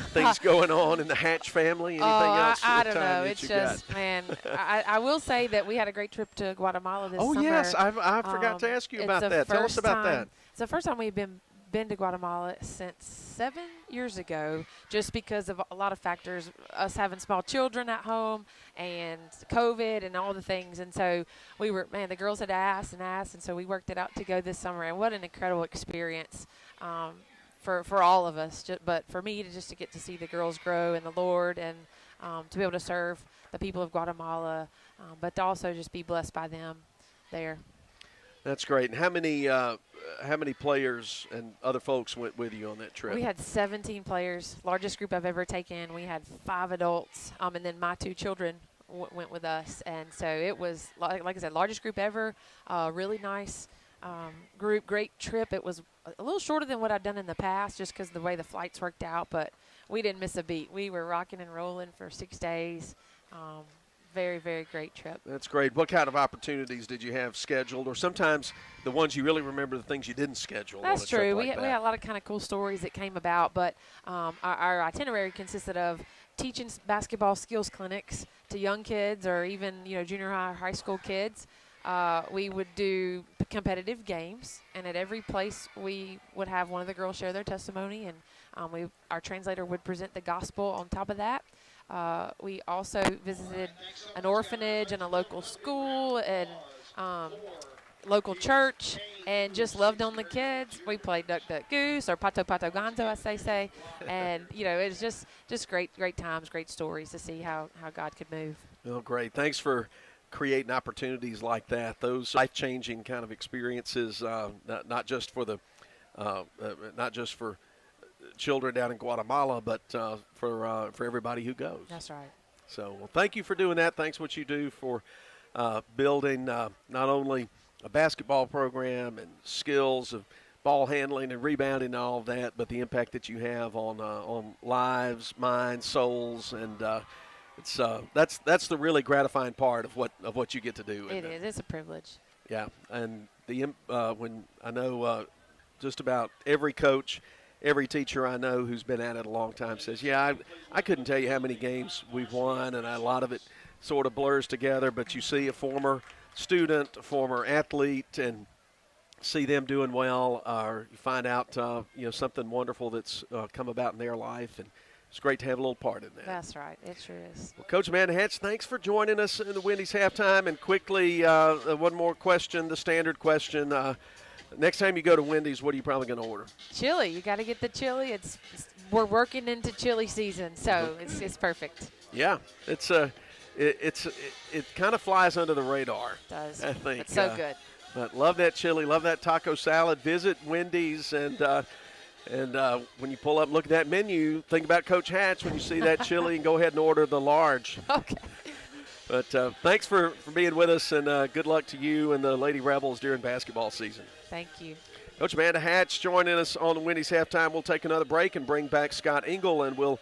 things going on in the Hatch family? Anything else? I don't know. It's just, man, I will say that we had a great trip to Guatemala this summer. Oh, yes. I forgot to ask you about that. Tell us about that. It's the first time we've been to Guatemala since 7 years ago, just because of a lot of factors, us having small children at home and COVID and all the things. And so the girls had asked, and so we worked it out to go this summer. And what an incredible experience for all of us. But for me, to get to see the girls grow in the Lord and to be able to serve the people of Guatemala, but to also just be blessed by them there. That's great. And how many players and other folks went with you on that trip? We had 17 players, largest group I've ever taken. We had 5 adults, and then my 2 children went with us. And so it was, like I said, largest group ever, really nice group, great trip. It was a little shorter than what I'd done in the past just because of the way the flights worked out, but we didn't miss a beat. We were rocking and rolling for 6 days. Very, very great trip. That's great. What kind of opportunities did you have scheduled? Or sometimes the ones you really remember, the things you didn't schedule. That's true. We had a lot of kind of cool stories that came about, but our itinerary consisted of teaching basketball skills clinics to young kids or even junior high or high school kids. We would do competitive games, and at every place we would have one of the girls share their testimony, and our translator would present the gospel on top of that. We also visited an orphanage and a local school and local church and just loved on the kids. We played Duck, Duck, Goose or Pato, Pato, Gonzo, as they say. And, it was just great times, great stories to see how God could move. Oh, great. Thanks for creating opportunities like that, those life-changing kind of experiences, not just for children down in Guatemala, but for everybody who goes. That's right. So, well, thank you for doing that. Thanks what you do for building not only a basketball program and skills of ball handling and rebounding and all of that, but the impact that you have on lives, minds, souls, and that's the really gratifying part of what you get to do. It is. It's a privilege. Yeah, and when I know just about every coach. Every teacher I know who's been at it a long time says, yeah, I couldn't tell you how many games we've won, and a lot of it sort of blurs together, but you see a former student, a former athlete, and see them doing well, or you find out something wonderful that's come about in their life, and it's great to have a little part in that. That's right. It sure is. Well, Coach Amanda Hatch, thanks for joining us in the Wendy's halftime. And quickly, one more question, the standard question. Next time you go to Wendy's, what are you probably going to order? Chili. You got to get the chili. We're working into chili season, so it's perfect. Yeah, it kind of flies under the radar. It does. I think it's so good. But love that chili, love that taco salad. Visit Wendy's and when you pull up and look at that menu, think about Coach Hatch when you see that chili, and go ahead and order the large. Okay. But thanks for being with us, and good luck to you and the Lady Rebels during basketball season. Thank you. Coach Amanda Hatch joining us on the Wendy's halftime. We'll take another break and bring back Scott Engel, and we'll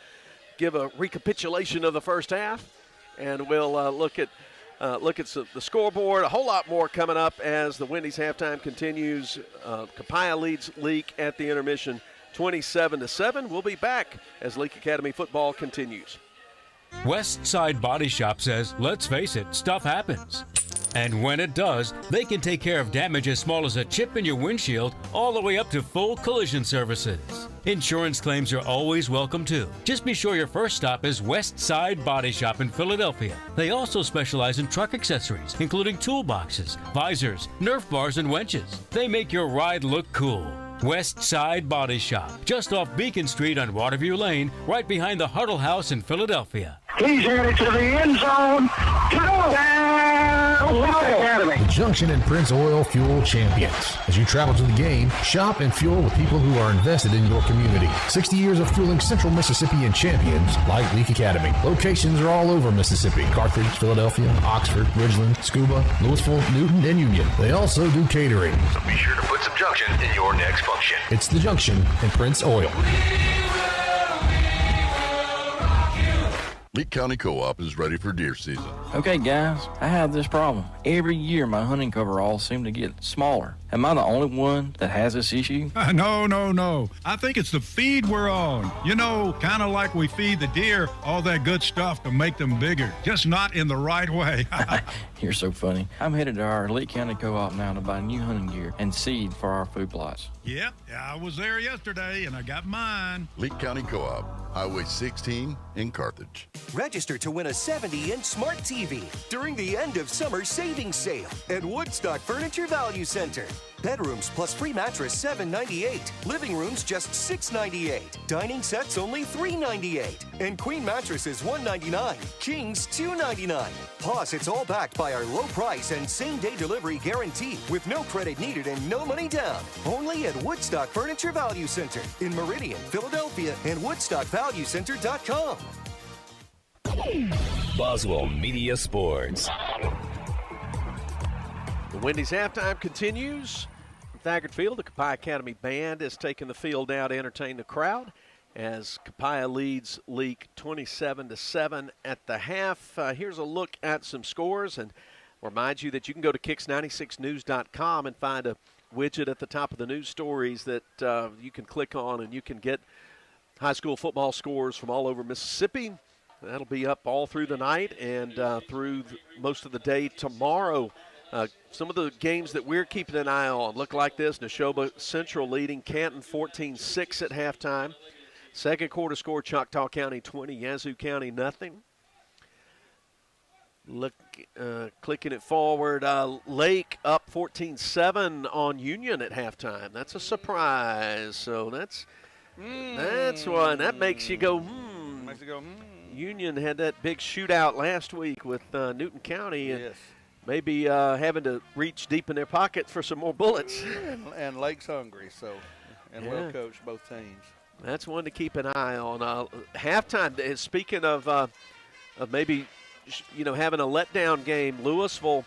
give a recapitulation of the first half, and we'll look at look at the scoreboard. A whole lot more coming up as the Wendy's halftime continues. Copiah leads Leake at the intermission 27-7. We'll be back as Leake Academy football continues. West Side Body Shop says, let's face it, stuff happens. And when it does, they can take care of damage as small as a chip in your windshield all the way up to full collision services. Insurance claims are always welcome too. Just be sure your first stop is West Side Body Shop in Philadelphia. They also specialize in truck accessories, including toolboxes, visors, Nerf bars, and winches. They make your ride look cool. West Side Body Shop, just off Beacon Street on Waterview Lane, right behind the Huddle House in Philadelphia. He's headed to the end zone. The Junction and Prince Oil Fuel Champions. As you travel to the game, shop and fuel with people who are invested in your community. 60 years of fueling Central Mississippi and champions like Leake Academy. Locations are all over Mississippi. Carthage, Philadelphia, Oxford, Ridgeland, Scuba, Louisville, Newton, and Union. They also do catering. So be sure to put some Junction in your next function. It's the Junction and Prince Oil. Leake County Co-op is ready for deer season. Okay, guys, I have this problem. Every year my hunting coveralls seem to get smaller. Am I the only one that has this issue? No. I think it's the feed we're on. You know, kind of like we feed the deer all that good stuff to make them bigger, just not in the right way. You're so funny. I'm headed to our Leake County Co-op now to buy new hunting gear and seed for our food plots. Yep, I was there yesterday and I got mine. Leake County Co-op, Highway 16 in Carthage. Register to win a 70-inch smart TV during the end of summer savings sale at Woodstock Furniture Value Center. Bedrooms plus free mattress $7.98. Living rooms just $6.98. Dining sets only $3.98. And queen mattresses $1.99. Kings $2.99. Plus, it's all backed by our low price and same-day delivery guarantee with no credit needed and no money down. Only at Woodstock Furniture Value Center in Meridian, Philadelphia, and WoodstockValueCenter.com. Boswell Media Sports. The Wendy's halftime continues. From Thagard Field, the Copiah Academy Band is taking the field now to entertain the crowd as Copiah leads Leake 27-7 at the half. Here's a look at some scores, and remind you that you can go to Kicks96news.com and find a widget at the top of the news stories that you can click on, and you can get high school football scores from all over Mississippi. That'll be up all through the night and through most of the day tomorrow. Some of the games that we're keeping an eye on look like this. Neshoba Central leading Canton 14-6 at halftime. Second quarter score, Choctaw County 20, Yazoo County nothing. Clicking it forward, Lake up 14-7 on Union at halftime. That's a surprise. So that's one. That makes you go, Makes you go, Union had that big shootout last week with Newton County. And maybe having to reach deep in their pockets for some more bullets. And Lake's hungry, and well coached both teams. That's one to keep an eye on. Halftime, speaking of maybe, having a letdown game, Louisville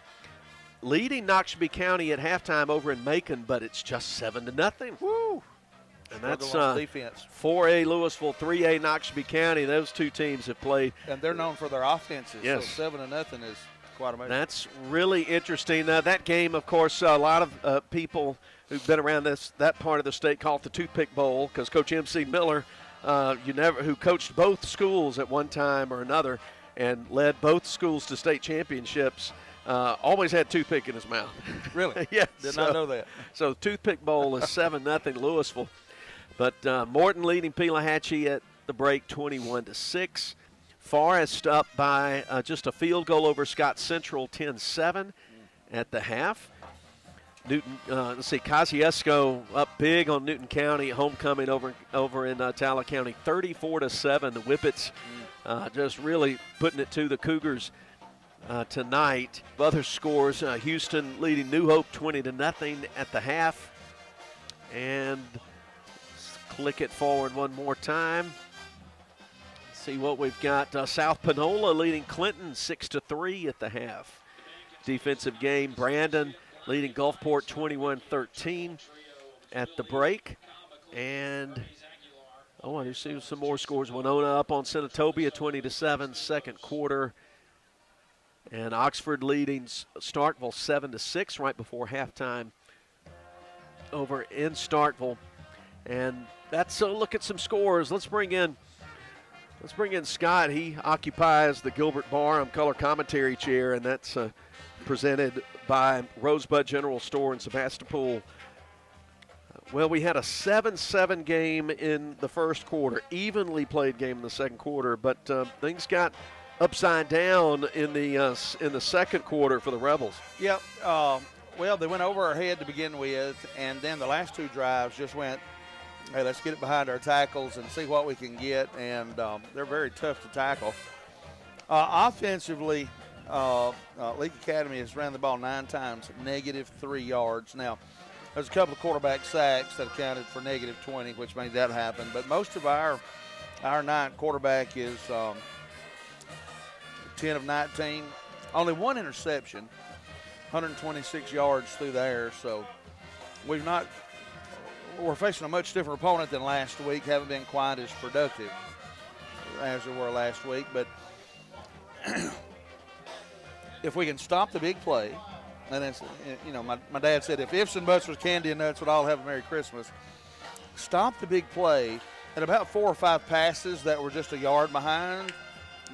leading Noxubee County at halftime over in Macon, but it's just 7-0. Woo! And that's 4A Louisville, 3A Noxubee County. Those two teams have played. And they're known for their offenses. Yes. So 7-0 is quite amazing. That's really interesting. That game, of course, a lot of people who've been around that part of the state call it the Toothpick Bowl because Coach M.C. Miller, who coached both schools at one time or another and led both schools to state championships, always had toothpick in his mouth. Really? Yeah. Did not know that. So Toothpick Bowl is 7-0 Louisville. But Morton leading Pelahatchie at the break 21-6. Forest up by just a field goal over Scott Central 10-7 at the half. Newton, Kosciuszko up big on Newton County, homecoming over in Talbot County 34-7. The Whippets just really putting it to the Cougars tonight. Other scores, Houston leading New Hope 20-0 at the half. And click it forward one more time. See what we've got. South Panola leading Clinton 6-3 at the half. Defensive game, Brandon leading Gulfport 21-13 at the break. And, I see some more scores. Winona up on Senatobia 20-7, second quarter. And Oxford leading Starkville 7-6 right before halftime over in Starkville. And that's a look at some scores. Let's bring in Scott. He occupies the Gilbert Barham color commentary chair, and that's presented by Rosebud General Store in Sebastopol. Well, we had a 7-7 game in the first quarter, evenly played game in the second quarter, but things got upside down in the second quarter for the Rebels. Yep. Well, they went over our head to begin with, and then the last two drives just went, hey, let's get it behind our tackles and see what we can get, and they're very tough to tackle. Offensively, Leake Academy has ran the ball 9 times, -3 yards. Now, there's a couple of quarterback sacks that accounted for -20, which made that happen. But most of our night quarterback is 10 of 19. Only 1 interception, 126 yards through the air. So we're facing a much different opponent than last week. Haven't been quite as productive as we were last week. But if we can stop the big play, and it's, my dad said if ifs and buts was candy and nuts, we'd all have a Merry Christmas. Stop the big play at about 4 or 5 passes that were just a yard behind.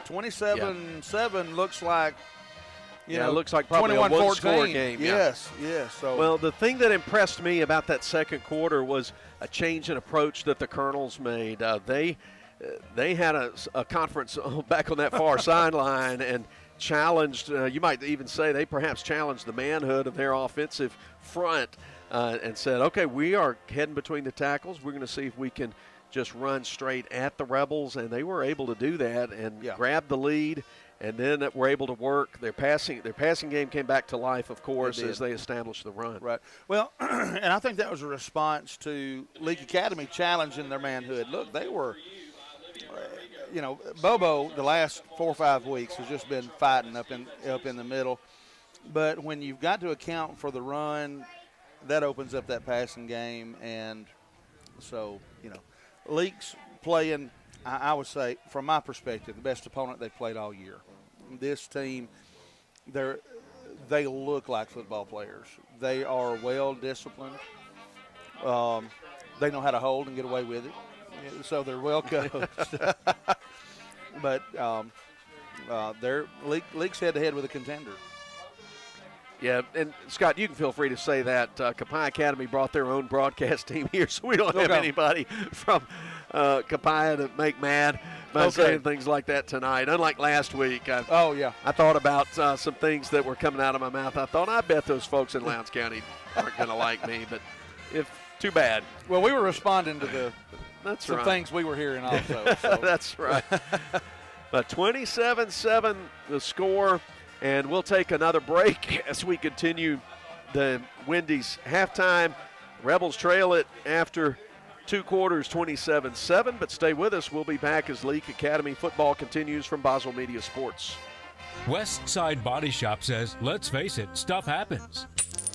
27-7 looks like, it looks like probably a one-score game. Yes. So, well, the thing that impressed me about that second quarter was a change in approach that the Colonels made. They had a conference back on that far sideline and challenged, you might even say they perhaps challenged the manhood of their offensive front and said, okay, we are heading between the tackles. We're going to see if we can just run straight at the Rebels, and they were able to do that and grab the lead, and then were able to work. Their passing game came back to life, of course, as they established the run. Right. Well, and I think that was a response to Leake Academy challenging their manhood. Look, they were – Bobo the last 4 or 5 weeks has just been fighting up in the middle. But when you've got to account for the run, that opens up that passing game. And so, Leake's playing, I would say, from my perspective, the best opponent they've played all year. This team, they look like football players. They are well-disciplined. They know how to hold and get away with it. So they're well coached. But they're Leake's head-to-head with a contender. Yeah, and Scott, you can feel free to say that. Copiah Academy brought their own broadcast team here, so we don't have anybody from Copiah to make mad by saying things like that tonight. Unlike last week. I thought about some things that were coming out of my mouth. I thought, I bet those folks in Lowndes County aren't going to like me, but too bad. Well, we were responding to some right. things we were hearing also. So. That's right. But 27-7 the score, and we'll take another break as we continue the Wendy's halftime. Rebels trail it after 2 quarters, 27-7, but stay with us. We'll be back as Leake Academy football continues from Boswell Media Sports. West Side Body Shop says, let's face it, stuff happens.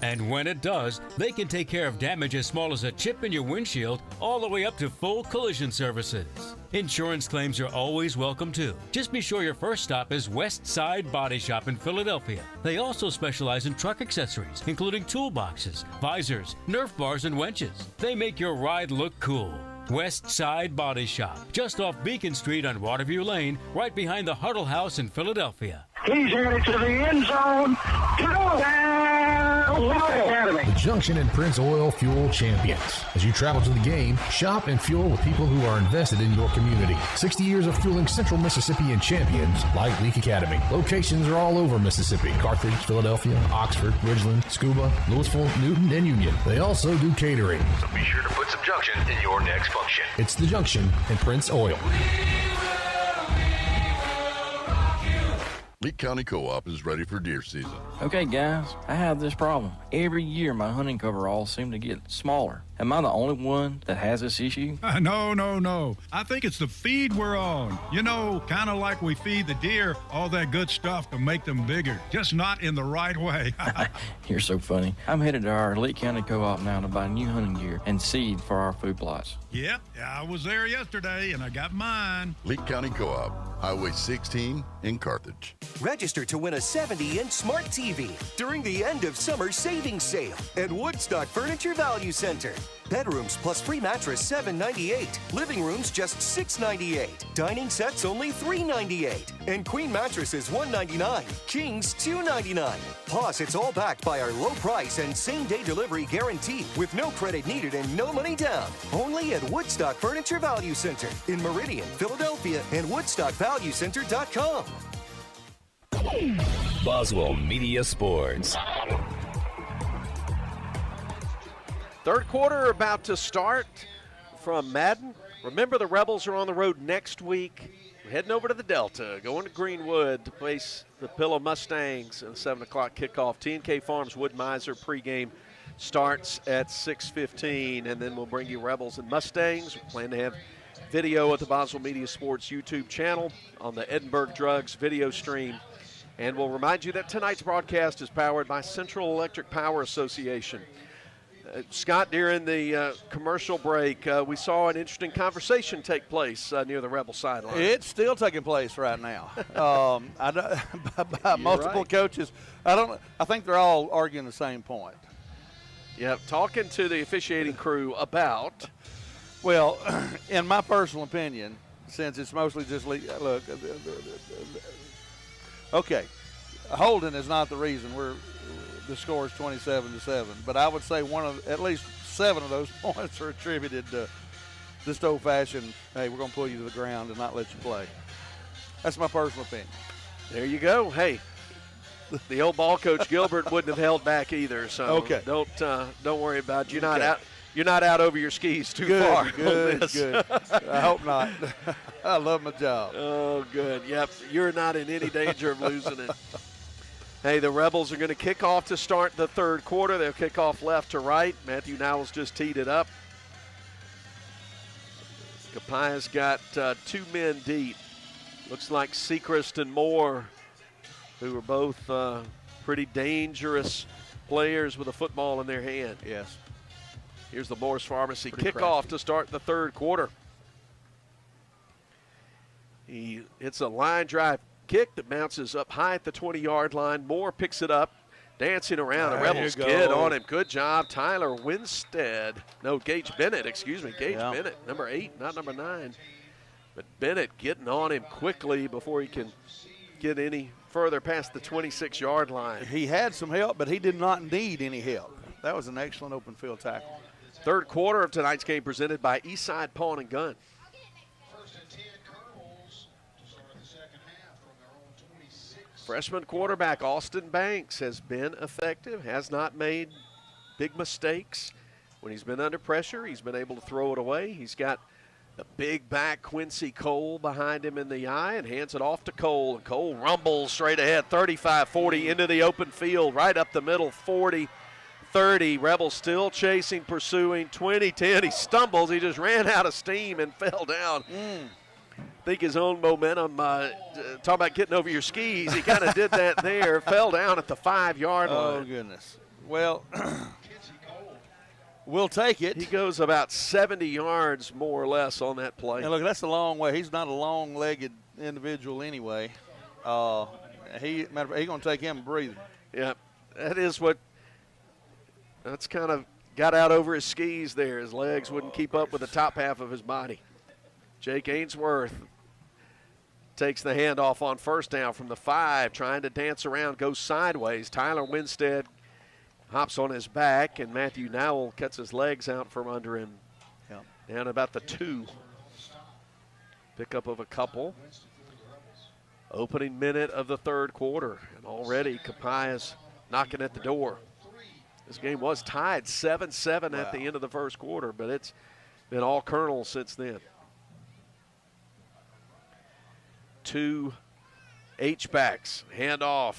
And when it does, they can take care of damage as small as a chip in your windshield all the way up to full collision services. Insurance claims are always welcome too. Just be sure your first stop is West Side Body Shop in Philadelphia. They also specialize in truck accessories, including toolboxes, visors, Nerf bars, and winches. They make your ride look cool. West Side Body Shop, just off Beacon Street on Waterview Lane, right behind the Huddle House in Philadelphia. He's headed to the end zone. The Junction and Prince Oil Fuel Champions. As you travel to the game, shop and fuel with people who are invested in your community. 60 years of fueling Central Mississippi and champions like Leake Academy. Locations are all over Mississippi. Carthage, Philadelphia, Oxford, Ridgeland, Scuba, Louisville, Newton, and Union. They also do catering. So be sure to put some Junction in your next function. It's the Junction and Prince Oil. Leake County Co-op is ready for deer season. Okay, guys, I have this problem. Every year my hunting coveralls seem to get smaller. Am I the only one that has this issue? No. I think it's the feed we're on. You know, kind of like we feed the deer all that good stuff to make them bigger, just not in the right way. You're so funny. I'm headed to our Leake County Co-op now to buy new hunting gear and seed for our food plots. Yep, I was there yesterday and I got mine. Leake County Co-op, Highway 16 in Carthage. Register to win a 70-inch smart TV during the end of summer savings sale at Woodstock Furniture Value Center. Bedrooms plus free mattress $7.98. Living rooms just $6.98. Dining sets only $3.98. And queen mattresses $1.99. Kings $2.99. Plus, it's all backed by our low price and same-day delivery guarantee with no credit needed and no money down. Only at Woodstock Furniture Value Center in Meridian, Philadelphia, and WoodstockValueCenter.com. Boswell Media Sports. Third quarter about to start from Madden. Remember, the Rebels are on the road next week. We're heading over to the Delta, going to Greenwood to face the Pillow Mustangs at 7 o'clock kickoff. T&K Farms Wood-Mizer pregame starts at 6:15, and then we'll bring you Rebels and Mustangs. We plan to have video at the Boswell Media Sports YouTube channel on the Edinburgh Drugs video stream. And we'll remind you that tonight's broadcast is powered by Central Electric Power Association. Scott, during the commercial break, we saw an interesting conversation take place near the Rebel sideline. It's still taking place right now. By multiple coaches. I think they're all arguing the same point. Yeah, talking to the officiating crew about. Well, in my personal opinion, since it's mostly just look. Okay, holding is not the reason the score is 27-7, but I would say at least 7 of those points are attributed to just old-fashioned, hey, we're going to pull you to the ground and not let you play. That's my personal opinion. There you go. Hey, the old ball coach Gilbert wouldn't have held back either. So okay. Don't worry about it. You're not out over your skis too far. Good. I hope not. I love my job. Oh, good. Yep, you're not in any danger of losing it. Hey, the Rebels are going to kick off to start the third quarter. They'll kick off left to right. Matthew Nowell's just teed it up. Copiah's got 2 men deep. Looks like Sechrist and Moore, who are both pretty dangerous players with a football in their hand. Yes. Here's the Moore's Pharmacy Pretty kickoff crafty to start the third quarter. It's a line drive kick that bounces up high at the 20-yard line. Moore picks it up, dancing around. The Rebels get on him. Good job, Tyler Winstead. No, Gage Bennett, excuse me. Gage Bennett, number 8, not number 9. But Bennett getting on him quickly before he can get any further past the 26-yard line. He had some help, but he did not need any help. That was an excellent open field tackle. Third quarter of tonight's game presented by Eastside Pawn and Gun. Freshman quarterback Austin Banks has been effective, has not made big mistakes. When he's been under pressure, he's been able to throw it away. He's got a big back Quincy Cole behind him in the eye and hands it off to Cole. And Cole rumbles straight ahead, 35-40 into the open field, right up the middle, 40-30. Rebels still chasing, pursuing, 20-10. He stumbles. He just ran out of steam and fell down. I think his own momentum, talking about getting over your skis, he kind of did that there, fell down at the 5-yard line. Oh, goodness. Well, we'll take it. He goes about 70 yards more or less on that play. And look, that's a long way. He's not a long-legged individual anyway. He's going to take him a breather. Yeah, that's kind of got out over his skis there. His legs wouldn't keep up with the top half of his body. Jake Ainsworth takes the handoff on first down from the 5, trying to dance around, goes sideways. Tyler Winstead hops on his back, and Matthew Nowell cuts his legs out from under him. Yep. Down about the 2. Pickup of a couple. Opening minute of the third quarter, and already Copiah's knocking at the door. This game was tied 7-7 at the end of the first quarter, but it's been all Colonel since then. 2 H-backs, handoff,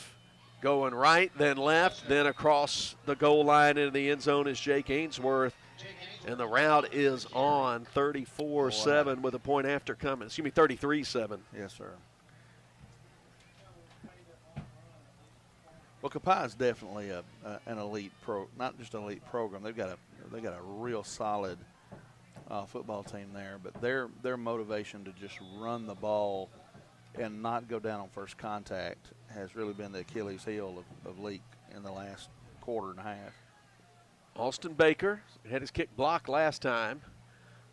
going right, then left, then across the goal line into the end zone is Jake Ainsworth. And the route is on 34-7 with a point after coming. 33-7. Yes, sir. Well, Copiah is definitely an elite not just an elite program. They've got a real solid football team there, but their motivation to just run the ball and not go down on first contact has really been the Achilles heel of Leake in the last quarter and a half. Austin Baker had his kick blocked last time.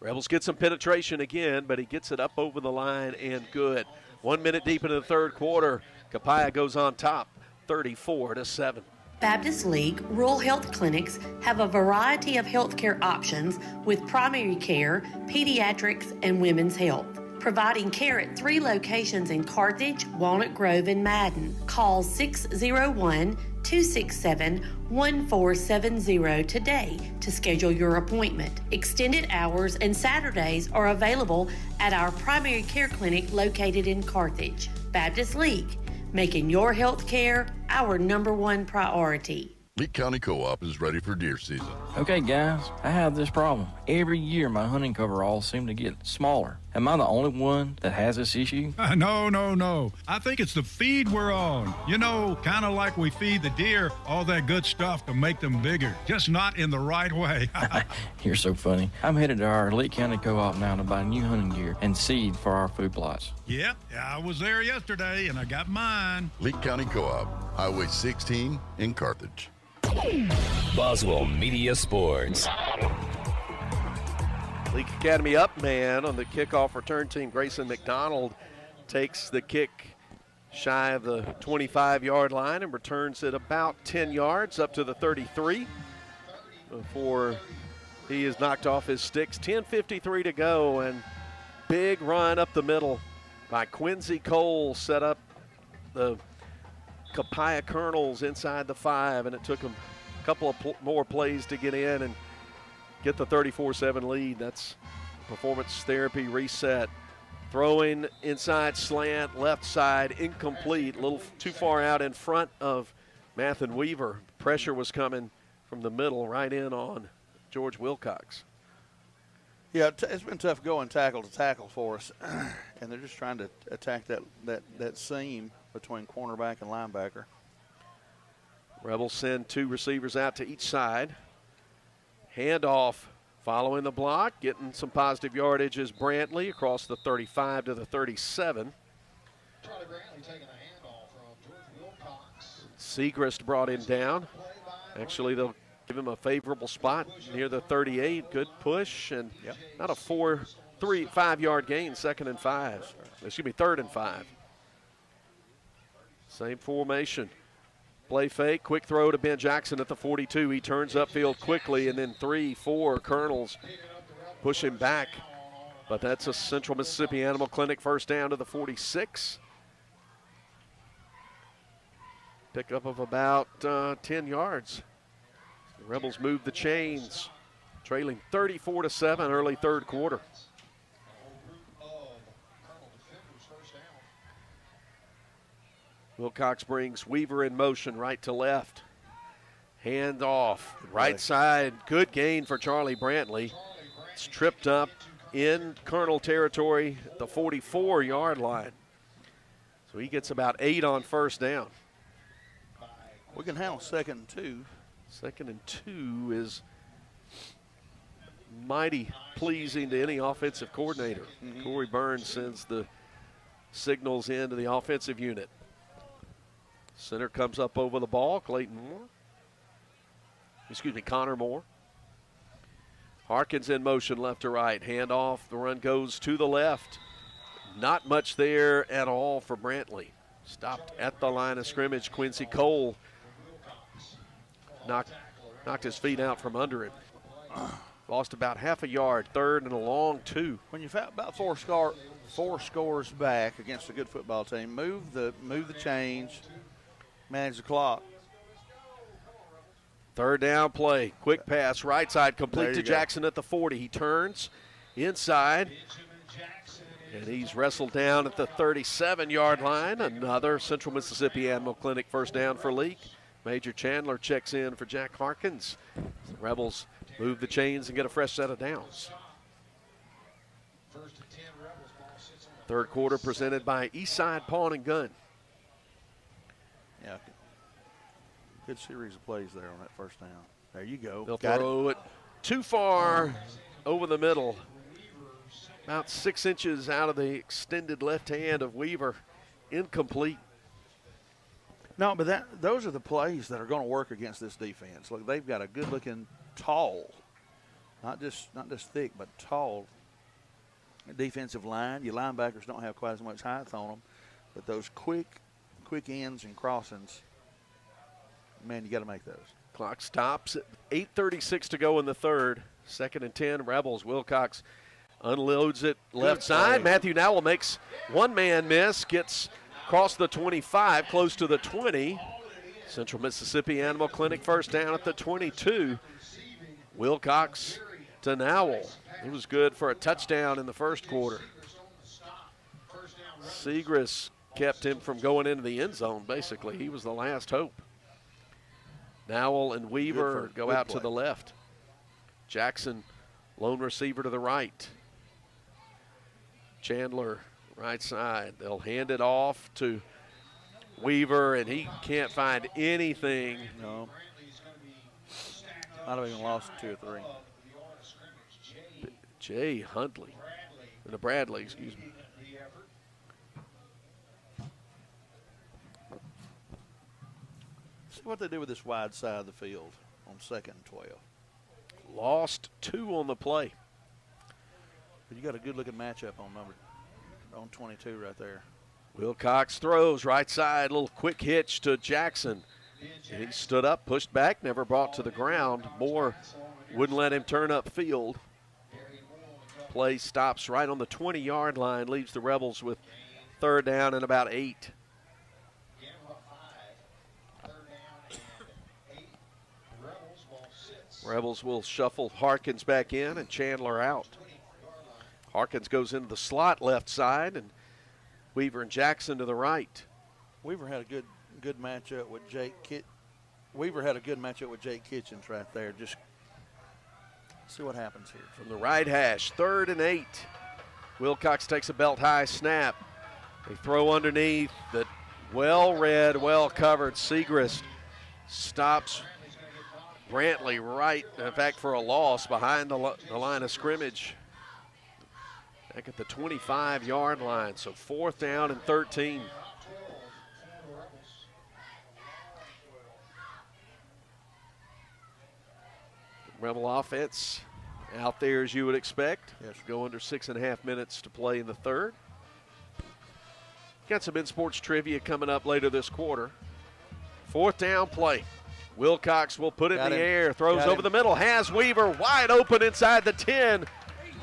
Rebels get some penetration again, but he gets it up over the line and good. 1 minute deep into the third quarter, Copiah goes on top, 34-7. Baptist Leake Rural Health Clinics have a variety of healthcare options with primary care, pediatrics, and women's health. Providing care at 3 locations in Carthage, Walnut Grove, and Madden. Call 601-267-1470 today to schedule your appointment. Extended hours and Saturdays are available at our primary care clinic located in Carthage. Baptist Leake, making your health care our #1 priority. Leake County Co-op is ready for deer season. Okay, guys, I have this problem. Every year my hunting coveralls seem to get smaller. Am I the only one that has this issue? No. I think it's the feed we're on. You know, kind of like we feed the deer all that good stuff to make them bigger, just not in the right way. You're so funny. I'm headed to our Leake County Co-op now to buy new hunting gear and seed for our food plots. Yep, I was there yesterday and I got mine. Leake County Co-op, Highway 16 in Carthage. Boswell Media Sports. Leake Academy up man on the kickoff return team. Grayson McDonald takes the kick shy of the 25-yard line and returns it about 10 yards up to the 33 before he is knocked off his sticks. 10:53 to go, and big run up the middle by Quincy Cole set up the Copiah Colonels inside the 5, and it took them a couple of more plays to get in and get the 34-7 lead. That's performance therapy reset. Throwing inside slant, left side, incomplete, a little too far out in front of Mathen Weaver. Pressure was coming from the middle right in on George Wilcox. Yeah, it's been tough going tackle to tackle for us, and they're just trying to attack that seam between cornerback and linebacker. Rebels send 2 receivers out to each side. Handoff following the block, getting some positive yardage is Brantley across the 35 to the 37. Charlie Brantley taking a handoff from George Wilcox. Segrist brought him down. Actually, they'll give him a favorable spot near the 38. Good push and not a 5-yard gain, 2nd and 5. Excuse me, 3rd and 5. Same formation. Play fake, quick throw to Ben Jackson at the 42. He turns upfield quickly, and then 3-4 Colonels push him back. But that's a Central Mississippi Animal Clinic first down to the 46. Pickup of about 10 yards. The Rebels move the chains, trailing 34-7 early third quarter. Wilcox brings Weaver in motion right to left. Hand off, right side. Good gain for Charlie Brantley. It's tripped up in Colonel territory, the 44-yard line. So he gets about 8 on first down. We can handle 2nd and 2. 2nd and 2 is mighty pleasing to any offensive coordinator. Corey Burns sends the signals into the offensive unit. Center comes up over the ball, Connor Moore. Harkins in motion left to right, hand off, the run goes to the left. Not much there at all for Brantley. Stopped at the line of scrimmage. Quincy Cole knocked his feet out from under him. Lost about half a yard, 3rd and a long 2. When you're about four scores back against a good football team, move the change, manage the clock. 3rd down play, quick pass, right side, complete to Jackson at the 40. He turns inside, and he's wrestled down at the 37-yard line. Another Central Mississippi Animal Clinic first down for Leake. Major Chandler checks in for Jack Harkins. The Rebels move the chains and get a fresh set of downs. Third quarter presented by Eastside Pawn and Gun. Yeah, good series of plays there on that first down. There you go. They'll throw it too far over the middle. About 6 inches out of the extended left hand of Weaver. Incomplete. No, but those are the plays that are going to work against this defense. Look, they've got a good-looking, tall, not just thick, but tall defensive line. Your linebackers don't have quite as much height on them, but those quick ends and crossings, man, you got to make those. Clock stops at 8:36 to go in the third. 2nd and 10, Rebels. Wilcox unloads it left side. Matthew Nowell makes one-man miss, gets across the 25, close to the 20. Central Mississippi Animal Clinic first down at the 22. Wilcox to Nowell. He was good for a touchdown in the first quarter. Segrist kept him from going into the end zone, basically. He was the last hope. Nowell and Weaver go out to the left. Jackson, lone receiver to the right. Chandler, right side. They'll hand it off to Weaver, and he can't find anything. No. Might have even lost 2 or 3. Jay Huntley, or Bradley, excuse me. See what they do with this wide side of the field on 2nd and 12. Lost 2 on the play. But you got a good-looking matchup on 22 right there. Wilcox throws right side, little quick hitch to Jackson. And he stood up, pushed back, never brought to the ground. Moore wouldn't let him turn up field. Play stops right on the 20-yard line, leaves the Rebels with 3rd down and about 8. Rebels will shuffle Harkins back in and Chandler out. Harkins goes into the slot left side, and Weaver and Jackson to the right. Weaver had a good matchup with Jake Weaver had a good matchup with Jake Kitchens right there. Just see what happens here. From the right hash, 3rd and 8. Wilcox takes a belt-high snap. They throw underneath that well-read, well-covered. Segrist stops Brantley right, in fact, for a loss behind the line of scrimmage. Back at the 25-yard line, so 4th down and 13. Rebel offense out there as you would expect. Yes. Go under 6.5 minutes to play in the third. Got some in-sports trivia coming up later this quarter. 4th down play. Wilcox will put it in the air, throws over the middle, has Weaver wide open inside the 10,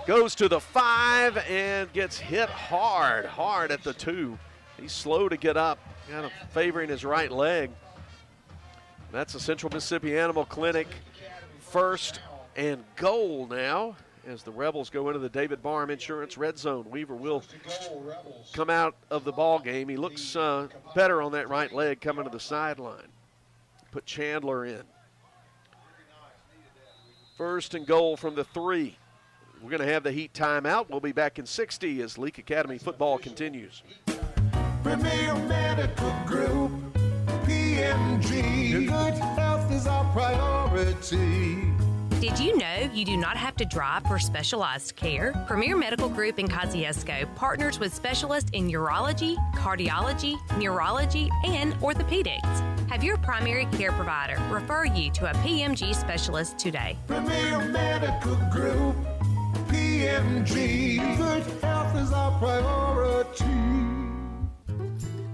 goes to the 5 and gets hit hard at the 2. He's slow to get up, kind of favoring his right leg. That's the Central Mississippi Animal Clinic 1st and goal now as the Rebels go into the David Barham Insurance red zone. Weaver will come out of the ball game. He looks better on that right leg coming to the sideline. Put Chandler in. 1st and goal from the 3. We're going to have the Heat timeout. We'll be back in 60 as Leake Academy football continues. Premier Medical Group, PMG. Your good health is our priority. Did you know you do not have to drive for specialized care? Premier Medical Group in Kosciuszko partners with specialists in urology, cardiology, neurology, and orthopedics. Have your primary care provider refer you to a PMG specialist today. Premier Medical Group, PMG. Good health is our priority.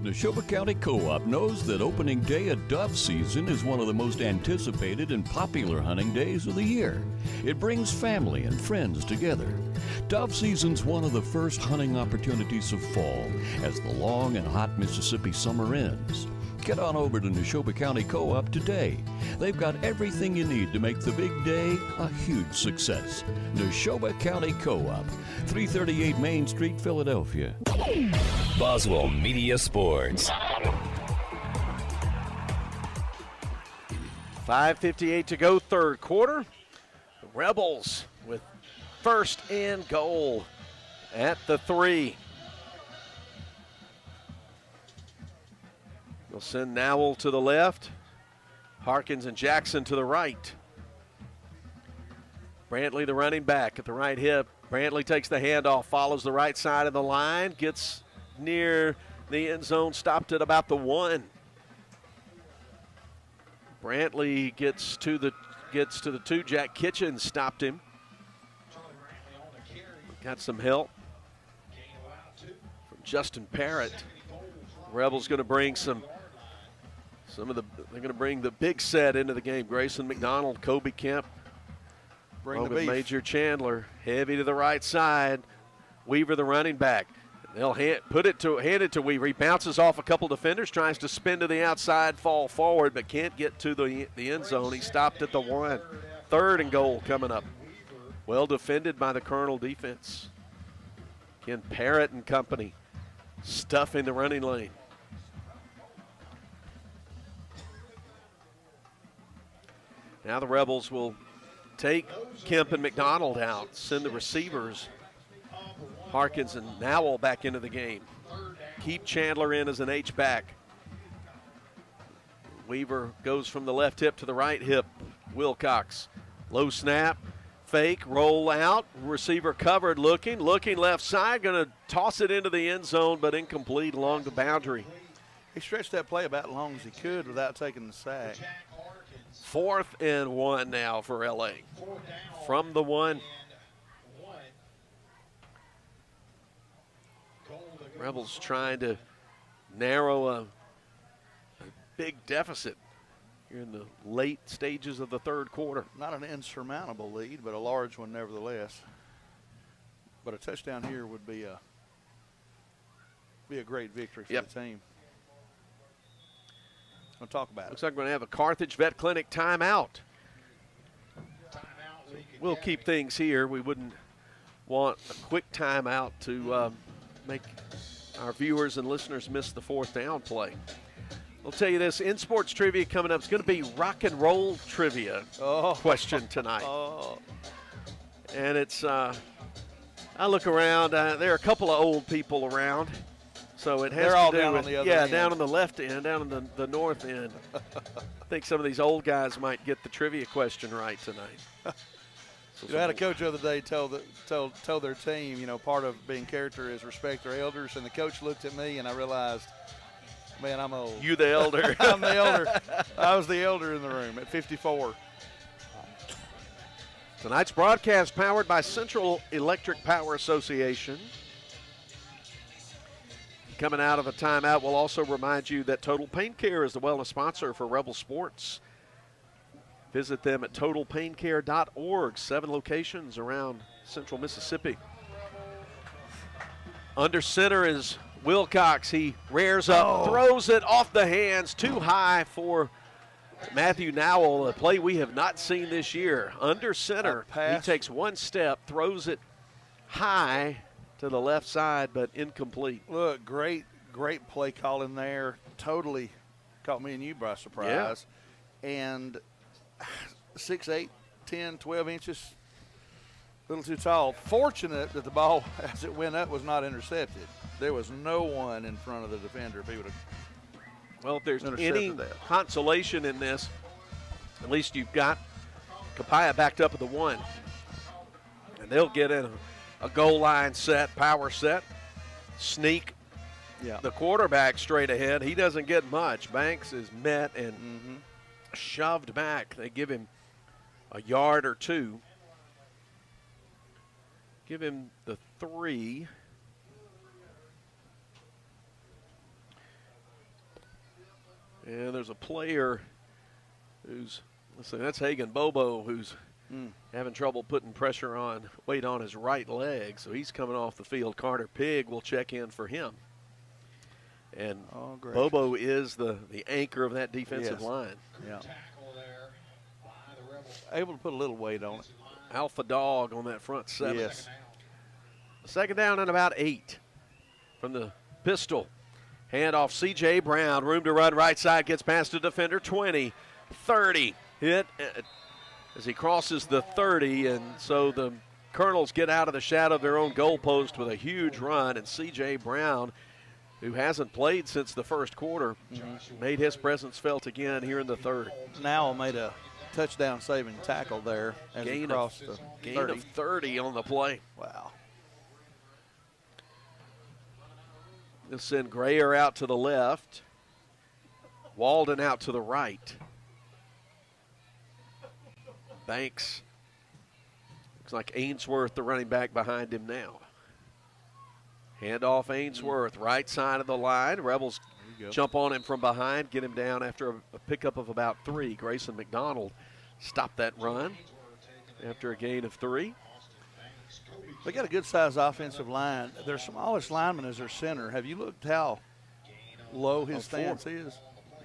Neshoba County Co-op knows that opening day of dove season is one of the most anticipated and popular hunting days of the year. It brings family and friends together. Dove season's one of the first hunting opportunities of fall as the long and hot Mississippi summer ends. Get on over to Neshoba County Co-op today. They've got everything you need to make the big day a huge success. Neshoba County Co-op, 338 Main Street, Philadelphia. Boswell Media Sports. 5:58 to go, third quarter. The Rebels with first and goal at the 3. They'll send Nowell to the left. Harkins and Jackson to the right. Brantley, the running back, at the right hip. Brantley takes the handoff, follows the right side of the line, gets near the end zone, stopped at about the 1. Brantley gets to the 2. Jack Kitchens stopped him. Got some help from Justin Parrott. Rebels going to bring they're going to bring the big set into the game. Grayson McDonald, Kobe Kemp, Bring the beef. Major Chandler, heavy to the right side. Weaver, the running back. They'll hand it to Weaver. He bounces off a couple defenders, tries to spin to the outside, fall forward, but can't get to the end zone. He stopped at the 1. 3rd and goal coming up. Well defended by the Colonel defense. Again, Parrott and company stuffing the running lane. Now the Rebels will take Kemp and McDonald out, send the receivers, Harkins and Nowell, back into the game. Keep Chandler in as an H-back. Weaver goes from the left hip to the right hip. Wilcox, low snap, fake, roll out, receiver covered, looking left side, going to toss it into the end zone, but incomplete along the boundary. He stretched that play about as long as he could without taking the sack. 4th and 1 now for LA. From the 1. Rebels trying to narrow a big deficit here in the late stages of the 3rd quarter. Not an insurmountable lead, but a large one nevertheless. But a touchdown here would be a great victory for the team. We'll talk about Looks like we're going to have a Carthage Vet Clinic timeout. We'll keep things here. We wouldn't want a quick timeout to make our viewers and listeners miss the 4th down play. I'll tell you this, in sports trivia coming up, it's going to be rock and roll trivia question tonight. And it's, I look around, there are a couple of old people around. So it has They're to all do down with, on the other end. down on the left end, down on the north end. I think some of these old guys might get the trivia question right tonight. I had a coach the other day tell their team, part of being character is respect their elders, and the coach looked at me and I realized, man, I'm old. You the elder. I'm the elder. I was the elder in the room at 54. Tonight's broadcast powered by Central Electric Power Association. Coming out of a timeout, we'll also remind you that Total Pain Care is the wellness sponsor for Rebel Sports. Visit them at totalpaincare.org. 7 locations around central Mississippi. Under center is Wilcox. He rears up, throws it off the hands, too high for Matthew Nowell, a play we have not seen this year. Under center, he takes one step, throws it high to the left side, but incomplete. Look, great play calling there. Totally caught me and you by surprise. Yeah. And 6'8", 10, 12 inches, a little too tall. Fortunate that the ball, as it went up, was not intercepted. There was no one in front of the defender if he would have. Well, if there's any consolation in this, at least you've got Copiah backed up at the 1. And they'll get in a goal line set, power set, sneak the quarterback straight ahead. He doesn't get much. Banks is met and shoved back. They give him a yard or 2. Give him the 3. And there's a player who's, let's see, that's Hagan Bobo, who's having trouble putting weight on his right leg. So he's coming off the field. Carter Pigg will check in for him. And Bobo is the anchor of that defensive line. Yeah. Able to put a little weight on it. Alpha dog on that front 7. Yes. Second down and about 8 from the pistol. Handoff, C.J. Brown, room to run right side, gets past the defender, 20, 30. Hit as he crosses the 30, and so the Colonels get out of the shadow of their own goalpost with a huge run, and C.J. Brown, who hasn't played since the first quarter, made his presence felt again here in the third. Now made a touchdown-saving tackle there as he crossed the 30. Gain of 30 on the play. Wow. They'll send Grayer out to the left, Walden out to the right. Banks, looks like Ainsworth, the running back, behind him now. Hand off Ainsworth, right side of the line. Rebels jump on him from behind, get him down after a pickup of about 3. Grayson McDonald stopped that run after a gain of 3. They got a good-sized offensive line. Their smallest lineman is their center. Have you looked how low his stance is?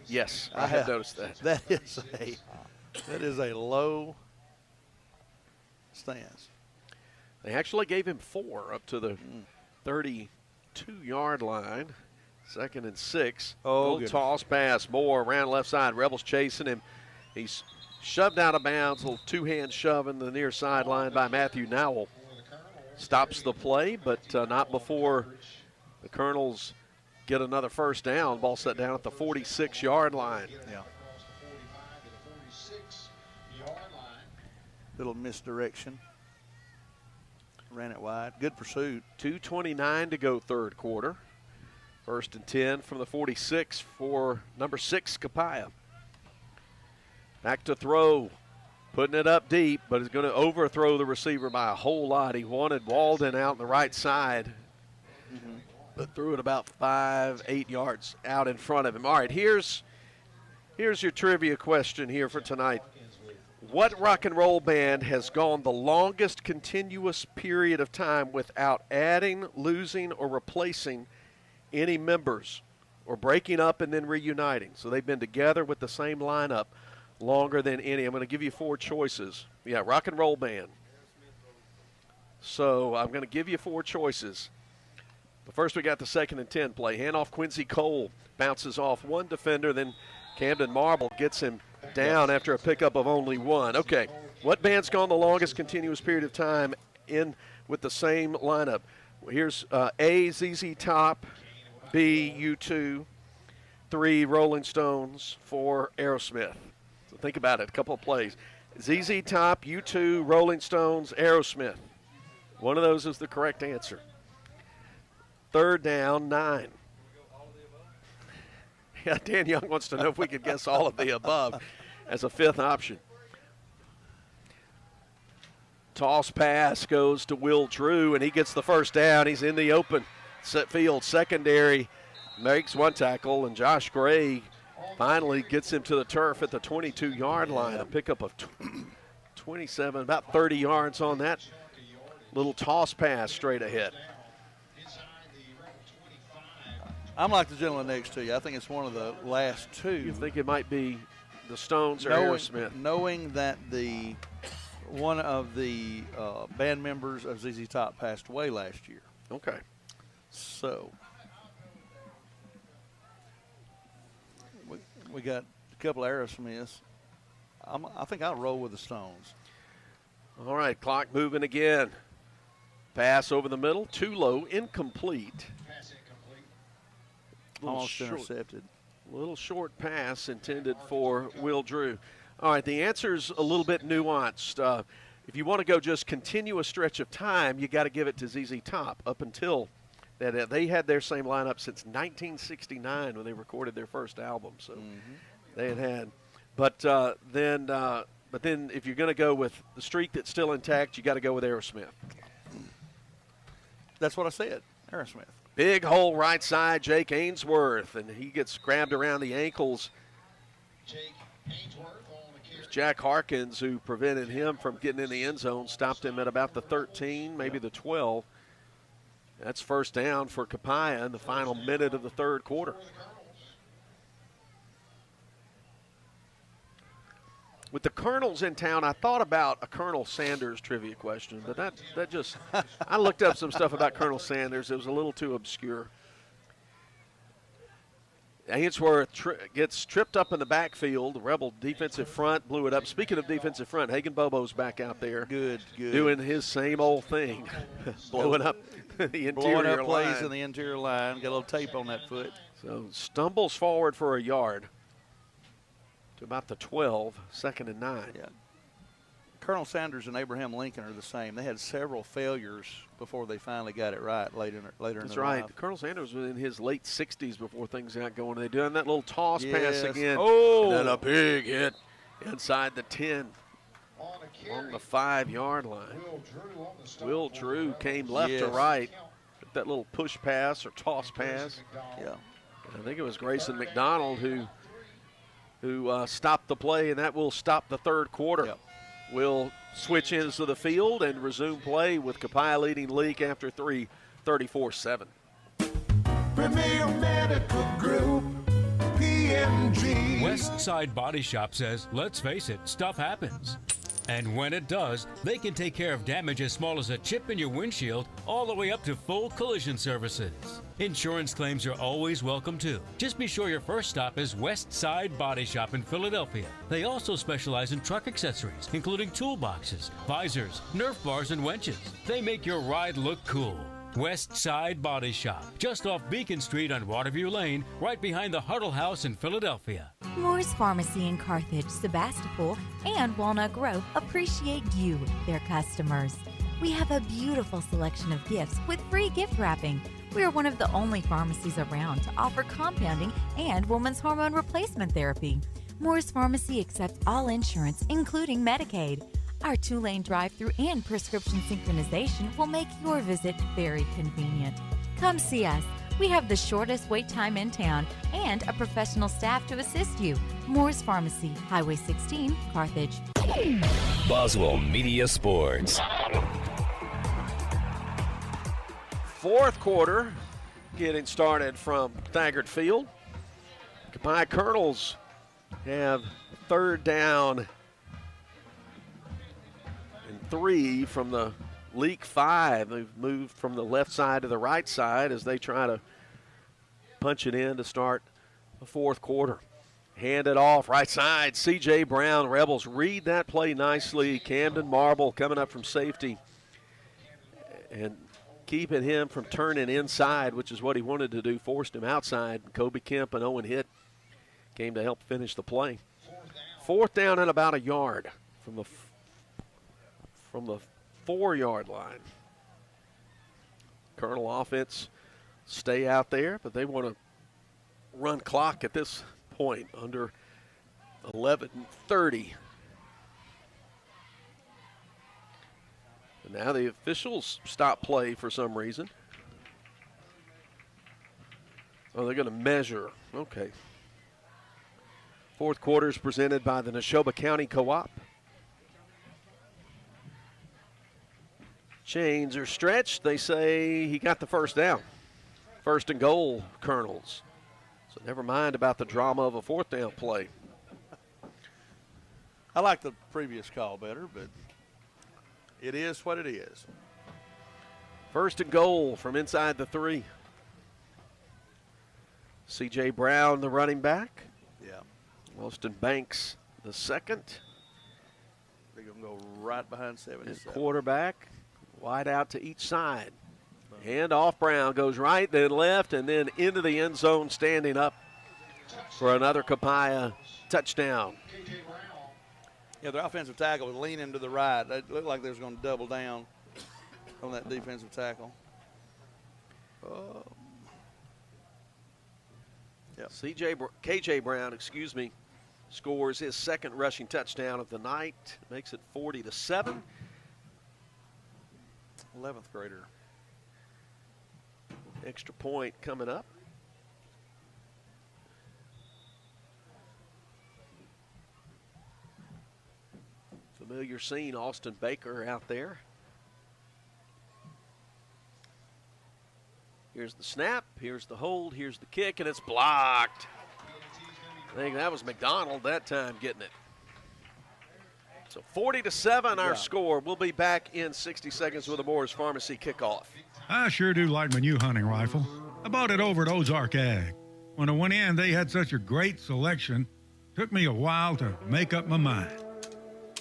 Yes, I have noticed that. That is a low stance. They actually gave him 4 up to the 32-yard line. 2nd and 6. Oh, little toss pass. Moore around left side. Rebels chasing him. He's shoved out of bounds. A little two-hand shove in the near sideline by Matthew Nowell. Stops the play, but not before the Colonels get another first down. Ball set down at the 46-yard line. Yeah. Little misdirection. Ran it wide. Good pursuit. 2:29 to go third quarter. 1st and 10 from the 46 for number 6, Copiah. Back to throw. Putting it up deep, but is going to overthrow the receiver by a whole lot. He wanted Walden out on the right side, but threw it about 5-8 yards out in front of him. All right, here's your trivia question here for tonight. What rock and roll band has gone the longest continuous period of time without adding, losing, or replacing any members, or breaking up and then reuniting? So they've been together with the same lineup longer than any. I'm going to give you 4 choices. Yeah, rock and roll band. So I'm going to give you 4 choices. But first we got the 2nd and 10 play. Handoff Quincy Cole. Bounces off one defender, then Camden Marble gets him down after a pickup of only 1. Okay, what band's gone the longest continuous period of time in with the same lineup? Well, here's A, ZZ Top, B, U2, 3, Rolling Stones, 4, Aerosmith. So think about it, a couple of plays. ZZ Top, U2, Rolling Stones, Aerosmith. One of those is the correct answer. 3rd down, 9. Yeah, Dan Young wants to know if we could guess all of the above as a 5th option. Toss pass goes to Will Drew, and he gets the first down. He's in the open set field. Secondary makes 1 tackle, and Josh Gray finally gets him to the turf at the 22-yard line. A pickup of 27, about 30 yards on that little toss pass straight ahead. I'm like the gentleman next to you. I think it's one of the last 2. You think it might be the Stones or Aerosmith? Knowing that one of the band members of ZZ Top passed away last year. Okay. So we got a couple of Aerosmiths. I think I'll roll with the Stones. All right, clock moving again. Pass over the middle, too low, incomplete. Almost intercepted. Little short pass intended for Will Drew. All right, the answer's a little bit nuanced. If you want to go just continuous stretch of time, you got to give it to ZZ Top. Up until that, they had their same lineup since 1969 when they recorded their first album. So they had. But then if you're going to go with the streak that's still intact, you got to go with Aerosmith. That's what I said, Aerosmith. Big hole right side, Jake Ainsworth, and he gets grabbed around the ankles. There's Jack Harkins, who prevented him from getting in the end zone, stopped him at about the 13, maybe the 12. That's first down for Copiah in the final minute of the third quarter. With the Colonels in town, I thought about a Colonel Sanders trivia question, but that just I looked up some stuff about Colonel Sanders. It was a little too obscure. Ainsworth gets tripped up in the backfield. The Rebel defensive front blew it up. Speaking of defensive front, Hagen Bobo's back out there. Good. Doing his same old thing. Blowing up the interior Blowing up plays line. in the interior line. Got a little tape on that foot. So stumbles forward for a yard to about the 12, 2nd and 9. Yeah. Colonel Sanders and Abraham Lincoln are the same. They had several failures before they finally got it right later in That's the right. drive. Colonel Sanders was in his late 60s before things got going. They done that little toss pass Yes. again. Oh! And then a big hit inside the 10 on the 5-yard line. Will Drew came left to Yes. right. That little push pass or toss pass. Yeah. I think it was Grayson McDonald who stopped the play, and that will stop the third quarter. Yep. We'll switch into the field and resume play with Copiah leading Leake after 3, 34-7. Premier Medical Group, PMG. West Side Body Shop says, let's face it, stuff happens. And when it does, they can take care of damage as small as a chip in your windshield all the way up to full collision services. Insurance claims are always welcome too. Just be sure your first stop is West Side Body Shop in Philadelphia. They also specialize in truck accessories, including toolboxes, visors, Nerf bars, and winches. They make your ride look cool. West Side Body Shop, just off Beacon Street on Waterview Lane, right behind the Huddle House in Philadelphia. Moore's Pharmacy in Carthage, Sebastopol, and Walnut Grove appreciate you, their customers. We have a beautiful selection of gifts with free gift wrapping. We are one of the only pharmacies around to offer compounding and women's hormone replacement therapy. Moore's Pharmacy accepts all insurance, including Medicaid. Our 2-lane drive-thru and prescription synchronization will make your visit very convenient. Come see us. We have the shortest wait time in town and a professional staff to assist you. Moore's Pharmacy, Highway 16, Carthage. Boswell Media Sports. Fourth quarter getting started from Thagard Field. Copiah Colonels have 3rd down and 3 from the Leake 5. They've moved from the left side to the right side as they try to punch it in to start the fourth quarter. Hand it off right side. C.J. Brown. Rebels read that play nicely. Camden Marble coming up from safety and keeping him from turning inside, which is what he wanted to do, forced him outside. Kobe Kemp and Owen Hitt came to help finish the play. 4th down and about a yard from the 4-yard line. Colonel offense stay out there, but they want to run clock at this point under 11:30. And now the officials stop play for some reason. Oh, they're going to measure. Okay. Fourth quarter is presented by the Neshoba County Co-op. Chains are stretched. They say he got the first down. 1st and goal, Colonels. So never mind about the drama of a 4th down play. I like the previous call better, but it is what it is. 1st and goal from inside the 3. C.J. Brown, the running back. Yeah. Wilston Banks, the 2nd. They're going to go right behind 77. Quarterback, wide out to each side. Hand off. Brown goes right, then left, and then into the end zone, standing up for another Copiah touchdown. Yeah, their offensive tackle was leaning to the right. It looked like they was going to double down on that defensive tackle. KJ Brown, scores his 2nd rushing touchdown of the night. Makes it 40-7. 11th grader. Extra point coming up. Familiar scene, Austin Baker out there. Here's the snap, here's the hold, here's the kick, and it's blocked. I think that was McDonald that time getting it. So 40-7 our score. We'll be back in 60 seconds with a Moore's Pharmacy kickoff. I sure do like my new hunting rifle. I bought it over at Ozark Ag. When I went in, they had such a great selection. Took me a while to make up my mind.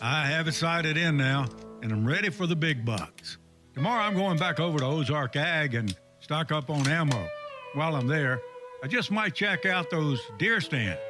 I have it sighted in now, and I'm ready for the big bucks. Tomorrow I'm going back over to Ozark Ag and stock up on ammo. While I'm there, I just might check out those deer stands.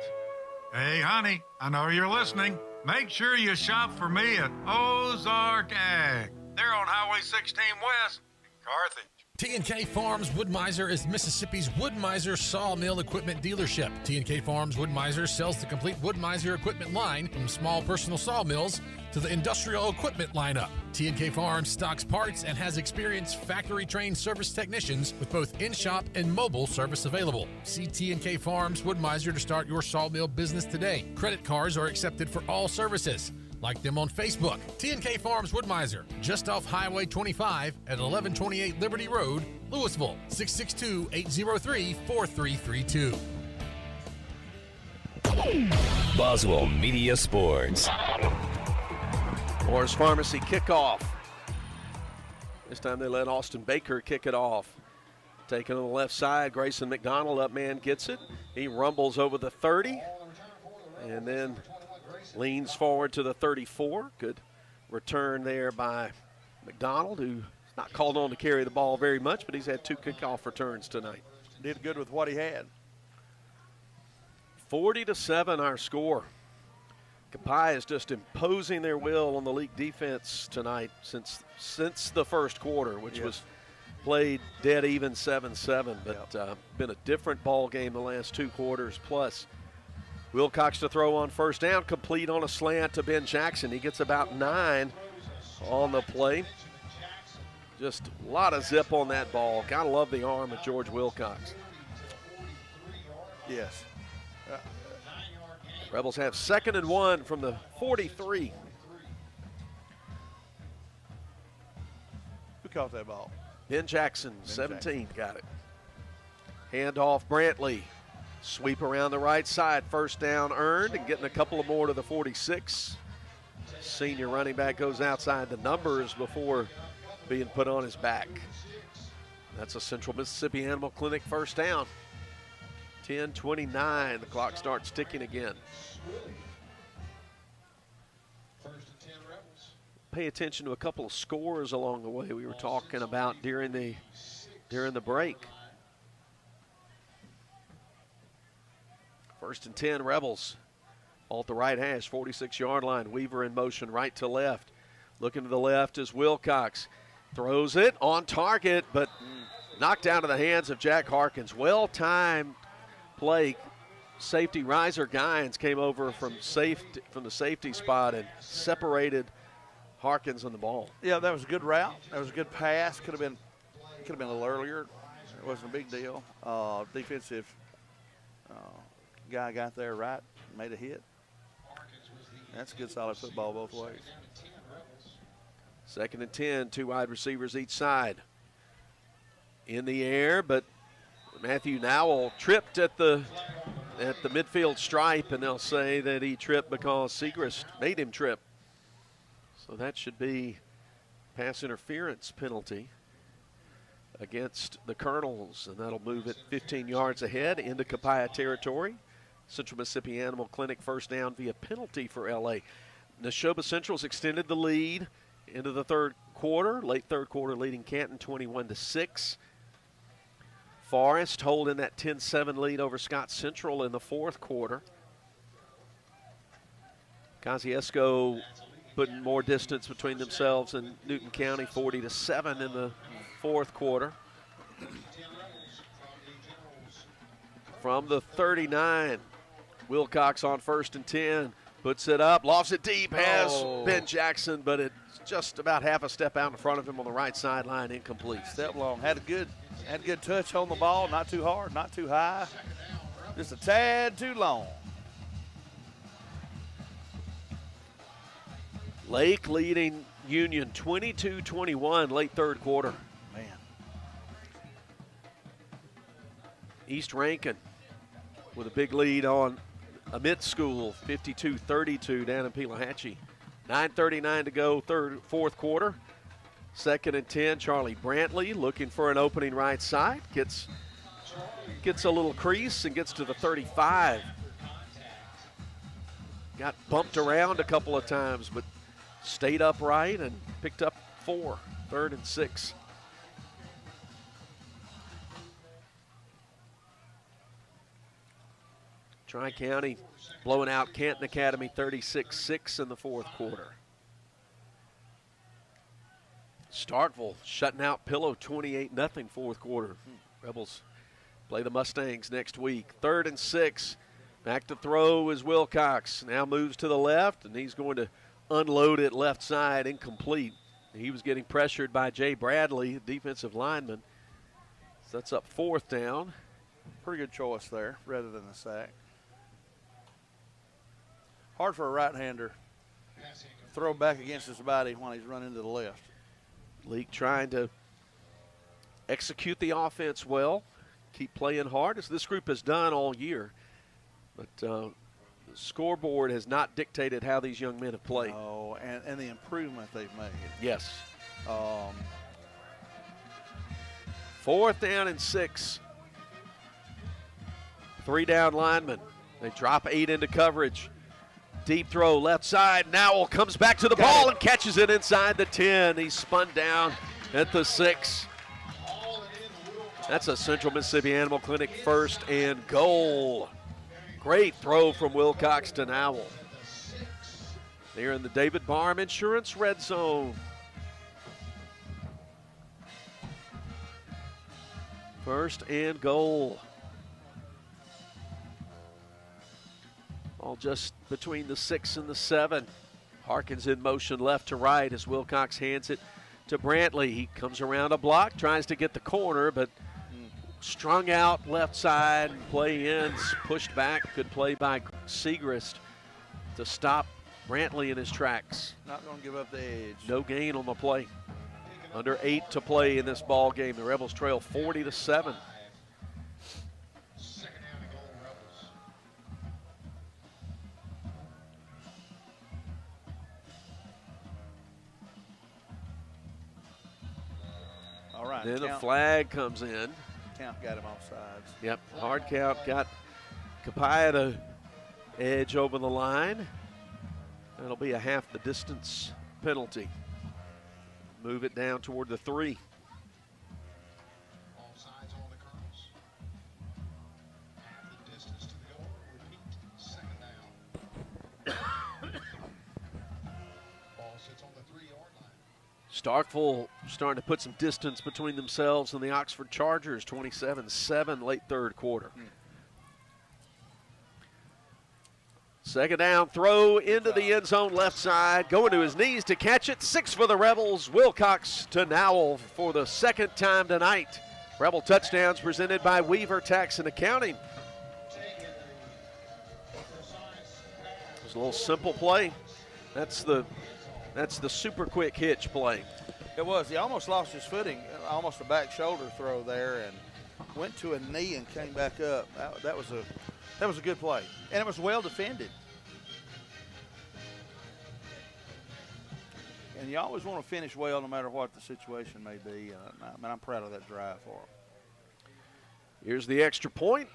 Hey, honey, I know you're listening. Make sure you shop for me at Ozark Ag. They're on Highway 16 West in Carthage. T&K Farms Wood-Mizer is Mississippi's Wood-Mizer sawmill equipment dealership. T&K Farms Wood-Mizer sells the complete Wood-Mizer equipment line from small personal sawmills to the industrial equipment lineup. T&K Farms stocks parts and has experienced factory-trained service technicians with both in-shop and mobile service available. See T&K Farms Wood-Mizer to start your sawmill business today. Credit cards are accepted for all services. Like them on Facebook. T&K Farms Wood-Mizer, just off Highway 25 at 1128 Liberty Road, Louisville, 662-803-4332. Boswell Media Sports. Morris Pharmacy kickoff. This time they let Austin Baker kick it off. Taking on the left side, Grayson McDonald up man gets it. He rumbles over the 30 and then leans forward to the 34. Good return there by McDonald, who's not called on to carry the ball very much, but he's had 2 kickoff returns tonight. Did good with what he had. 40-7 our score. Copiah is just imposing their will on the Leake defense tonight since the first quarter, which was played dead even 7-7, but been a different ball game the last 2 quarters plus. Wilcox to throw on first down, complete on a slant to Ben Jackson. He gets about 9 on the play. Just a lot of zip on that ball. Gotta love the arm of George Wilcox. Yes. Rebels have 2nd and 1 from the 43. Who caught that ball? Ben Jackson, 17, got it. Handoff Brantley. Sweep around the right side, first down earned, and getting a couple of more to the 46. Senior running back goes outside the numbers before being put on his back. That's a Central Mississippi Animal Clinic first down. 10:29, the clock starts ticking again. Pay attention to a couple of scores along the way we were talking about during the break. 1st and 10, Rebels. Ball at the right hash, 46-yard line. Weaver in motion right to left. Looking to the left is Wilcox. Throws it on target, but knocked out of the hands of Jack Harkins. Well-timed play. Safety Riser Gynes came over from the safety spot and separated Harkins on the ball. Yeah, that was a good route. That was a good pass. Could have been a little earlier. It wasn't a big deal. Defensive guy got there right, made a hit. That's good, solid football both ways. 2nd and 10, 2 wide receivers each side. In the air, but Matthew Nowell tripped at the midfield stripe, and they'll say that he tripped because Segrist made him trip. So that should be pass interference penalty against the Colonels, and that'll move it 15 yards ahead into Copiah territory. Central Mississippi Animal Clinic first down via penalty for LA. Neshoba Central's extended the lead into the 3rd quarter, late 3rd quarter, leading Canton 21-6. Forest holding that 10-7 lead over Scott Central in the 4th quarter. Kosciuszko putting more distance between themselves and Newton County, 40-7 in the 4th quarter. From the 39, Wilcox on 1st and 10, puts it up, lofts it deep, has Ben Jackson, but it's just about half a step out in front of him on the right sideline, incomplete. Step long, had a good touch on the ball, not too hard, not too high, just a tad too long. Lake leading Union 22-21, late 3rd quarter. Man. East Rankin with a big lead on Amit School, 52-32 down in Pelahatchie. 9:39 to go, 4th quarter. 2nd and 10, Charlie Brantley looking for an opening right side. Gets gets a little crease and gets to the 35. Got bumped around a couple of times, but stayed upright and picked up 4, 3rd and 6. Tri-County blowing out Canton Academy 36-6 in the 4th quarter. Starkville shutting out Pillow 28-0 4th quarter. Rebels play the Mustangs next week. 3rd and 6. Back to throw is Wilcox. Now moves to the left, and he's going to unload it left side, incomplete. He was getting pressured by Jay Bradley, defensive lineman. So that's up 4th down. Pretty good choice there rather than the sack. Hard for a right-hander. Throw back against his body when he's running to the left. Leake trying to execute the offense well, keep playing hard, as this group has done all year. But the scoreboard has not dictated how these young men have played. Oh, and the improvement they've made. Yes. 4th down and 6. 3 down linemen. They drop 8 into coverage. Deep throw left side. Nowell comes back to the ball and catches it inside the 10. He's spun down at the 6. That's a Central Mississippi Animal Clinic 1st and goal. Great throw from Wilcox to Nowell. They're in the David Barham Insurance red zone. First and goal. All just between the 6 and the 7. Harkins in motion left to right as Wilcox hands it to Brantley. He comes around a block, tries to get the corner, but strung out left side. Play ends, pushed back. Good play by Segrist to stop Brantley in his tracks. Not going to give up the edge. No gain on the play. Under 8 to play in this ball game. The Rebels trail 40-7. All right. Then a flag comes in. Count got him offsides. Yep, hard count got Copiah to edge over the line. That'll be a half the distance penalty. Move it down toward the 3. Offsides on the Colonels. Half the distance to the goal. Repeat, 2nd down. Ball sits on the 3-yard line. Starkville starting to put some distance between themselves and the Oxford Chargers, 27-7 late 3rd quarter. 2nd down, throw into the end zone left side, going to his knees to catch it. 6 for the Rebels. Wilcox to Nowell for the 2nd time tonight. Rebel touchdowns presented by Weaver Tax and Accounting. It was a little simple play. That's the super quick hitch play. It was. He almost lost his footing, almost a back shoulder throw there, and went to a knee and came back up. That was a good play, and it was well defended. And you always want to finish well, no matter what the situation may be. I'm proud of that drive for him. Here's the extra point.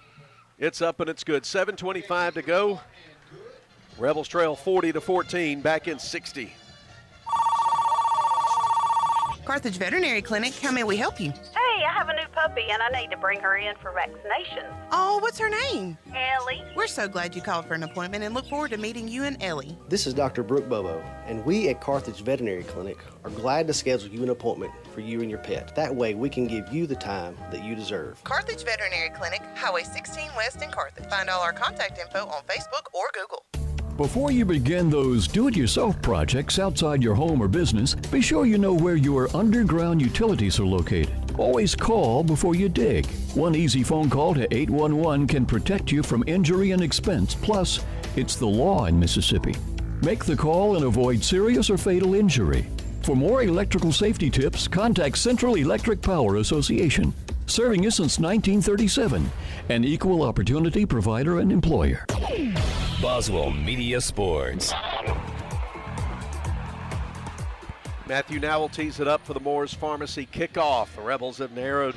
It's up and it's good. 7:25 to go. Rebels trail 40-14. Back in 60. Carthage Veterinary Clinic, how may we help you? Hey, I have a new puppy and I need to bring her in for vaccinations. Oh, what's her name? Ellie. We're so glad you called for an appointment and look forward to meeting you and Ellie. This is Dr. Brooke Bobo, and we at Carthage Veterinary Clinic are glad to schedule you an appointment for you and your pet. That way we can give you the time that you deserve. Carthage Veterinary Clinic, Highway 16 West in Carthage. Find all our contact info on Facebook or Google. Before you begin those do-it-yourself projects outside your home or business, be sure you know where your underground utilities are located. Always call before you dig. One easy phone call to 811 can protect you from injury and expense. Plus, it's the law in Mississippi. Make the call and avoid serious or fatal injury. For more electrical safety tips, contact Central Electric Power Association, serving you since 1937, an equal opportunity provider and employer. Boswell Media Sports. Matthew Nowell tees it up for the Moore's Pharmacy kickoff. The Rebels have narrowed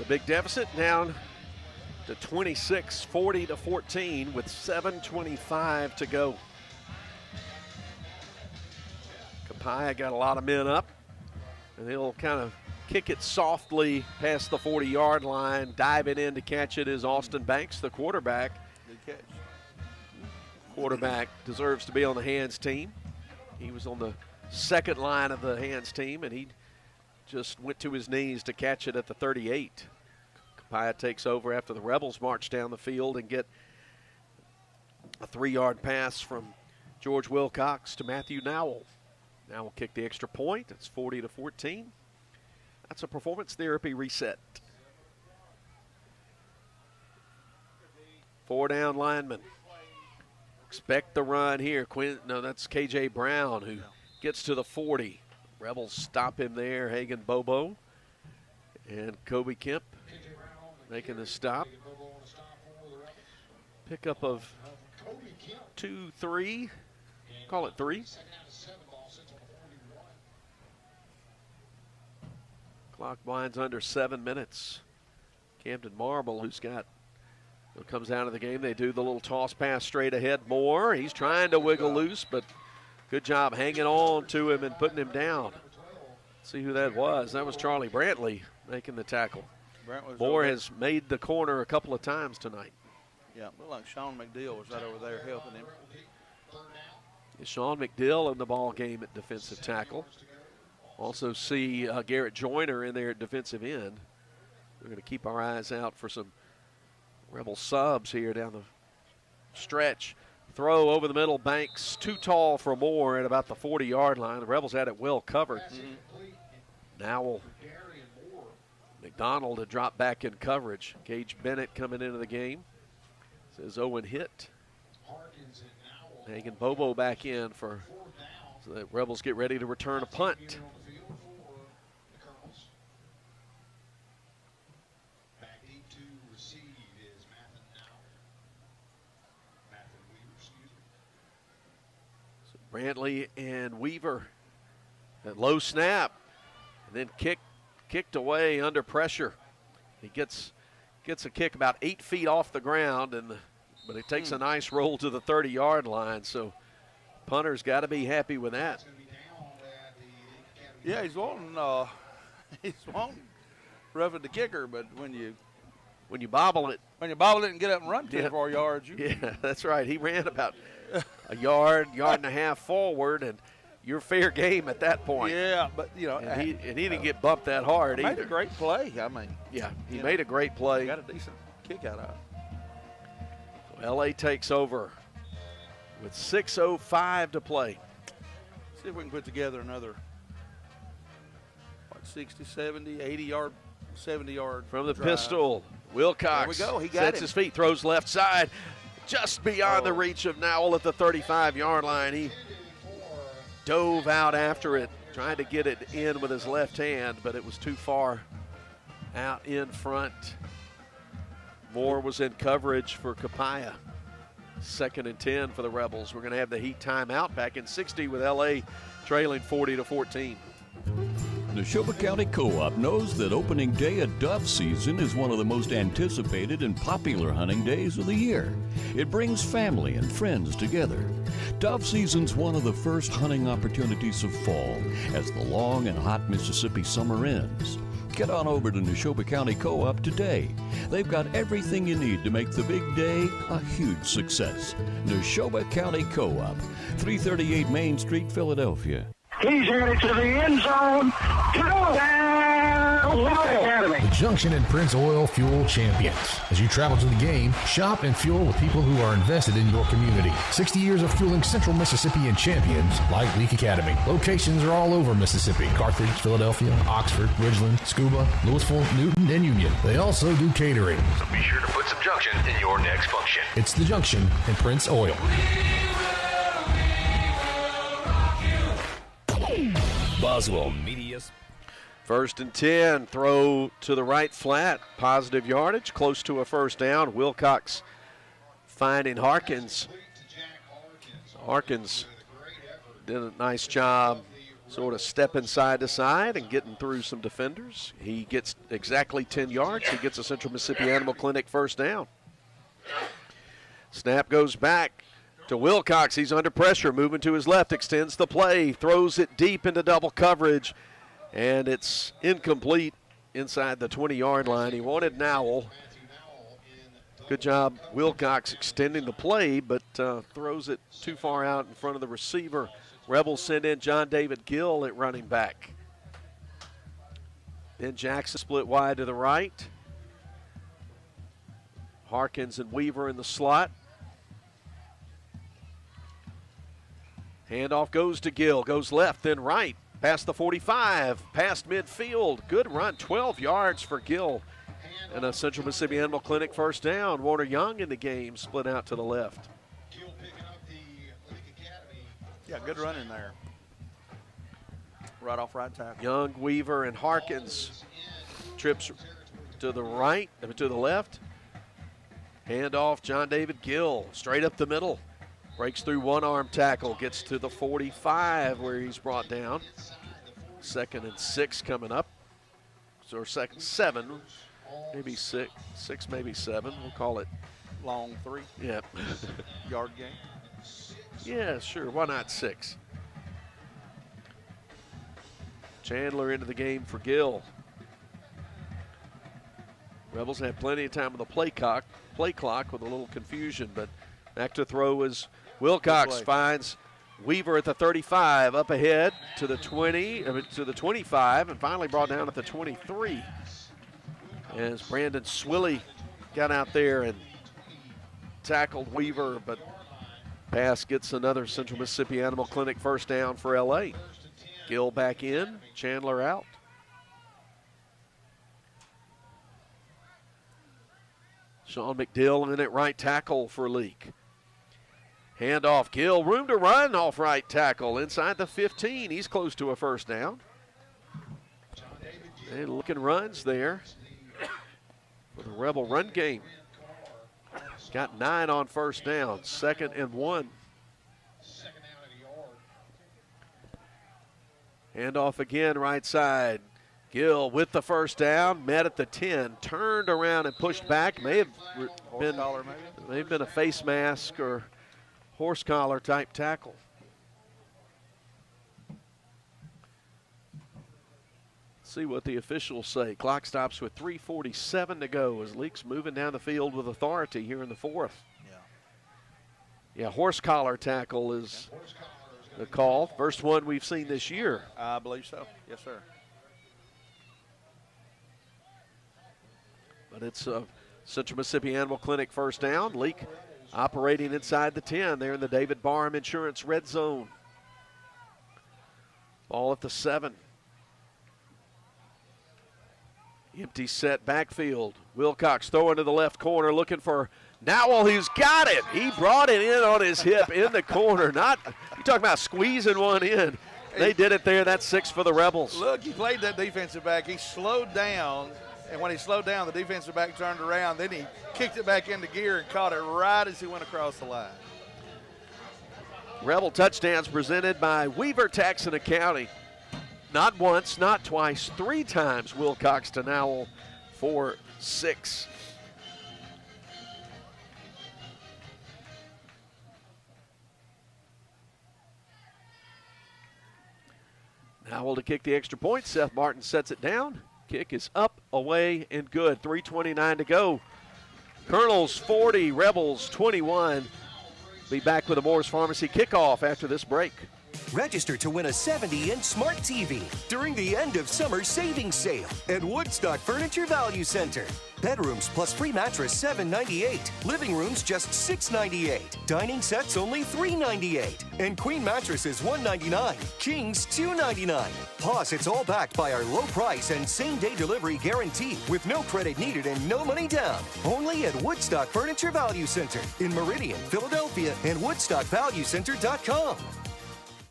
The big deficit down to 26, 40-14 with 7:25 to go. Copiah got a lot of men up, and they'll kind of kick it softly past the 40-yard line. Diving in to catch it is Austin Banks, the quarterback. Good catch. Quarterback deserves to be on the hands team. He was on the second line of the hands team, and he just went to his knees to catch it at the 38. Copiah takes over after the Rebels march down the field and get a 3-yard pass from George Wilcox to Matthew Nowell. Now we'll kick the extra point. It's 40-14. That's a performance therapy reset. 4-down lineman. Expect the run here. That's KJ Brown who gets to the 40. Rebels stop him there. Hagan Bobo and Kobe Kemp making the stop. Pickup of 2, 3. Call it 3. Clock winds under 7 minutes. Camden Marble, who comes out of the game. They do the little toss pass straight ahead. Moore, he's trying to wiggle loose, but good job hanging on to him and putting him down. See who that was. That was Charlie Brantley making the tackle. Moore has made the corner a couple of times tonight. Yeah, looked like Sean McDill was right over there helping him. Sean McDill in the ball game at defensive tackle. Also see Garrett Joyner in there at defensive end. We're going to keep our eyes out for some Rebel subs here down the stretch. Throw over the middle. Banks too tall for Moore at about the 40-yard line. The Rebels had it well covered. Now McDonald to drop back in coverage. Gage Bennett coming into the game. Says Owen hit. Hagan Bobo back in so the Rebels get ready to return a punt. Brantley and Weaver. That low snap, and then kicked away under pressure. He gets a kick about 8 feet off the ground, but it takes a nice roll to the 30-yard line. So punter's got to be happy with that. Yeah, he's wanting roughing the kicker, but when you bobble it and get up and run 3 or 4 yards, yeah, that's right. He ran about a yard and a half forward, and you're fair game at that point. Yeah, but and he didn't get bumped that hard either. Made a great play. I mean, yeah, he made a great play. Got a decent kick out of it. So LA takes over with 6:05 to play. See if we can put together another 60, 70, 80-yard, 70-yard from the drive. Pistol. Wilcox there we go. He got sets his feet, throws left side, just beyond the reach of Nowell at the 35-yard line. He dove out after it, trying to get it in with his left hand, but it was too far out in front. Moore was in coverage for Copiah. 2nd and 10 for the Rebels. We're going to have the Heat timeout back in 60 with LA trailing 40-14. Neshoba County Co-op knows that opening day of dove season is one of the most anticipated and popular hunting days of the year. It brings family and friends together. Dove season's one of the first hunting opportunities of fall as the long and hot Mississippi summer ends. Get on over to Neshoba County Co-op today. They've got everything you need to make the big day a huge success. Neshoba County Co-op, 338 Main Street, Philadelphia. He's headed to the end zone. The Junction and Prince Oil Fuel Champions. As you travel to the game, shop and fuel with people who are invested in your community. 60 years of fueling Central Mississippi and champions like Leake Academy. Locations are all over Mississippi. Carthage, Philadelphia, Oxford, Ridgeland, Scuba, Louisville, Newton, and Union. They also do catering. So be sure to put some Junction in your next function. It's the Junction and Prince Oil. Boswell Media. 1st and 10, throw to the right flat, positive yardage, close to a first down. Wilcox finding Harkins. Harkins did a nice job sort of stepping side to side and getting through some defenders. He gets exactly 10 yards. He gets a Central Mississippi Animal Clinic first down. Snap goes back to Wilcox. He's under pressure, moving to his left, extends the play, throws it deep into double coverage, and it's incomplete inside the 20-yard line. He wanted Nowell. Good job, Wilcox, extending the play, but throws it too far out in front of the receiver. Rebels send in John David Gill at running back. Ben Jackson split wide to the right. Harkins and Weaver in the slot. Handoff goes to Gill, goes left, then right, past the 45, past midfield. Good run, 12 yards for Gill. And a Central Mississippi Animal Clinic first down. Warner Young in the game, split out to the left. Yeah, good run in there. Right off right tackle. Young, Weaver, and Harkins. Trips to the right, to the left. Handoff, John David Gill, straight up the middle. Breaks through one-arm tackle, gets to the 45 where he's brought down. 2nd and 6 coming up. Or 7, maybe 6, maybe 7. We'll call it. Long 3. Yeah. Yard game. Yeah, sure. Why not 6? Chandler into the game for Gill. Rebels had plenty of time on the play clock with a little confusion, but back to throw is Wilcox. Finds Weaver at the 35, up ahead to the 20, to the 25, and finally brought down at the 23. As Brandon Swilley got out there and tackled Weaver, but pass gets another Central Mississippi Animal Clinic first down for LA. Gill back in, Chandler out. Sean McDill in at right tackle for Leake. Handoff, Gill, room to run off right tackle inside the 15. He's close to a first down. And looking runs there for the Rebel run game. Got 9 on first down, 2nd and 1. Handoff again, right side. Gill with the first down, met at the 10, turned around and pushed back. May have been a face mask or horse collar type tackle. See what the officials say. Clock stops with 3:47 to go as Leake's moving down the field with authority here in the 4th. Yeah, horse collar tackle is the call. First one we've seen this year. I believe so. Yes, sir. But it's a Central Mississippi Animal Clinic first down. Leake operating inside the 10 there in the David Barham Insurance red zone. Ball at the 7. Empty set backfield. Wilcox throwing to the left corner, looking for Nowell. He's got it. He brought it in on his hip in the corner. You talking about squeezing one in. They did it there. That's 6 for the Rebels. Look, he played that defensive back. He slowed down, and when he slowed down, the defensive back turned around. Then he kicked it back into gear and caught it right as he went across the line. Rebel touchdowns presented by Weaver Texana County. Not once, not twice, 3 times Wilcox to Nowell for 6. Nowell to kick the extra point. Seth Martin sets it down. Kick is up, away, and good. 3:29 to go. Colonels 40, Rebels 21. Be back with a Moore's Pharmacy kickoff after this break. Register to win a 70-inch smart TV during the end of summer savings sale at Woodstock Furniture Value Center. Bedrooms plus free mattress $7.98. Living rooms just $6.98. Dining sets only $3.98. And queen mattresses $1.99. Kings $2.99. Plus, it's all backed by our low price and same-day delivery guarantee with no credit needed and no money down. Only at Woodstock Furniture Value Center in Meridian, Philadelphia, and WoodstockValueCenter.com.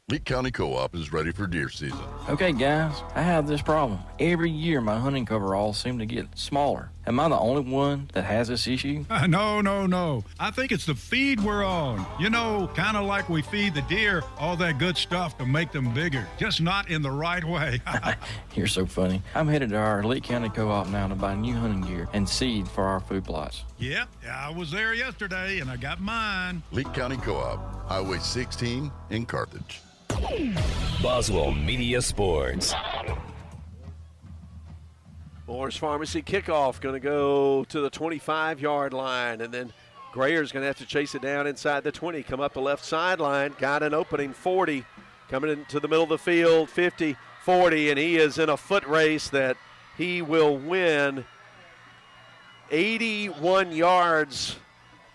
Leake County Co-op is ready for deer season. Okay, guys, I have this problem. Every year my hunting coveralls seem to get smaller. Am I the only one that has this issue? No. I think it's the feed we're on. You know, kind of like we feed the deer all that good stuff to make them bigger, just not in the right way. You're so funny. I'm headed to our Leake County Co-op now to buy new hunting gear and seed for our food plots. Yep, I was there yesterday and I got mine. Leake County Co-op, Highway 16 in Carthage. Boswell Media Sports. Moore's Pharmacy kickoff going to go to the 25-yard line, and then Grayer's going to have to chase it down inside the 20, come up the left sideline, got an opening 40, coming into the middle of the field, 50, 40, and he is in a foot race that he will win 81 yards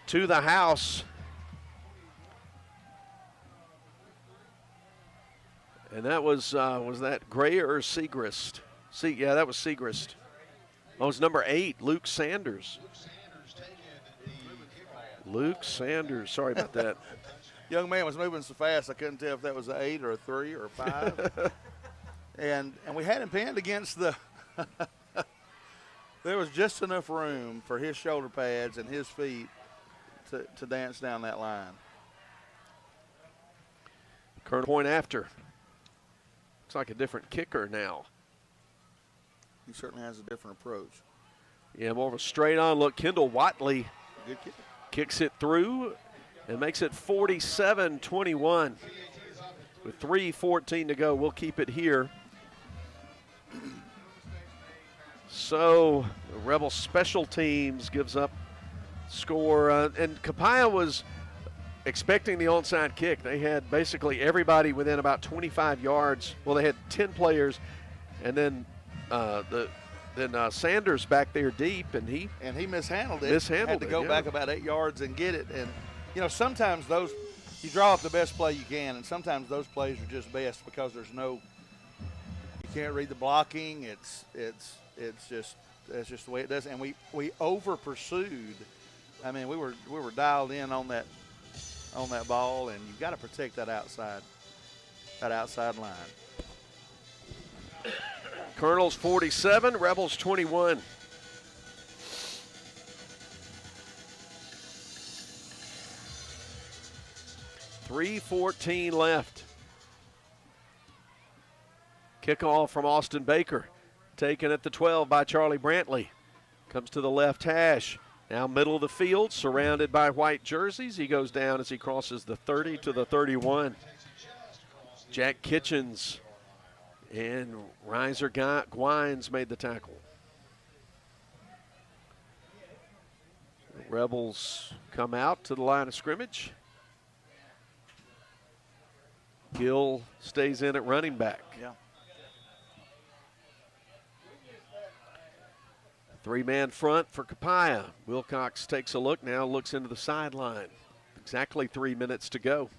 to the house. And that was that Grayer or Segrist? Yeah, that was Segrist. Oh, it was number 8, Luke Sanders. Luke Sanders, sorry about that. Young man was moving so fast I couldn't tell if that was an 8 or a 3 or a 5. and we had him pinned against the there was just enough room for his shoulder pads and his feet to dance down that line. Current point after. Looks like a different kicker now. He certainly has a different approach. Yeah, more of a straight-on look. Kendall Watley Good kick. kicks it through and makes it 47-21. With 3:14 to go, we'll keep it here. So, the Rebel special teams gives up score. And Copiah was expecting the onside kick. They had basically everybody within about 25 yards. Well, they had 10 players, and then Sanders back there deep, and he mishandled it. Had to go back about 8 yards and get it. And sometimes those you draw up the best play you can, and sometimes those plays are just best because you can't read the blocking. It's just the way it does. And we over pursued. I mean, we were dialed in on that ball, and you've got to protect that outside line. Colonels 47, Rebels 21. .3:14 left. Kickoff from Austin Baker. Taken at the 12 by Charlie Brantley. Comes to the left hash. Now middle of the field, surrounded by white jerseys. He goes down as he crosses the 30 to the 31. Jack Kitchens and Reiser Gwines made the tackle. The Rebels come out to the line of scrimmage. Gill stays in at running back. Yeah. 3-man front for Copiah. Wilcox takes a look now, looks into the sideline. Exactly 3 minutes to go.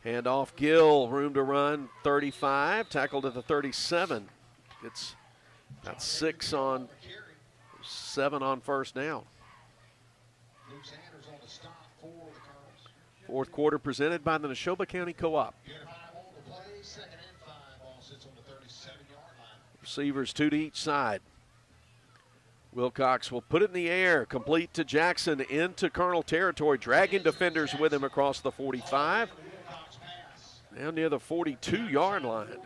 Hand off Gill, room to run, 35, tackled at the 37. It's got 7 on first down. Fourth quarter presented by the Neshoba County Co-op. Receivers 2 to each side. Wilcox will put it in the air, complete to Jackson into Colonel territory, dragging defenders with him across the 45. Now near the 42-yard line.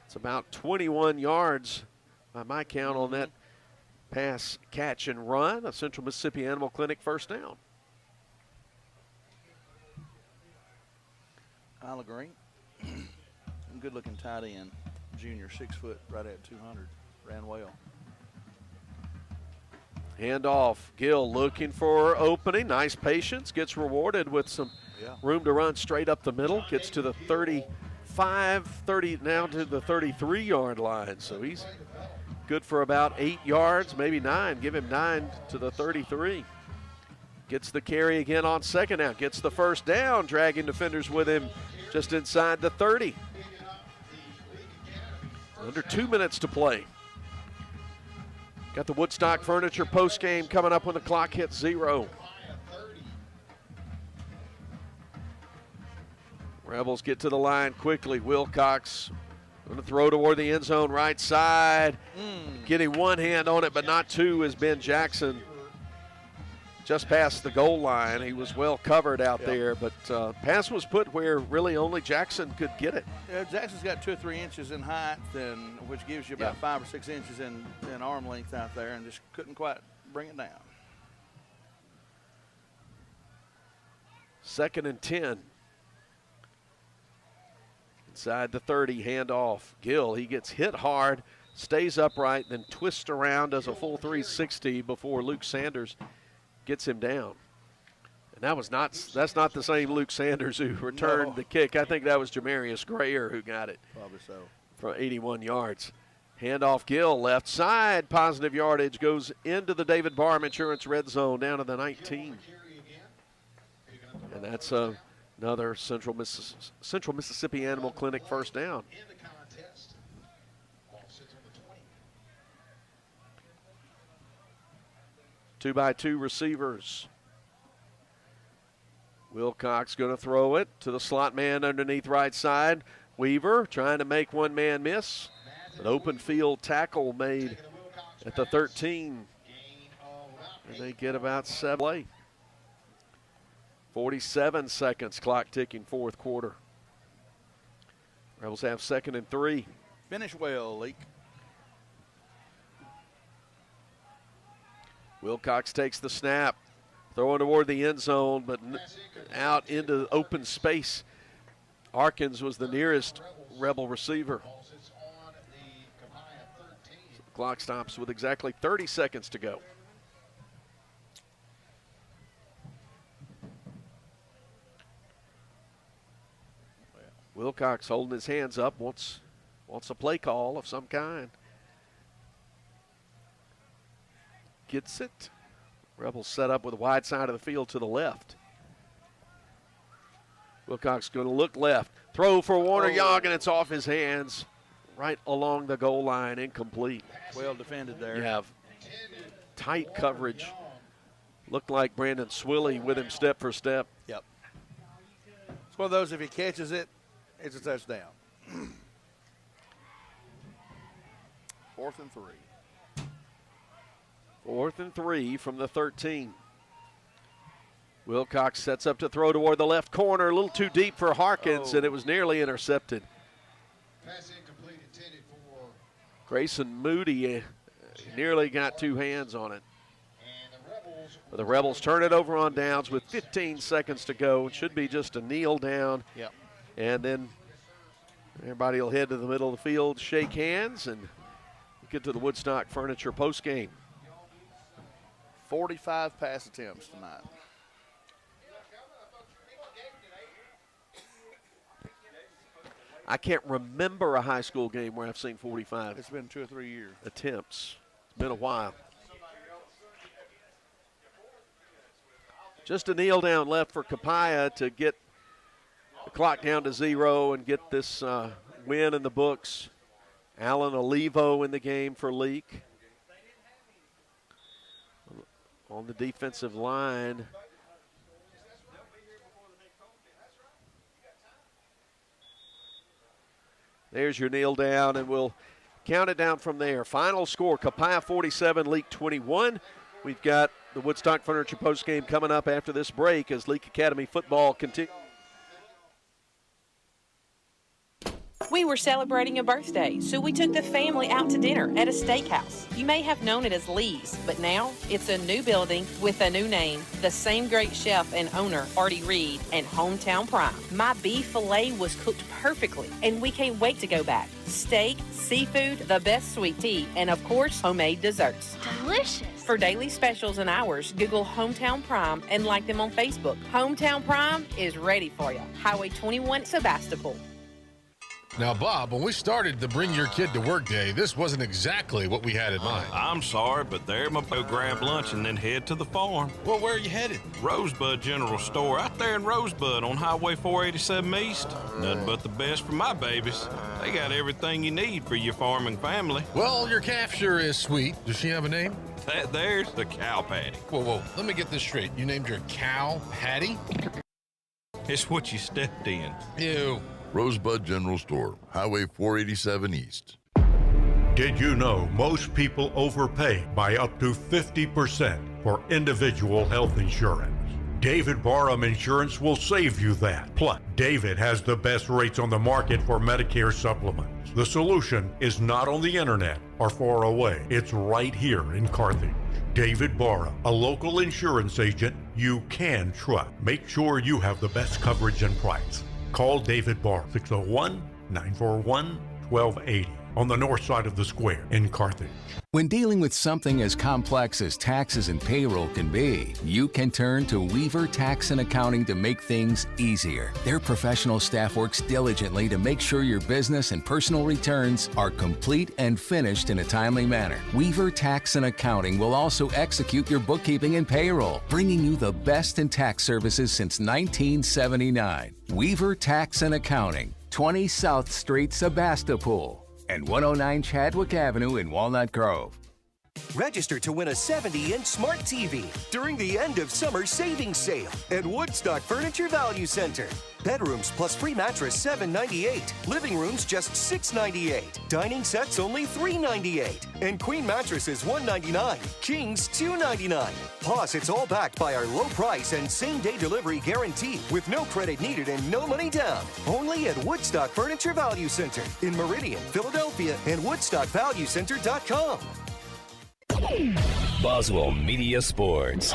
It's about 21 yards by my count on that pass, catch, and run. A Central Mississippi Animal Clinic first down. Isla Green, good-looking tight end, junior, 6 foot, right at 200, ran well. Hand off, Gill looking for opening, nice patience, gets rewarded with some room to run straight up the middle, gets to the 35, 30, now to the 33-yard line. So he's good for about 8 yards, maybe 9, give him 9 to the 33. Gets the carry again on second down, gets the first down, dragging defenders with him just inside the 30. Under 2 minutes to play. Got the Woodstock Furniture postgame coming up when the clock hits 0. Rebels get to the line quickly. Wilcox going to throw toward the end zone right side. Getting one hand on it, but not two, as Ben Jackson just past the goal line. He was well covered out there, but pass was put where really only Jackson could get it. Yeah, Jackson's got 2 or 3 inches in height, which gives you about 5 or 6 inches in arm length out there, and just couldn't quite bring it down. 2nd and 10. Inside the 30, handoff. Gill, he gets hit hard, stays upright, then twists around, does a full 360 before Luke Sanders gets him down. And that's not the same Luke Sanders who returned the kick. I think that was Jamarius Grayer who got it. Probably so. From 81 yards. Handoff Gill, left side, positive yardage, goes into the David Barham Insurance red zone down to the 19. And that's another Central Mississippi Animal Clinic first down. 2-by-2 receivers. Wilcox going to throw it to the slot man underneath right side. Weaver trying to make one man miss. An open field tackle made at the 13. And they get about 7 play. 47 seconds, clock ticking, fourth quarter. Rebels have 2nd and 3. Finish well, Leake. Wilcox takes the snap, throwing toward the end zone, but out into open space. Arkins was the nearest Rebel receiver. Clock stops with exactly 30 seconds to go. Wilcox holding his hands up, wants a play call of some kind. Gets it. Rebels set up with a wide side of the field to the left. Wilcox going to look left. Throw for Warner Young, and it's off his hands right along the goal line, incomplete. Well defended there. You have tight coverage. Looked like Brandon Swilly with him step for step. Yep. It's one of those, if he catches it, it's a touchdown. 4th and 3. 4th and 3 from the 13. Wilcox sets up to throw toward the left corner, a little too deep for Harkins, and it was nearly intercepted. Grayson Moody nearly got 2 hands on it. But the Rebels turn it over on downs with 15 seconds to go. It should be just a kneel down. Yep. And then everybody will head to the middle of the field, shake hands, and get to the Woodstock Furniture postgame. 45 pass attempts tonight. I can't remember a high school game where I've seen 45. It's been 2 or 3 years. Attempts. It's been a while. Just a kneel down left for Copiah to get the clock down to 0 and get this win in the books. Alan Olivo in the game for Leake. On the defensive line. There's your kneel down, and we'll count it down from there. Final score, Copiah 47, Leake 21. We've got the Woodstock Furniture postgame coming up after this break as Leake Academy football continues. We were celebrating a birthday, so we took the family out to dinner at a steakhouse. You may have known it as Lee's, but now it's a new building with a new name. The same great chef and owner, Artie Reed, and Hometown Prime. My beef filet was cooked perfectly, and we can't wait to go back. Steak, seafood, the best sweet tea, and of course, homemade desserts. Delicious. For daily specials and hours, Google Hometown Prime and like them on Facebook. Hometown Prime is ready for you. Highway 21, Sebastopol. Now, Bob, when we started the Bring Your Kid to Work Day, this wasn't exactly what we had in mind. I'm sorry, but there I'm going to go grab lunch and then head to the farm. Well, where are you headed? Rosebud General Store, out there in Rosebud on Highway 487 East. Nothing but the best for my babies. They got everything you need for your farming family. Well, your calf sure is sweet. Does she have a name? That there's the Cow Patty. Whoa, let me get this straight. You named your cow Patty? It's what you stepped in. Ew. Rosebud General Store, Highway 487 East. Did you know most people overpay by up to 50% for individual health insurance? David Barham Insurance will save you that. Plus, David has the best rates on the market for Medicare supplements. The solution is not on the internet or far away. It's right here in Carthage. David Barham, a local insurance agent you can trust. Make sure you have the best coverage and price. Call David Barham, 601-941-1280 on the north side of the square in Carthage. When dealing with something as complex as taxes and payroll can be, you can turn to Weaver Tax and Accounting to make things easier. Their professional staff works diligently to make sure your business and personal returns are complete and finished in a timely manner. Weaver Tax and Accounting will also execute your bookkeeping and payroll, bringing you the best in tax services since 1979. Weaver Tax and Accounting, 20 South Street, Sebastopol, and 109 Chadwick Avenue in Walnut Grove. Register to win a 70-inch smart TV during the end of summer savings sale at Woodstock Furniture Value Center. Bedrooms plus free mattress $7.98. Living rooms just $6.98. Dining sets only $3.98. And queen mattresses $1.99. Kings $2.99. Plus, it's all backed by our low price and same-day delivery guarantee with no credit needed and no money down. Only at Woodstock Furniture Value Center in Meridian, Philadelphia, and WoodstockValueCenter.com. Boswell Media Sports.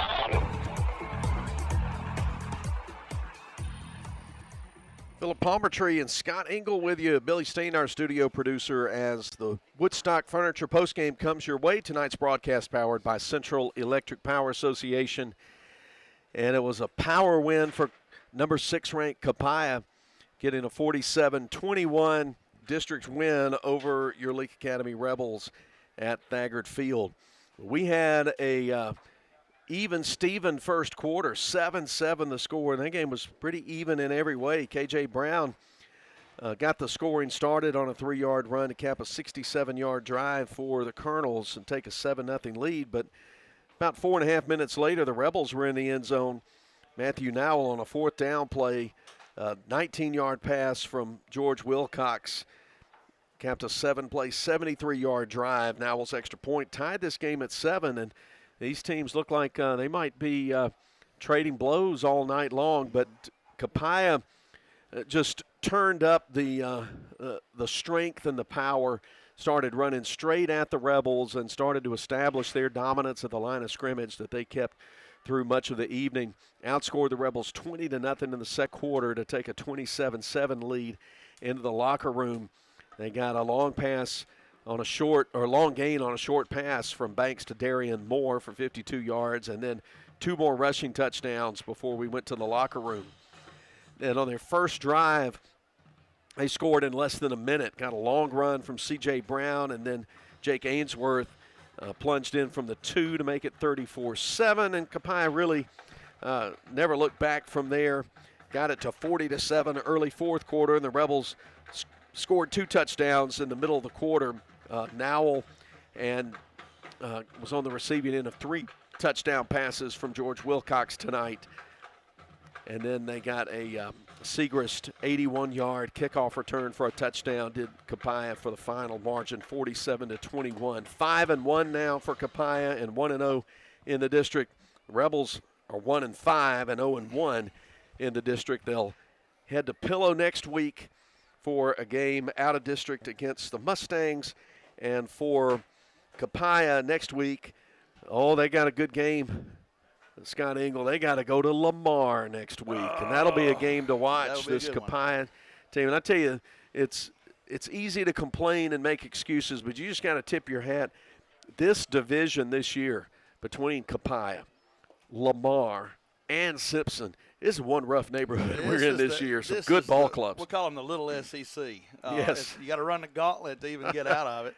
Philip Palmertree and Scott Engel with you. Billy Steen, our studio producer, as the Woodstock Furniture postgame comes your way. Tonight's broadcast powered by Central Electric Power Association. And it was a power win for number 6 ranked Copiah, getting a 47-21 district win over your Leake Academy Rebels at Thagard Field. We had a even Steven first quarter, 7-7 the score, and that game was pretty even in every way. KJ Brown got the scoring started on a 3-yard run to cap a 67-yard drive for the Colonels and take a 7-0 lead, but about 4.5 minutes later, the Rebels were in the end zone. Matthew Nowell on a 4th down play, 19-yard pass from George Wilcox, capped a 7-play, 73-yard drive. Nowell's extra point tied this game at 7, and these teams look like they might be trading blows all night long, but Copiah just turned up the strength and the power, started running straight at the Rebels and started to establish their dominance at the line of scrimmage that they kept through much of the evening. Outscored the Rebels 20-0 in the second quarter to take a 27-7 lead into the locker room. They got a long pass on a short, or long gain on a short pass from Banks to Darian Moore for 52 yards, and then 2 more rushing touchdowns before we went to the locker room. And on their first drive, they scored in less than a minute. Got a long run from C.J. Brown, and then Jake Ainsworth plunged in from the 2 to make it 34-7, and Copiah really never looked back from there. Got it to 40-7 early fourth quarter, and the Rebels scored 2 touchdowns in the middle of the quarter. Nowell and was on the receiving end of 3 touchdown passes from George Wilcox tonight. And then they got a Segrist 81-yard kickoff return for a touchdown, did Copiah for the final margin, 47-21. 5-1 now for Copiah and 1-0 in the district. Rebels are 1-5 and 0-1 in the district. They'll head to Pillow next week for a game out of district against the Mustangs. And for Copiah next week, they got a good game. Scott Engel, they got to go to Lamar next week, and that'll be a game to watch, this Copiah team. And I tell you, it's easy to complain and make excuses, but you just got to tip your hat. This division this year between Copiah, Lamar, and Simpson is one rough neighborhood we're in this year. Some good ball clubs. We'll call them the little SEC. Yes. You got to run the gauntlet to even get out of it.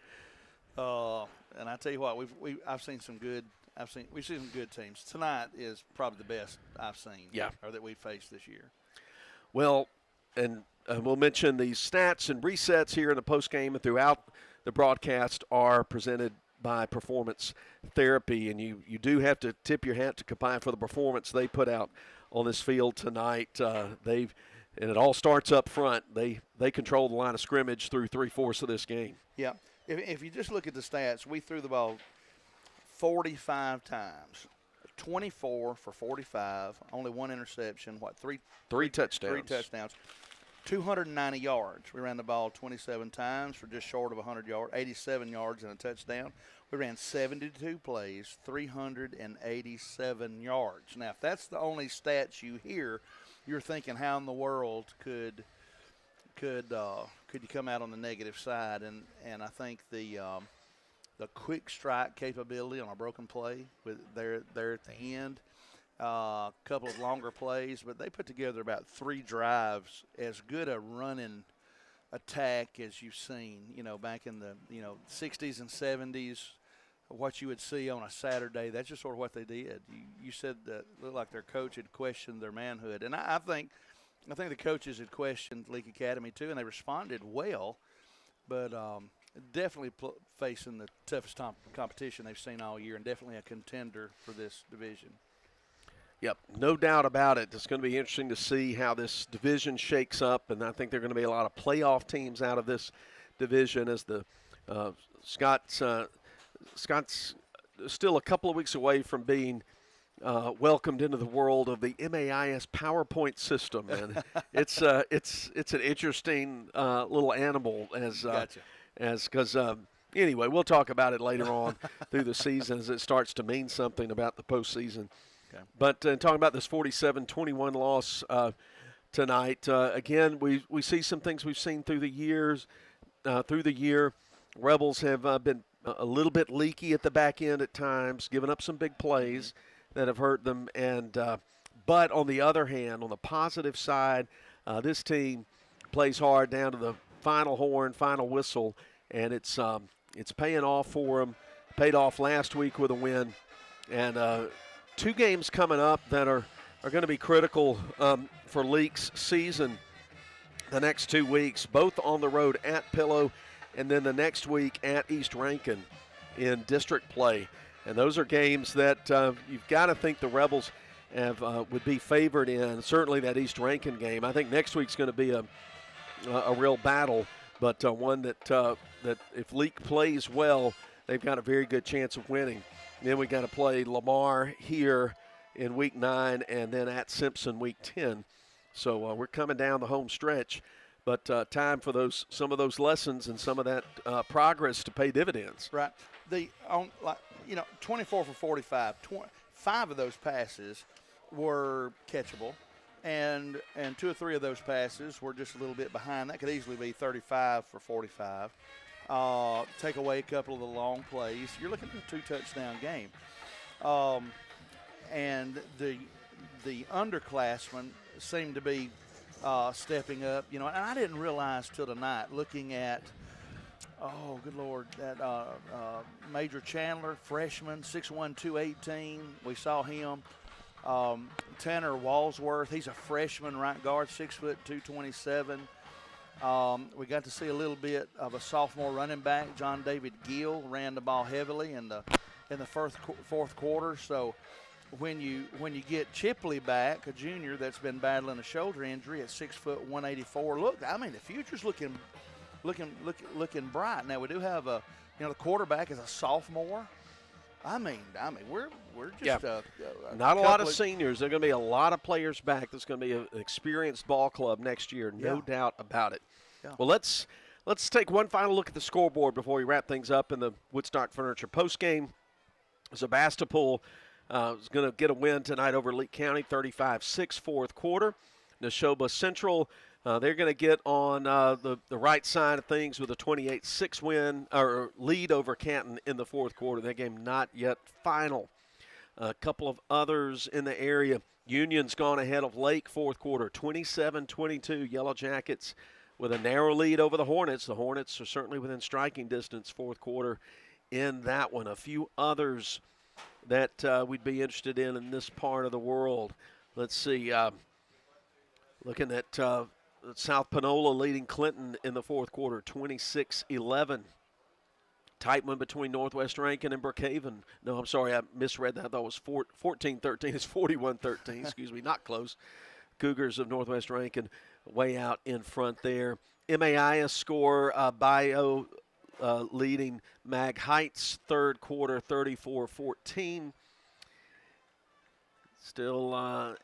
And I tell you what, we've seen some good teams. Tonight is probably the best I've seen. Yeah. Or that we've faced this year. Well, and we'll mention the stats and resets here in the postgame and throughout the broadcast are presented by Performance Therapy, and you do have to tip your hat to Copiah for the performance they put out on this field tonight. And it all starts up front. They control the line of scrimmage through 3/4 of this game. Yeah. If you just look at the stats, we threw the ball 45 times, 24 for 45, only one interception. Three touchdowns. 290 yards. We ran the ball 27 times for just short of 100 yards, 87 yards and a touchdown. We ran 72 plays, 387 yards. Now, if that's the only stats you hear, you're thinking, how in the world could you come out on the negative side? And I think the quick strike capability on a broken play with there at the end, a couple of longer plays, but they put together about 3 drives, as good a running attack as you've seen, back in the 60s and 70s. What you would see on a Saturday, that's just sort of what they did. You said that it looked like their coach had questioned their manhood, and I think the coaches had questioned Leake Academy too, and they responded well, but definitely facing the toughest competition they've seen all year, and definitely a contender for this division. Yep, no doubt about it. It's going to be interesting to see how this division shakes up, and I think there are going to be a lot of playoff teams out of this division as the Scott's still a couple of weeks away from being welcomed into the world of the MAIS PowerPoint system, and it's an interesting little animal because anyway, we'll talk about it later on through the season as it starts to mean something about the postseason. Okay. But talking about this 47-21 loss tonight, again, we see some things we've seen through the year. Rebels have been a little bit leaky at the back end at times, giving up some big plays that have hurt them. And but on the other hand, on the positive side, this team plays hard down to the final horn, final whistle, and it's paying off for them. Paid off last week with a win, and 2 games coming up that are going to be critical for Leake's season. The next 2 weeks, both on the road at Pillow, and then the next week at East Rankin in district play. And those are games that you've got to think the Rebels would be favored in. Certainly that East Rankin game. I think next week's going to be a real battle, but one that if Leake plays well, they've got a very good chance of winning. And then we got to play Lamar here in week 9 and then at Simpson week 10. So we're coming down the home stretch. But time for some of those lessons and some of that progress to pay dividends. Right. 24 for 45. 5 of those passes were catchable, and 2 or 3 of those passes were just a little bit behind. That could easily be 35 for 45. Take away a couple of the long plays. You're looking at a 2-touchdown game. And the underclassmen seem to be stepping up, and I didn't realize till tonight, looking at, oh, good Lord, that Major Chandler, freshman, 6'1", 218. We saw him. Tanner Walsworth, he's a freshman right guard, 6 foot 227. We got to see a little bit of a sophomore running back, John David Gill, ran the ball heavily in the fourth quarter. So when you get Chipley back, a junior that's been battling a shoulder injury at 6 foot 184, look, I mean, the future's looking bright. Now we do have the quarterback is a sophomore. I mean, we're just not a lot of seniors. There are going to be a lot of players back. There's going to be an experienced ball club next year, no doubt about it. Yeah. Well, let's take one final look at the scoreboard before we wrap things up in the Woodstock Furniture postgame. Sebastopol is going to get a win tonight over Leake County, 35-6 fourth quarter. Neshoba Central, they're going to get on the right side of things with a 28-6 win or lead over Canton in the fourth quarter. That game not yet final. A couple of others in the area. Union's gone ahead of Lake fourth quarter, 27-22. Yellow Jackets with a narrow lead over the Hornets. The Hornets are certainly within striking distance fourth quarter in that one. A few others that we'd be interested in this part of the world. Let's see. Looking at South Panola leading Clinton in the fourth quarter, 26-11. Tight one between Northwest Rankin and Brookhaven. No, I'm sorry, I misread that. I thought it was 14-13. It's 41-13. Excuse me, not close. Cougars of Northwest Rankin way out in front there. MAIS score, Bio leading Mag Heights third quarter 34-14. Still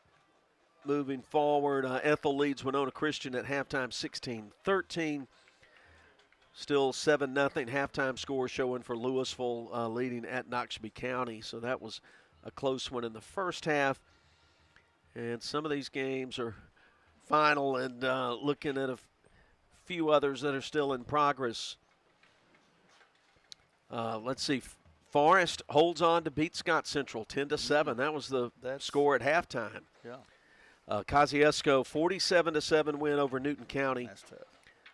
moving forward. Ethel leads Winona Christian at halftime 16-13. Still 7-0 halftime score showing for Louisville leading at Noxubee County. So that was a close one in the first half. And some of these games are final, and looking at a few others that are still in progress. Let's see. Forest holds on to beat Scott Central 10-7. That was the score at halftime. Yeah. Kosciuszko 47-7 win over Newton County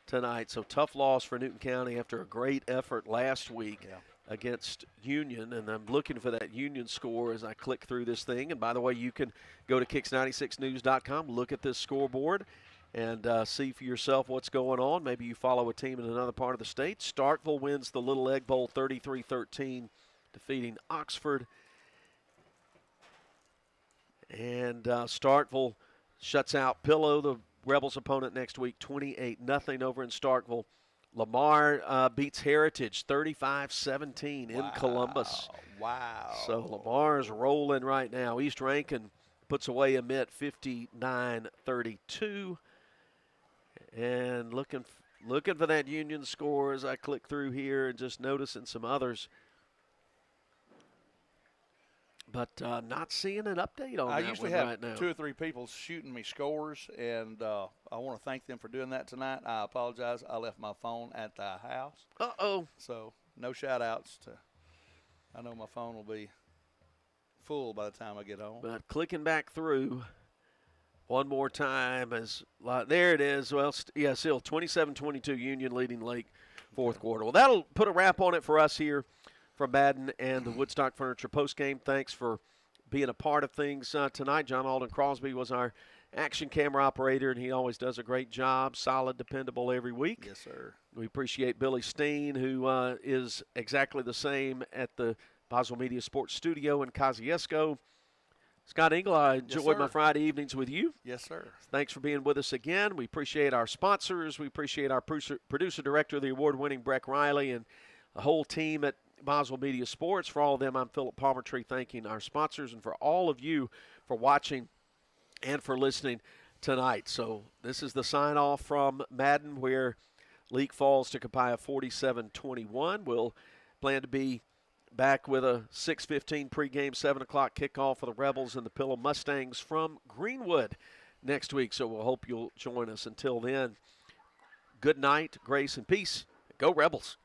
tonight. So tough loss for Newton County after a great effort last week against Union. And I'm looking for that Union score as I click through this thing. And by the way, you can go to Kicks96news.com, look at this scoreboard, and see for yourself what's going on. Maybe you follow a team in another part of the state. Starkville wins the Little Egg Bowl 33-13, defeating Oxford. And Starkville shuts out Pillow, the Rebels' opponent next week, 28-0 over in Starkville. Lamar beats Heritage 35-17 in Columbus. Wow. So Lamar's rolling right now. East Rankin puts away a mitt 59-32. And looking for that Union score as I click through here and just noticing some others. But not seeing an update on I that usually one have right now. 2 or 3 people shooting me scores, and I want to thank them for doing that tonight. I apologize. I left my phone at the house. Uh-oh. So no shout-outs to – I know my phone will be full by the time I get home. But clicking back through one more time. There it is. Well, still 27-22 Union leading Leake fourth quarter. Well, that'll put a wrap on it for us here from Madden and the Woodstock Furniture postgame. Thanks for being a part of things tonight. John Alden Crosby was our action camera operator, and he always does a great job. Solid, dependable every week. Yes, sir. We appreciate Billy Steen, who is exactly the same at the Boswell Media Sports Studio in Kosciuszko. Scott Engel, I enjoyed my Friday evenings with you. Yes, sir. Thanks for being with us again. We appreciate our sponsors. We appreciate our producer director, the award-winning Breck Riley, and the whole team at Boswell Media Sports. For all of them, I'm Philip Palmertree, thanking our sponsors, and for all of you for watching and for listening tonight. So this is the sign-off from Madden, where Leake falls to Copiah 47-21. We'll plan to be back with a 6:15 pregame, 7 o'clock kickoff for the Rebels and the Pillow Mustangs from Greenwood next week. So we'll hope you'll join us. Until then, good night, grace, and peace. Go Rebels.